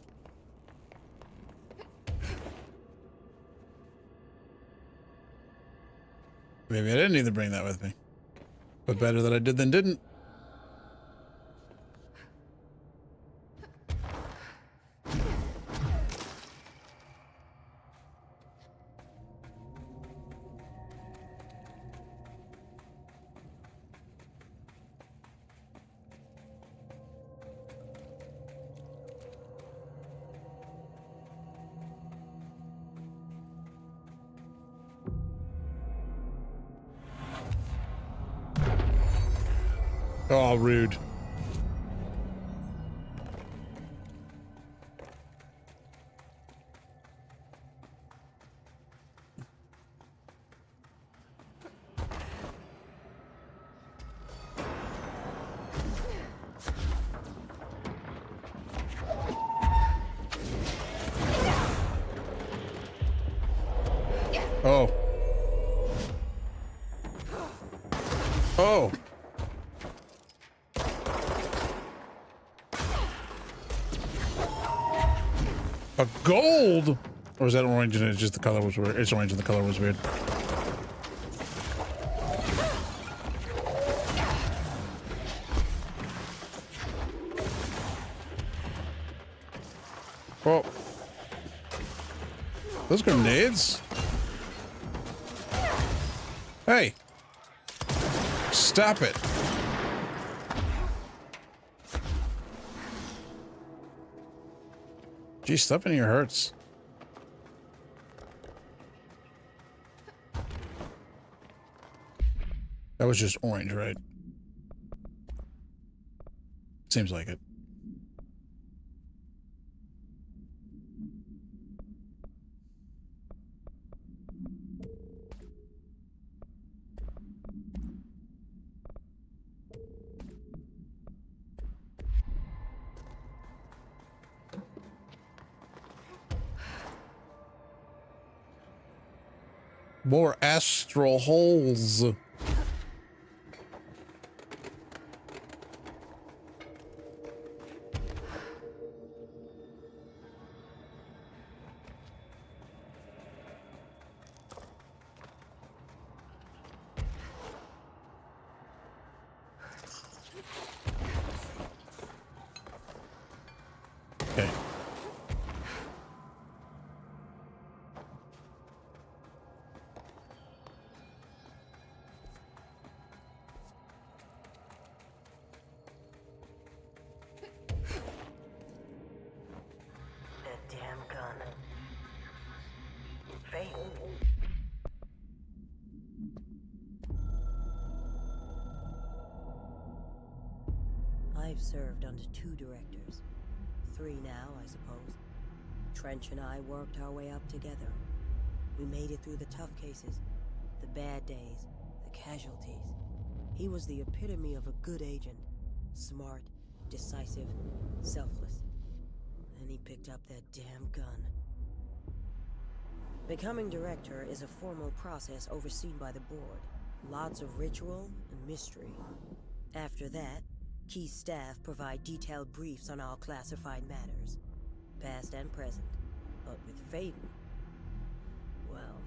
Speaker 1: Maybe I didn't need to bring that with me. But better that I did than didn't. Oh, rude. Oh. Oh. A gold? Or is that orange and it's just the color was weird? It's orange and the color was weird. Oh. Those grenades? Hey. Stop it. Geez, stuff in here hurts. That was just orange, right? Seems like it. More astral holes. Okay.
Speaker 13: That damn gun. Fate.
Speaker 14: I've served under 2 directors. 3 now, I suppose. Trench and I worked our way up together. We made it through the tough cases, the bad days, the casualties. He was the epitome of a good agent. Smart, decisive, selfless. And he picked up that damn gun. Becoming director is a formal process overseen by the board. Lots of ritual and mystery. After that, key staff provide detailed briefs on all classified matters, past and present. But with Faden, well,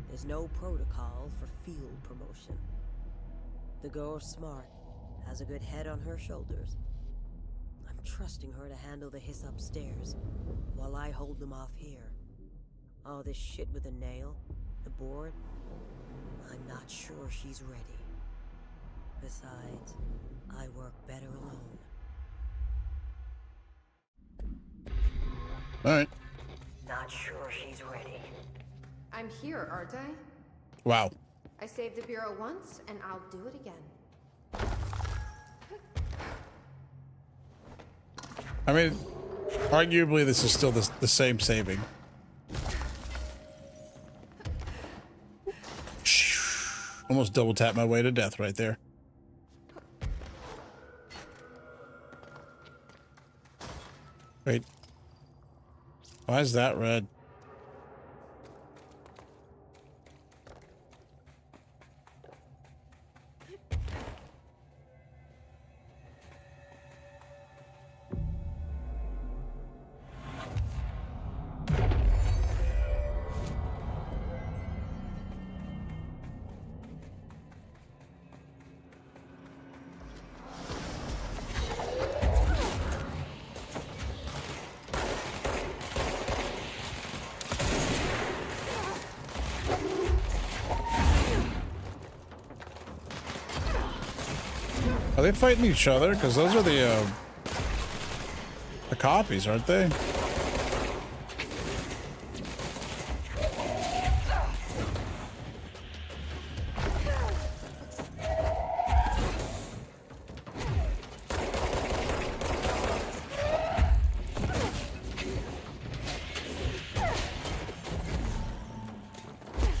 Speaker 14: there's no protocol for field promotion. The girl's smart, has a good head on her shoulders. I'm trusting her to handle the hiss upstairs, while I hold them off here. All this shit with the nail, the board, I'm not sure she's ready. Besides, I work better alone.
Speaker 1: All right.
Speaker 13: Not sure she's ready.
Speaker 3: I'm here, aren't I?
Speaker 1: Wow.
Speaker 3: I saved the Bureau once, and I'll do it again.
Speaker 1: I mean, arguably this is still the same saving. Almost double tap my way to death right there. Wait. Why is that red? Are they fighting each other? Because those are the copies, aren't they?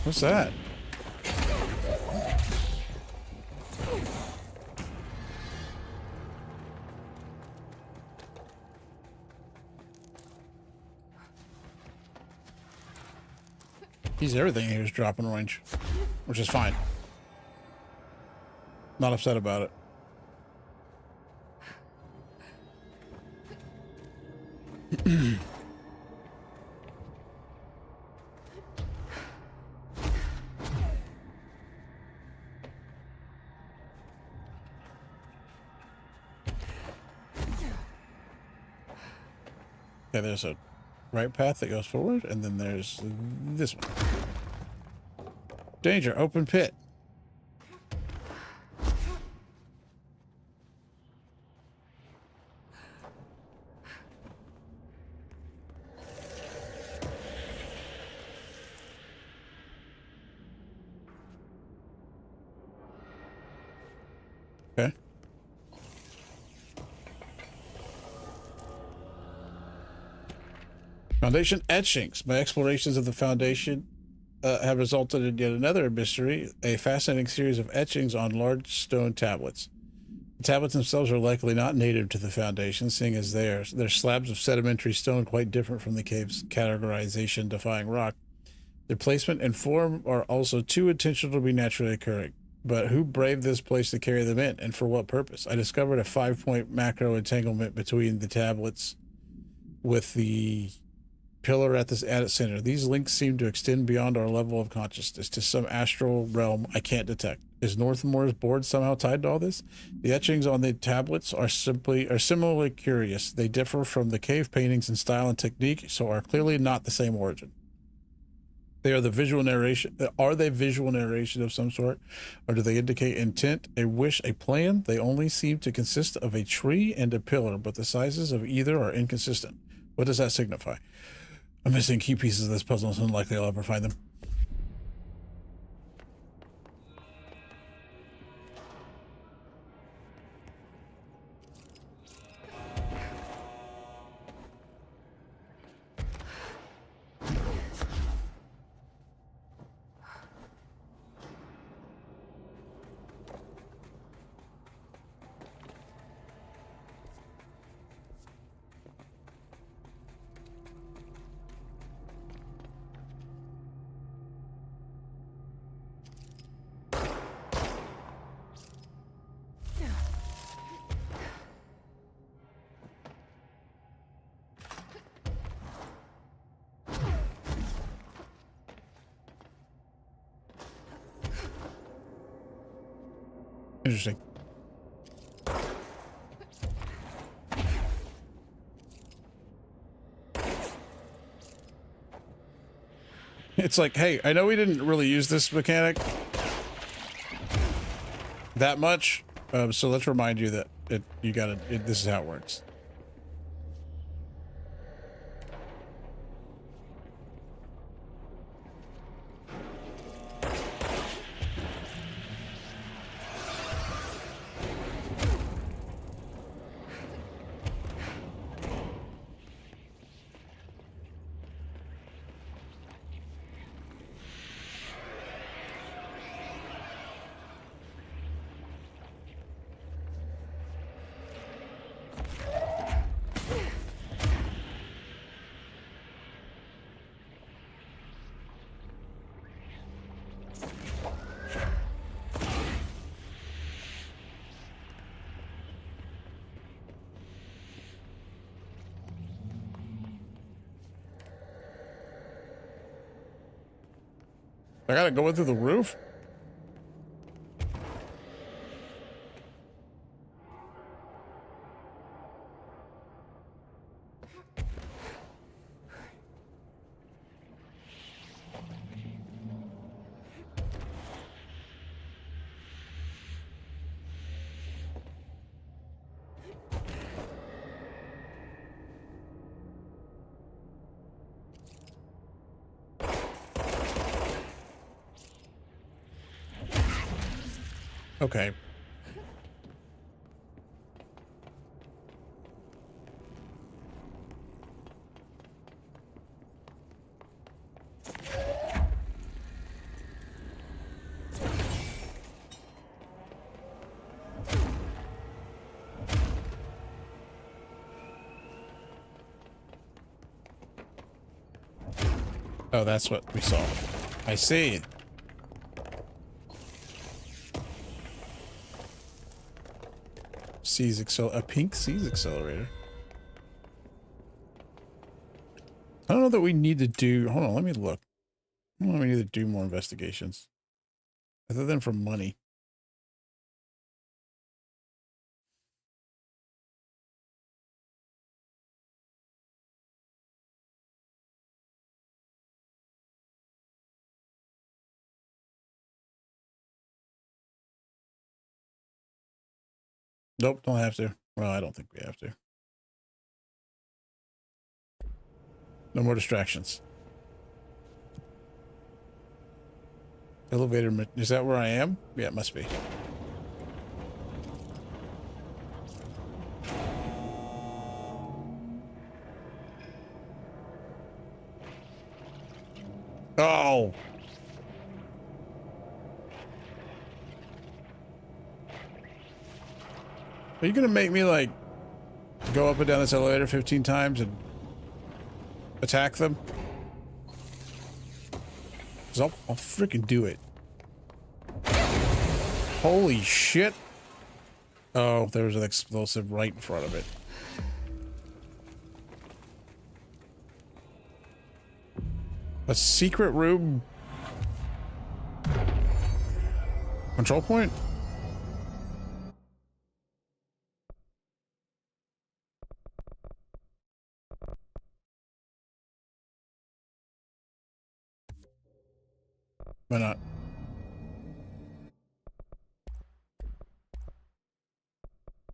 Speaker 1: What's that? Everything here is dropping range, which is fine. Not upset about it. Okay, there's a right path that goes forward, and then there's this one. Danger, open pit. Okay. Foundation etchings. My explorations of the Foundation have resulted in yet another mystery, a fascinating series of etchings on large stone tablets. The tablets themselves are likely not native to the Foundation, seeing as they're slabs of sedimentary stone quite different from the cave's categorization-defying rock. Their placement and form are also too intentional to be naturally occurring. But who braved this place to carry them in, and for what purpose? I discovered a 5-point macro entanglement between the tablets with the pillar at its center. These links seem to extend beyond our level of consciousness to some astral realm I can't detect. Is Northmore's board somehow tied to all this? The etchings on the tablets are similarly curious. They differ from the cave paintings in style and technique, so are clearly not the same origin. They are the visual narration. Are they visual narration of some sort, or do they indicate intent, a wish, a plan? They only seem to consist of a tree and a pillar, but the sizes of either are inconsistent. What does that signify? I'm missing key pieces of this puzzle, so unlikely I'll ever find them. Interesting. It's like, hey, I know we didn't really use this mechanic that much, so let's remind you that this is how it works. I gotta go in through the roof? Okay. Oh, that's what we saw. I see. A pink C's accelerator. I don't know that we need to do. Hold on, let me look. I don't know if we need to do more investigations. Other than for money. Nope, don't have to. Well, I don't think we have to. No more distractions. Elevator, is that where I am? Yeah, it must be. Oh! Are you gonna make me, like, go up and down this elevator 15 times and attack them? Because I'll freaking do it. Holy shit! Oh, there was an explosive right in front of it. A secret room? Control point? Why not?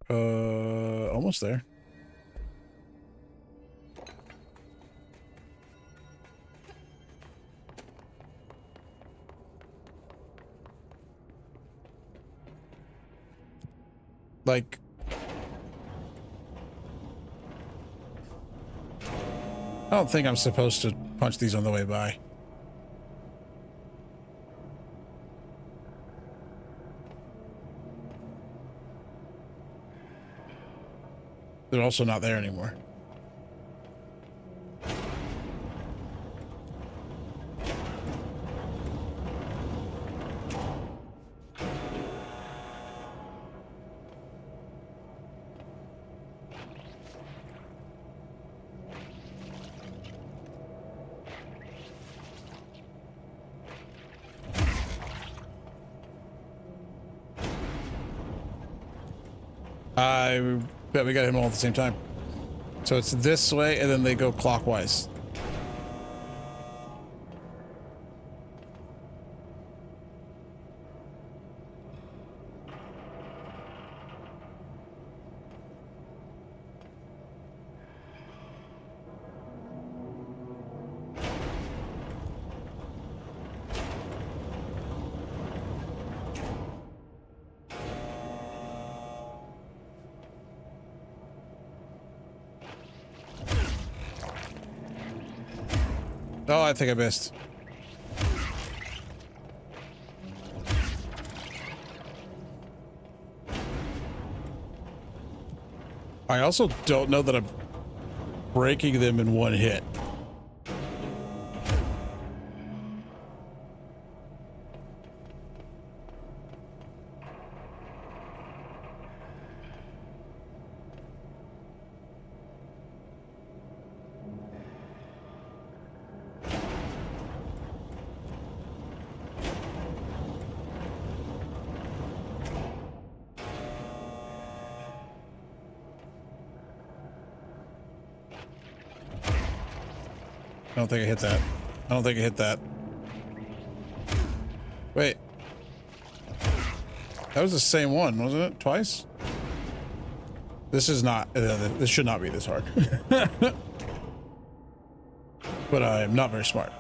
Speaker 1: Almost there. Like, I don't think I'm supposed to punch these on the way by. They're also not there anymore. I bet we got him all at the same time. So it's this way, and then they go clockwise. Oh, I think I missed. I also don't know that I'm breaking them in one hit. I don't think I hit that. I don't think I hit that. Wait. That was the same one, wasn't it? Twice? This is not, this should not be this hard. But I'm not very smart.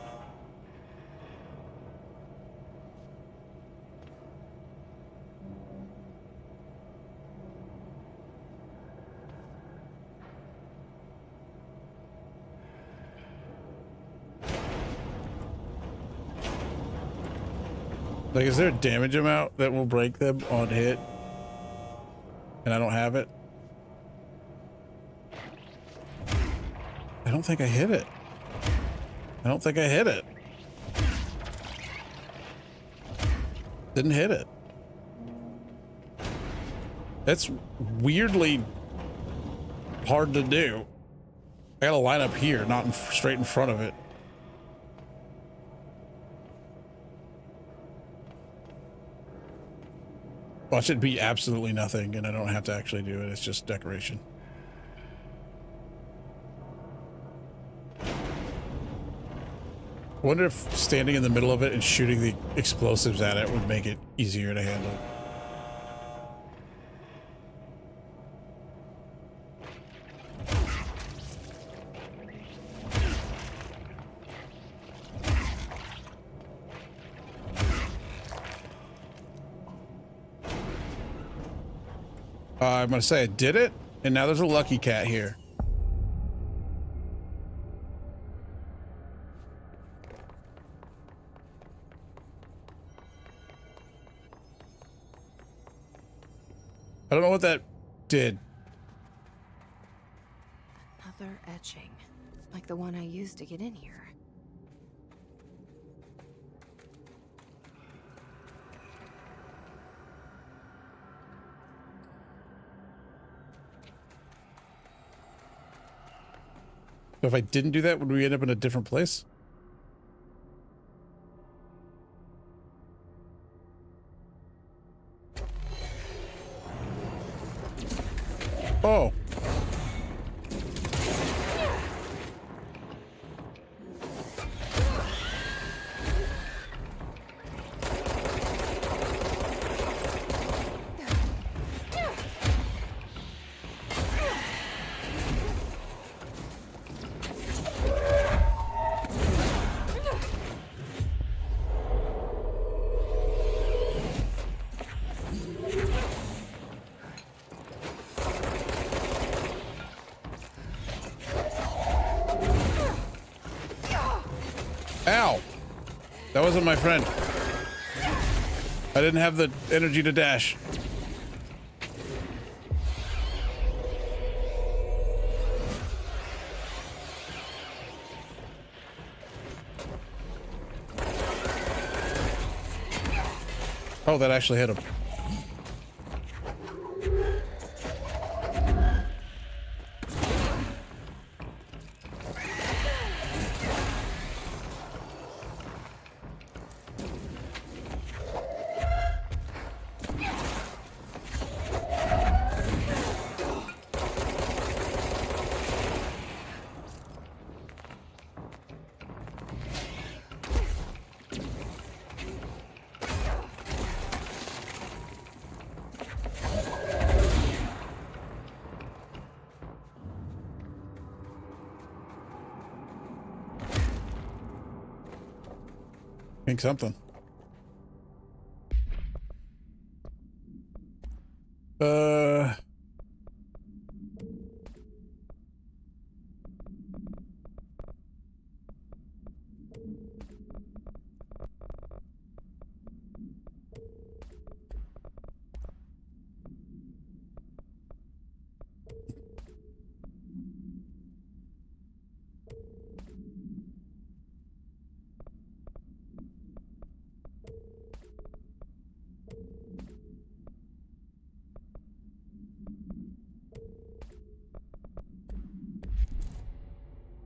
Speaker 1: Like, is there a damage amount that will break them on hit? And I don't have it? I don't think I hit it. I don't think I hit it. Didn't hit it. That's weirdly hard to do. I gotta line up here, not straight in front of it. Watch it be absolutely nothing, and I don't have to actually do it. It's just decoration. I wonder if standing in the middle of it and shooting the explosives at it would make it easier to handle. I'm gonna say I did it, and now there's a lucky cat here. I don't know what that did.
Speaker 2: Another etching, like the one I used to get in here.
Speaker 1: So if I didn't do that, would we end up in a different place? Oh. Ow! That wasn't my friend. I didn't have the energy to dash. Oh, that actually hit him. Think something.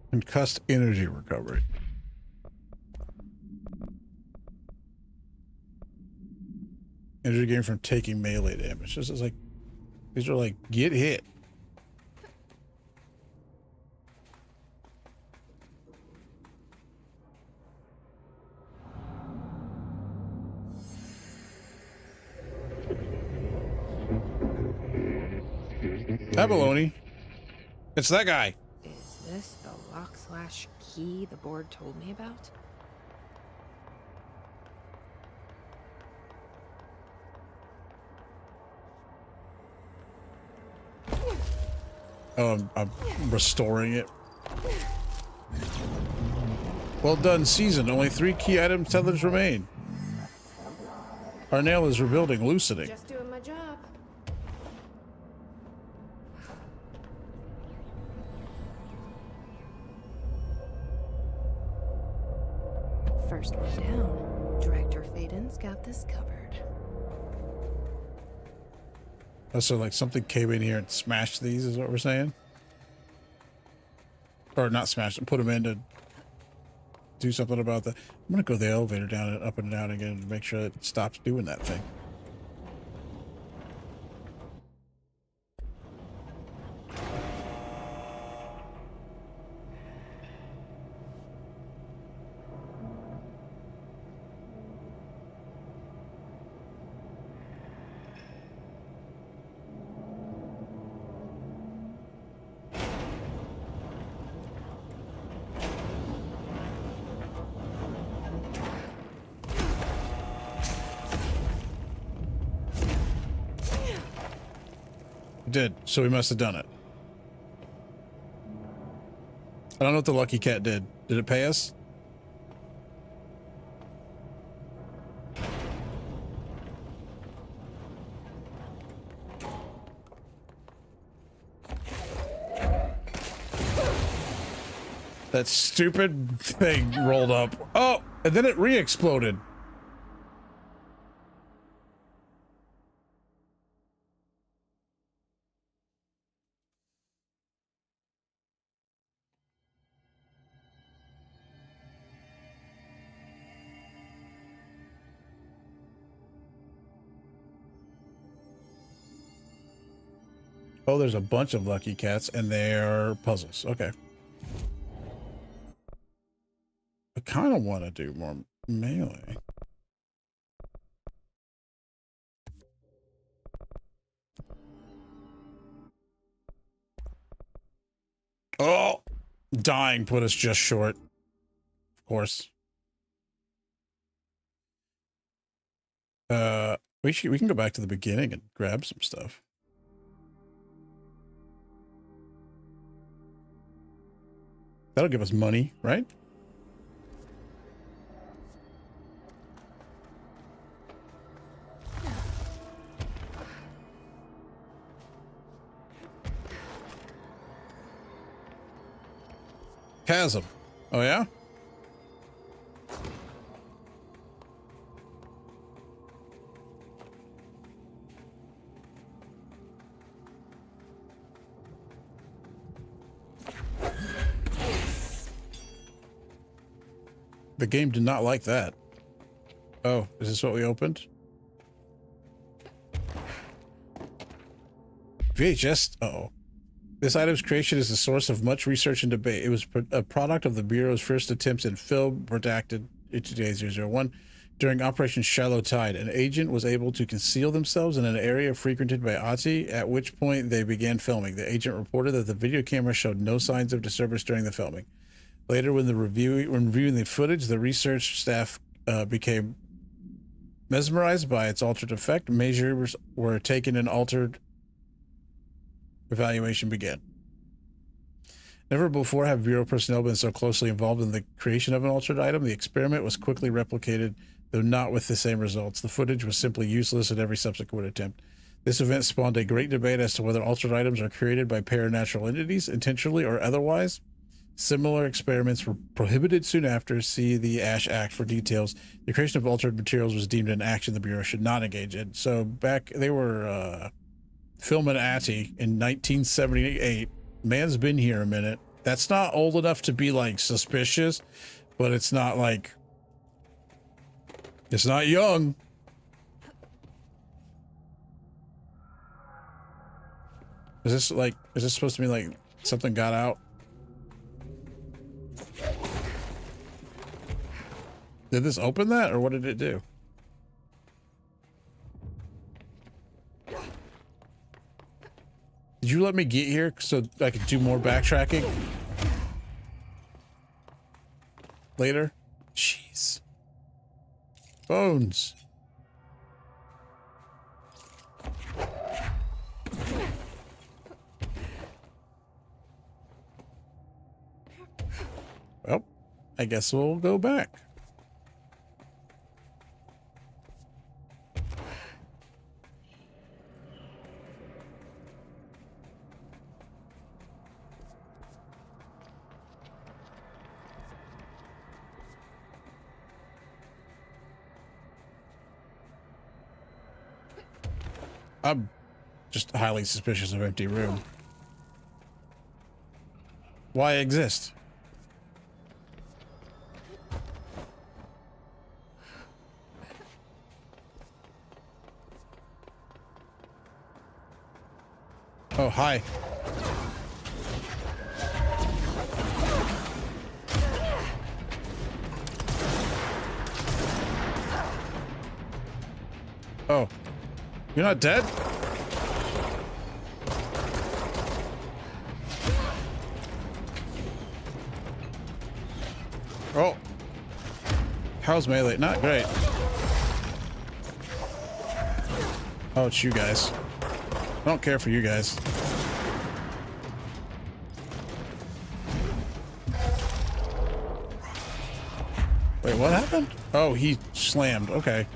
Speaker 1: Concussed energy recovery. Energy gain from taking melee damage. This is like, these are like, get hit. Abalone. It's that guy.
Speaker 2: Is this the lock/key the board told me about?
Speaker 1: Oh, I'm restoring it. Well done, season. Only 3 key item tethers remain. Our nail is rebuilding, loosening.
Speaker 3: Just doing my job.
Speaker 2: First one down. Director Faden's got this covered.
Speaker 1: Oh, so like something came in here and smashed these is what we're saying? Or not smashed them, put them in to do something about that. I'm going to go the elevator down and up and down again to make sure it stops doing that thing. Did, so we must have done it. I don't know what the lucky cat did. Did it pay us? That stupid thing rolled up. Oh, and then it re-exploded. Oh, there's a bunch of lucky cats and they're puzzles. Okay. I kind of want to do more melee. Oh, dying put us just short. Of course. We can go back to the beginning and grab some stuff. That'll give us money, right? Chasm. Oh, yeah? The game did not like that. Oh, is this what we opened? VHS. Uh-oh. This item's creation is the source of much research and debate. It was a product of the Bureau's first attempts in film, redacted HJ001. During Operation Shallow Tide, an agent was able to conceal themselves in an area frequented by Ati, at which point they began filming. The agent reported that the video camera showed no signs of disturbance during the filming. Later, when reviewing the footage, the research staff became mesmerized by its altered effect. Measures were taken and altered. Evaluation began. Never before have Bureau personnel been so closely involved in the creation of an altered item. The experiment was quickly replicated, though not with the same results. The footage was simply useless at every subsequent attempt. This event spawned a great debate as to whether altered items are created by paranatural entities, intentionally or otherwise. Similar experiments were prohibited soon after. See the Ash Act for details. The creation of altered materials was deemed an action the Bureau should not engage in. So back, they were filming Ati in 1978. Man's been here a minute. That's not old enough to be like suspicious, but it's not like, it's not young. Is this supposed to be like something got out? Did this open that, or what did it do? Did you let me get here so I can do more backtracking later? Jeez. Bones. Well, I guess we'll go back. I'm just highly suspicious of empty room. Why exist? Oh, hi. Oh, you're not dead? Oh, how's melee? Not great. Oh, it's you guys. I don't care for you guys. Wait, what happened? Oh, he slammed. Okay.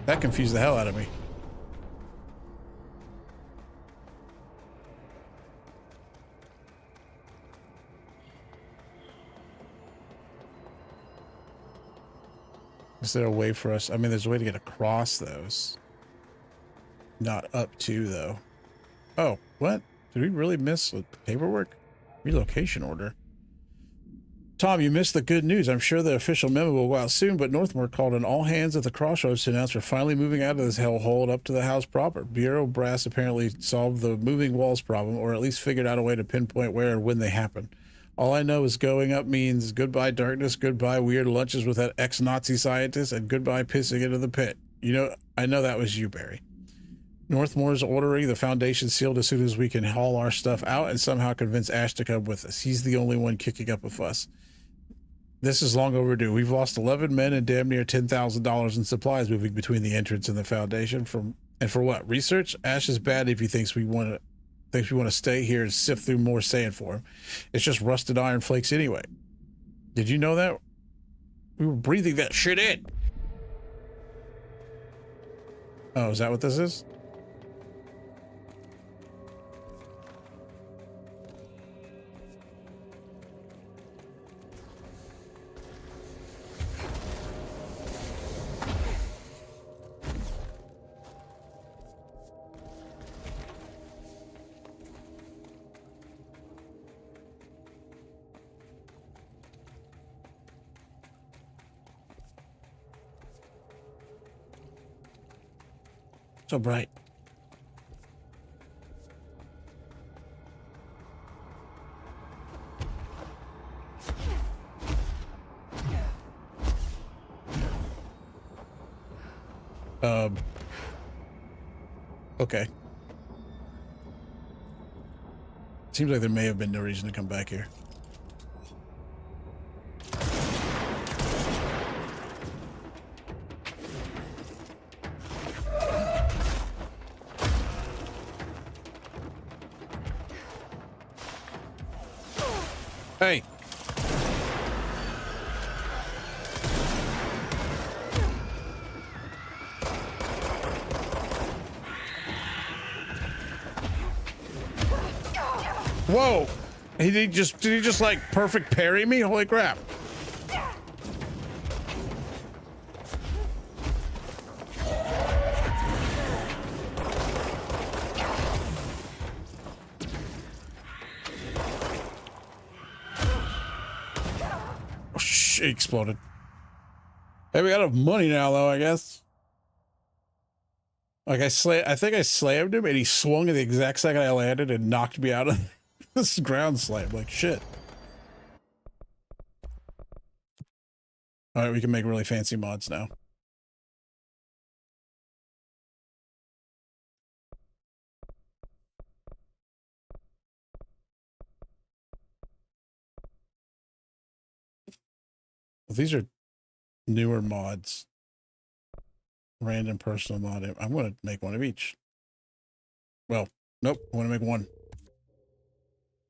Speaker 1: That confused the hell out of me. Is there a way for us? I mean, there's a way to get across those. Not up to, though. Oh, what? Did we really miss the paperwork? Relocation order. Tom, you missed the good news. I'm sure the official memo will go out soon, but Northmore called on all hands at the crossroads to announce we're finally moving out of this hellhole and up to the house proper. Bureau brass apparently solved the moving walls problem, or at least figured out a way to pinpoint where and when they happen. All I know is going up means goodbye darkness, goodbye weird lunches with that ex-Nazi scientist, and goodbye pissing into the pit. You know, I know that was you, Barry. Northmore's ordering the Foundation sealed as soon as we can haul our stuff out and somehow convince Ash to come with us. He's the only one kicking up a fuss. This is long overdue. We've lost 11 men and damn near $10,000 in supplies moving between the entrance and the Foundation. For what? Research? Ash is bad if he thinks we want to stay here and sift through more sand for him. It's just rusted iron flakes anyway. Did you know that? We were breathing that shit in. Oh, is that what this is? So bright. Okay. Seems like there may have been no reason to come back here. Hey. Whoa. Did he just like perfect parry me? Holy crap. He exploded. Hey, we got enough money now, though, I guess. Like, I think I slammed him, and he swung at the exact second I landed and knocked me out of this ground slam. Like, shit. All right, we can make really fancy mods now. These are newer mods. Random personal mod. I'm going to make one of each. Well, nope. I want to make one.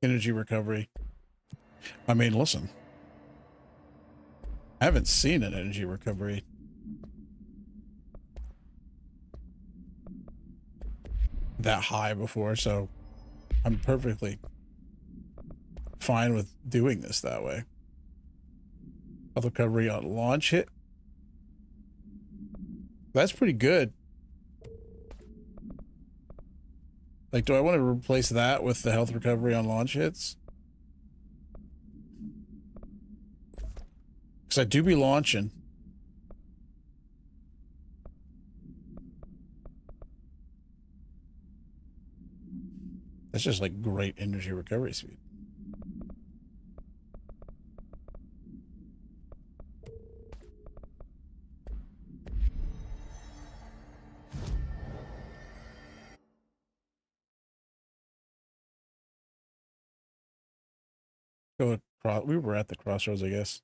Speaker 1: Energy recovery. I mean, listen. I haven't seen an energy recovery that high before, so I'm perfectly fine with doing this that way. Health recovery on launch hit. That's pretty good. Like, do I want to replace that with the health recovery on launch hits? Because I do be launching. That's just like great energy recovery speed. Go across. We were at the crossroads, I guess.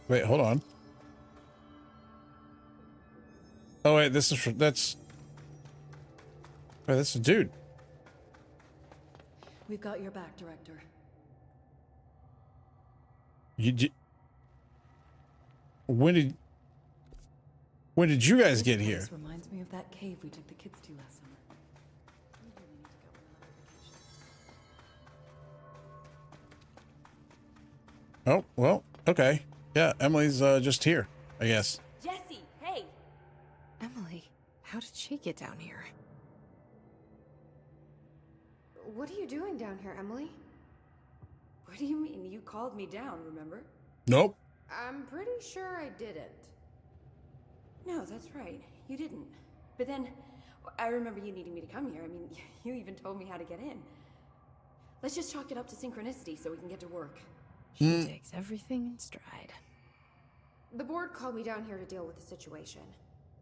Speaker 1: Wait, hold on. Oh wait, this is that's. Wait, that's a dude.
Speaker 15: We've got your back, Director.
Speaker 1: When did you guys get here?
Speaker 15: This reminds me of that cave we took the kids to last summer. We really need to go on another vacation.
Speaker 1: Oh, well, okay. Yeah, Emily's just here, I guess.
Speaker 7: Jesse, hey!
Speaker 2: Emily, how did she get down here?
Speaker 3: What are you doing down here, Emily?
Speaker 7: What do you mean? You called me down, remember?
Speaker 1: Nope.
Speaker 3: I'm pretty sure I didn't.
Speaker 7: No, that's right. You didn't. But then, I remember you needing me to come here. I mean, you even told me how to get in. Let's just chalk it up to synchronicity so we can get to work.
Speaker 2: She takes everything in stride.
Speaker 3: The board called me down here to deal with the situation.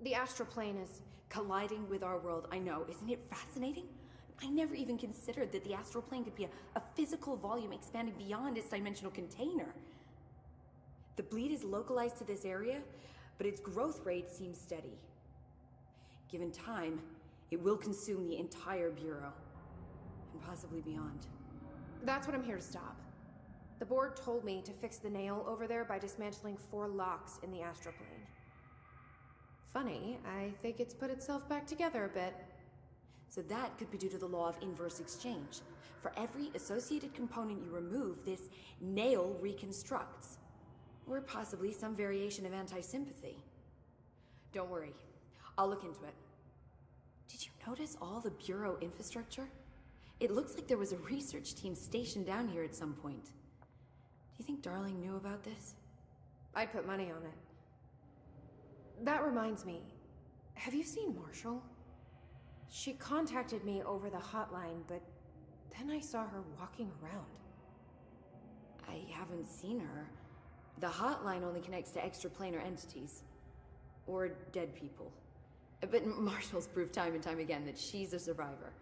Speaker 3: The astral plane is
Speaker 7: colliding with our world. I know. Isn't it fascinating? I never even considered that the astral plane could be a physical volume expanding beyond its dimensional container. The bleed is localized to this area, but its growth rate seems steady. Given time, it will consume the entire Bureau, and possibly beyond.
Speaker 3: That's what I'm here to stop. The board told me to fix the nail over there by dismantling 4 locks in the astral plane. Funny, I think it's put itself back together a bit.
Speaker 7: So that could be due to the law of inverse exchange. For every associated component you remove, this nail reconstructs. Or possibly some variation of anti-sympathy. Don't worry, I'll look into it. Did you notice all the Bureau infrastructure? It looks like there was a research team stationed down here at some point. Do you think Darling knew about this?
Speaker 3: I'd put money on it. That reminds me, have you seen Marshall? She contacted me over the hotline, but then I saw her walking around.
Speaker 7: I haven't seen her. The hotline only connects to extraplanar entities. Or dead people. But Marshall's proved time and time again that she's a survivor.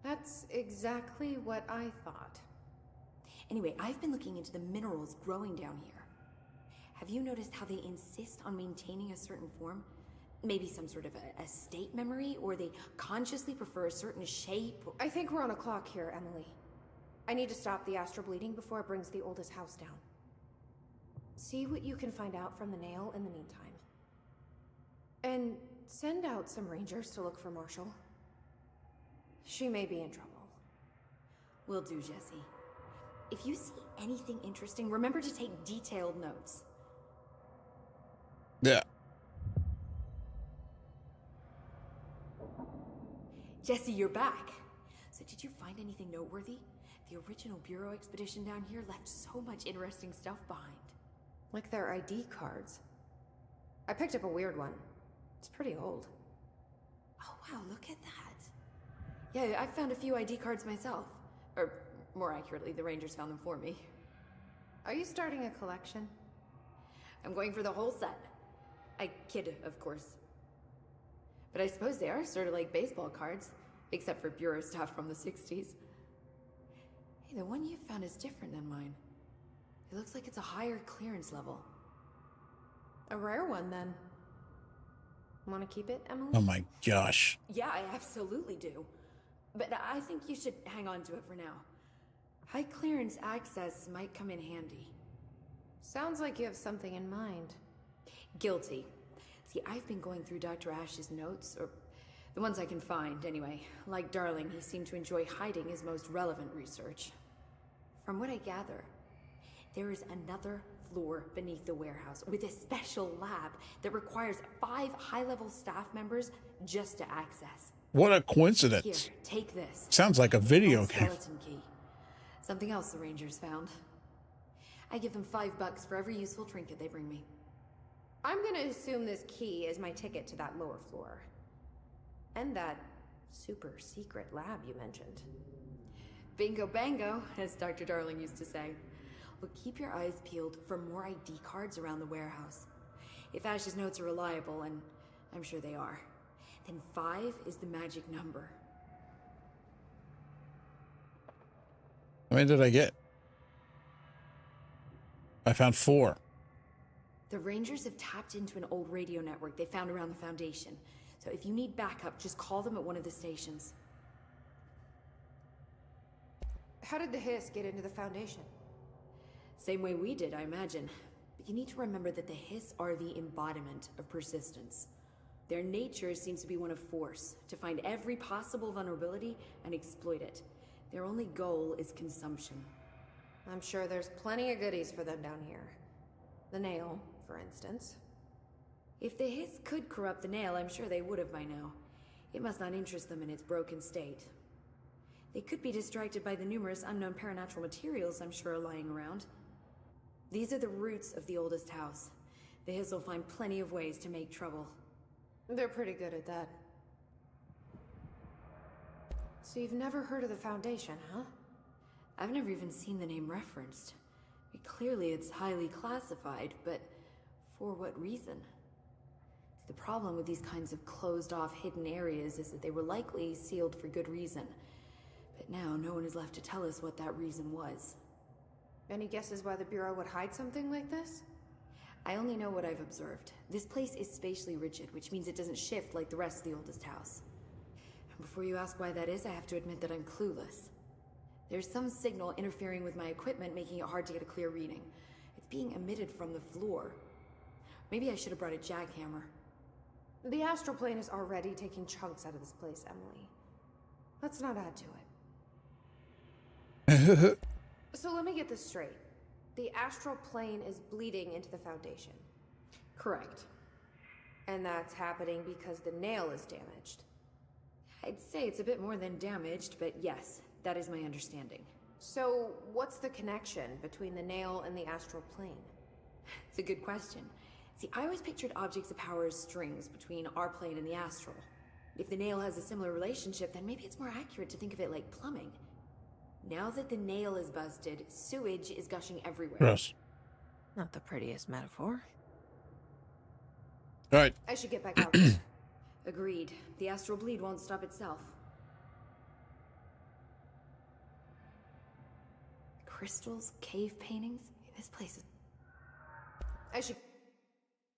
Speaker 3: That's exactly what I thought.
Speaker 7: Anyway, I've been looking into the minerals growing down here. Have you noticed how they insist on maintaining a certain form? Maybe some sort of a state memory, or they consciously prefer a certain shape?
Speaker 3: I think we're on a clock here, Emily. I need to stop the astral bleeding before it brings the oldest house down. See what you can find out from the nail in the meantime. And send out some rangers to look for Marshall. She may be in trouble.
Speaker 7: Will do, Jesse. If you see anything interesting, remember to take detailed notes.
Speaker 1: Yeah.
Speaker 7: Jesse, you're back. So did you find anything noteworthy? The original Bureau expedition down here left so much interesting stuff behind.
Speaker 3: Like their ID cards. I picked up a weird one. It's pretty old.
Speaker 7: Oh wow, look at that. Yeah, I found a few ID cards myself. Or, more accurately, the Rangers found them for me.
Speaker 3: Are you starting a collection?
Speaker 7: I'm going for the whole set. I kid, of course. But I suppose they are sort of like baseball cards, except for bureau stuff from the 60s. Hey, the one you found is different than mine. It looks like it's a higher clearance level.
Speaker 3: A rare one, then. Want to keep it, Emily?
Speaker 1: Oh my gosh.
Speaker 7: Yeah, I absolutely do. But I think you should hang on to it for now. High clearance access might come in handy.
Speaker 3: Sounds like you have something in mind.
Speaker 7: Guilty. See, I've been going through Dr. Ash's notes, or the ones I can find, anyway. Like Darling, he seemed to enjoy hiding his most relevant research. From what I gather, there is another floor beneath the warehouse with a special lab that requires 5 high-level staff members just to access.
Speaker 1: What a coincidence.
Speaker 7: Here, take this.
Speaker 1: Sounds like a video game.
Speaker 7: Skeleton key. Something else the Rangers found. I give them $5 for every useful trinket they bring me.
Speaker 3: I'm gonna assume this key is my ticket to that lower floor. And that super secret lab you mentioned.
Speaker 7: Bingo bango, as Dr. Darling used to say. Look, keep your eyes peeled for more ID cards around the warehouse. If Ash's notes are reliable, and I'm sure they are, then 5 is the magic number.
Speaker 1: How many did I get? I found 4.
Speaker 7: The Rangers have tapped into an old radio network they found around the Foundation. So if you need backup, just call them at one of the stations.
Speaker 3: How did the Hiss get into the Foundation?
Speaker 7: Same way we did, I imagine. But you need to remember that the Hiss are the embodiment of persistence. Their nature seems to be one of force, to find every possible vulnerability and exploit it. Their only goal is consumption.
Speaker 3: I'm sure there's plenty of goodies for them down here. The nail, for instance.
Speaker 7: If the Hiss could corrupt the nail, I'm sure they would have by now. It must not interest them in its broken state. They could be distracted by the numerous unknown paranatural materials I'm sure are lying around. These are the roots of the oldest house. The Hiss will find plenty of ways to make trouble.
Speaker 3: They're pretty good at that. So you've never heard of the Foundation, huh?
Speaker 7: I've never even seen the name referenced. Clearly it's highly classified, but for what reason? The problem with these kinds of closed-off hidden areas is that they were likely sealed for good reason. But now no one is left to tell us what that reason was.
Speaker 3: Any guesses why the Bureau would hide something like this?
Speaker 7: I only know what I've observed. This place is spatially rigid, which means it doesn't shift like the rest of the oldest house. And before you ask why that is, I have to admit that I'm clueless. There's some signal interfering with my equipment, making it hard to get a clear reading. It's being emitted from the floor. Maybe I should have brought a jackhammer.
Speaker 3: The astral plane is already taking chunks out of this place, Emily. Let's not add to it. So let me get this straight. The astral plane is bleeding into the Foundation.
Speaker 7: Correct.
Speaker 3: And that's happening because the nail is damaged.
Speaker 7: I'd say it's a bit more than damaged, but yes, that is my understanding.
Speaker 3: So what's the connection between the nail and the astral plane?
Speaker 7: It's a good question. See, I always pictured objects of power as strings between our plane and the astral. If the nail has a similar relationship, then maybe it's more accurate to think of it like plumbing. Now that the nail is busted, sewage is gushing everywhere.
Speaker 1: Gross.
Speaker 2: Not the prettiest metaphor.
Speaker 1: All right.
Speaker 3: I should get back out there.
Speaker 7: Agreed. The astral bleed won't stop itself. Crystals, cave paintings. This place is...
Speaker 3: I should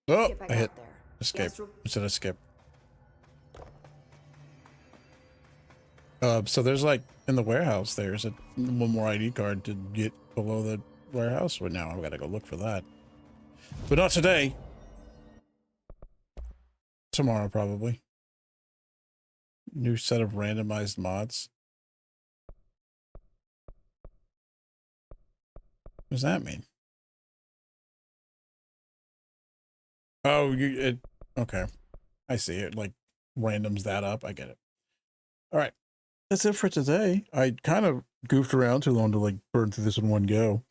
Speaker 1: Oh,
Speaker 3: get back
Speaker 1: I hit
Speaker 3: out there.
Speaker 1: escape. Instead of skip. So there's like in the warehouse, there's one more ID card to get below the warehouse. But now I've got to go look for that. But not today. Tomorrow, probably. New set of randomized mods. What does that mean? Oh, okay. I see it. Like randoms that up. I get it. All right. That's it for today. I kind of goofed around too long to like burn through this in one go.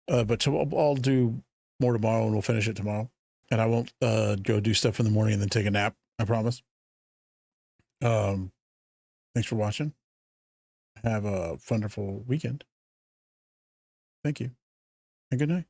Speaker 1: But I'll do more tomorrow and we'll finish it tomorrow. And I won't go do stuff in the morning and then take a nap. I promise. Thanks for watching. Have a wonderful weekend. Thank you. And good night.